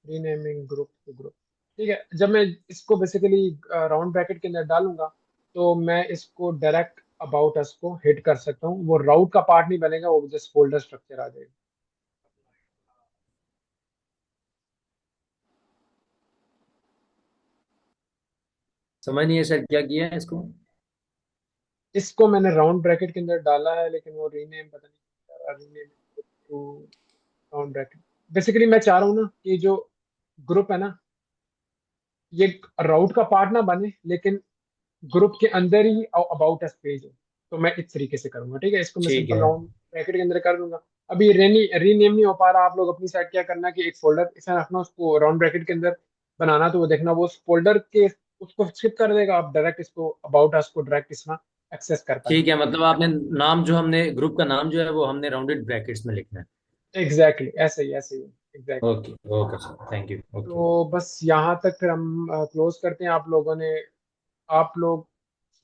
Renaming group to group, ठीक है। जब मैं इसको बेसिकली राउंड ब्रैकेट के अंदर डालूंगा, तो मैं इसको डायरेक्ट अबाउट अस को हिट कर सकता हूँ। वो राउट का पार्ट नहीं बनेगा, वो जस्ट फोल्डर स्ट्रक्चर आ जाएगा। समझ नहीं है सर, क्या किया है इसको? इसको मैंने राउंड ब्रैकेट के अंदर डाला है, लेकिन वो रीनेम पता नहीं, rename to round bracket. Basically मैं चाह रहा हूँ ना कि जो ग्रुप है ना, ये राउट का पार्ट ना बने, लेकिन ग्रुप के अंदर ही अबाउट अस पेज है। तो मैं इस तरीके से करूंगा, ठीक है। इसको मैं ठीक सिंपल है। राउंड ब्रैकेट के अंदर कर दूंगा। अभी रीनेम नहीं हो पा रहा, आप लोग अपनी साइड क्या करना कि एक फोल्डर ऐसा रखना, उसको राउंड ब्रैकेट के अंदर बनाना, तो वो देखना वो उस फोल्डर के उसको स्किप कर देगा, आप डायरेक्ट इसको अबाउट अस को डायरेक्ट इसमें एक्सेस कर ठीक पाएंगे। है, मतलब आपने नाम जो हमने ग्रुप का नाम जो है वो हमने राउंडेड ब्रैकेट्स में लिखना है। एग्जैक्टली ऐसे ही exactly. Okay okay sir, thank you. Okay. तो बस यहाँ तक फिर हम क्लोज करते हैं। आप लोगों ने, आप लोग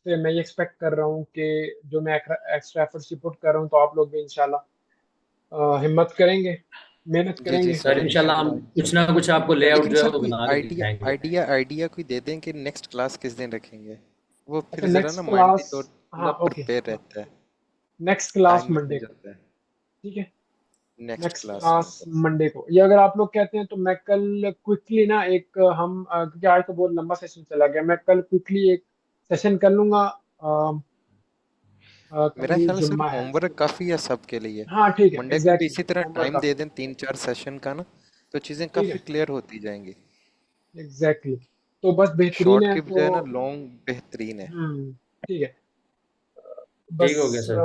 से मैं ये एक्सपेक्ट कर रहा हूँ कि जो मैं एक्स्ट्रा एफर्ट्स पुट कर रहा हूँ, तो आप लोग भी इंशाल्लाह हिम्मत करेंगे, मेहनत जी जी करेंगे। सर सर इंशाल्लाह हम इंशाल्लाह कुछ ना इंशाल्लाह। कुछ आपको लेआउट लेकिन जो है सर वो कोई बना के आइडिया दिखाएंगे। आइडिया आइडिया कोई दे दें कि नेक्स्ट क्लास किस दिन रखेंगे, वो अच्छा, फिर ज़रा ना नेक्स्ट माइंडली क्लास, तौर हाँ मतलब ओके, प्रिपेयर हाँ, रहता है, नेक्स्ट क्लास टाइम मंडे निकल को, जाता है। ठीक है। नेक्स्ट नेक्स्ट क्लास में क्लास बस। मंडे को, ये अगर आप लोग कहते हैं तो मैं कल क्विकली ना एक क्योंकि आज तो बहुत लंबा सेशन चला गया, मैं कल क्विकली एक सेशन कर लूंगा। मेरा कल ख्याल है सर जुम्मा है, होमवर्क काफ़ी है सबके लिए। हाँ ठीक है, मंडे को भी एग्जैक्टली, इसी तरह होमवर्क टाइम दे काफी है, दें 3-4 सेशन का ना, तो चीज़ें ठीक काफ़ी है, क्लियर होती जाएंगी। एग्जैक्टली। तो बस बेहतरीन शॉर्ट है के तो, बजाय ना लॉन्ग बेहतरीन है। ठीक है। ठीक हो गया बस सर,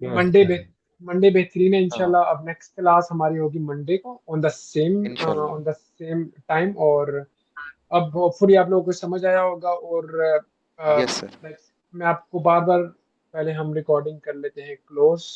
कोई मंडे मसला बे नहीं। मंडे बेहतरीन है हाँ इंशाल्लाह। अब नेक्स्ट क्लास हमारी होगी मंडे को, इंशाल्लाह। On the same time. और अब होपफुली आप लोगों को समझ आया होगा। और यस सर। मैं आपको बार बार, पहले हम रिकॉर्डिंग कर लेते हैं क्लोज।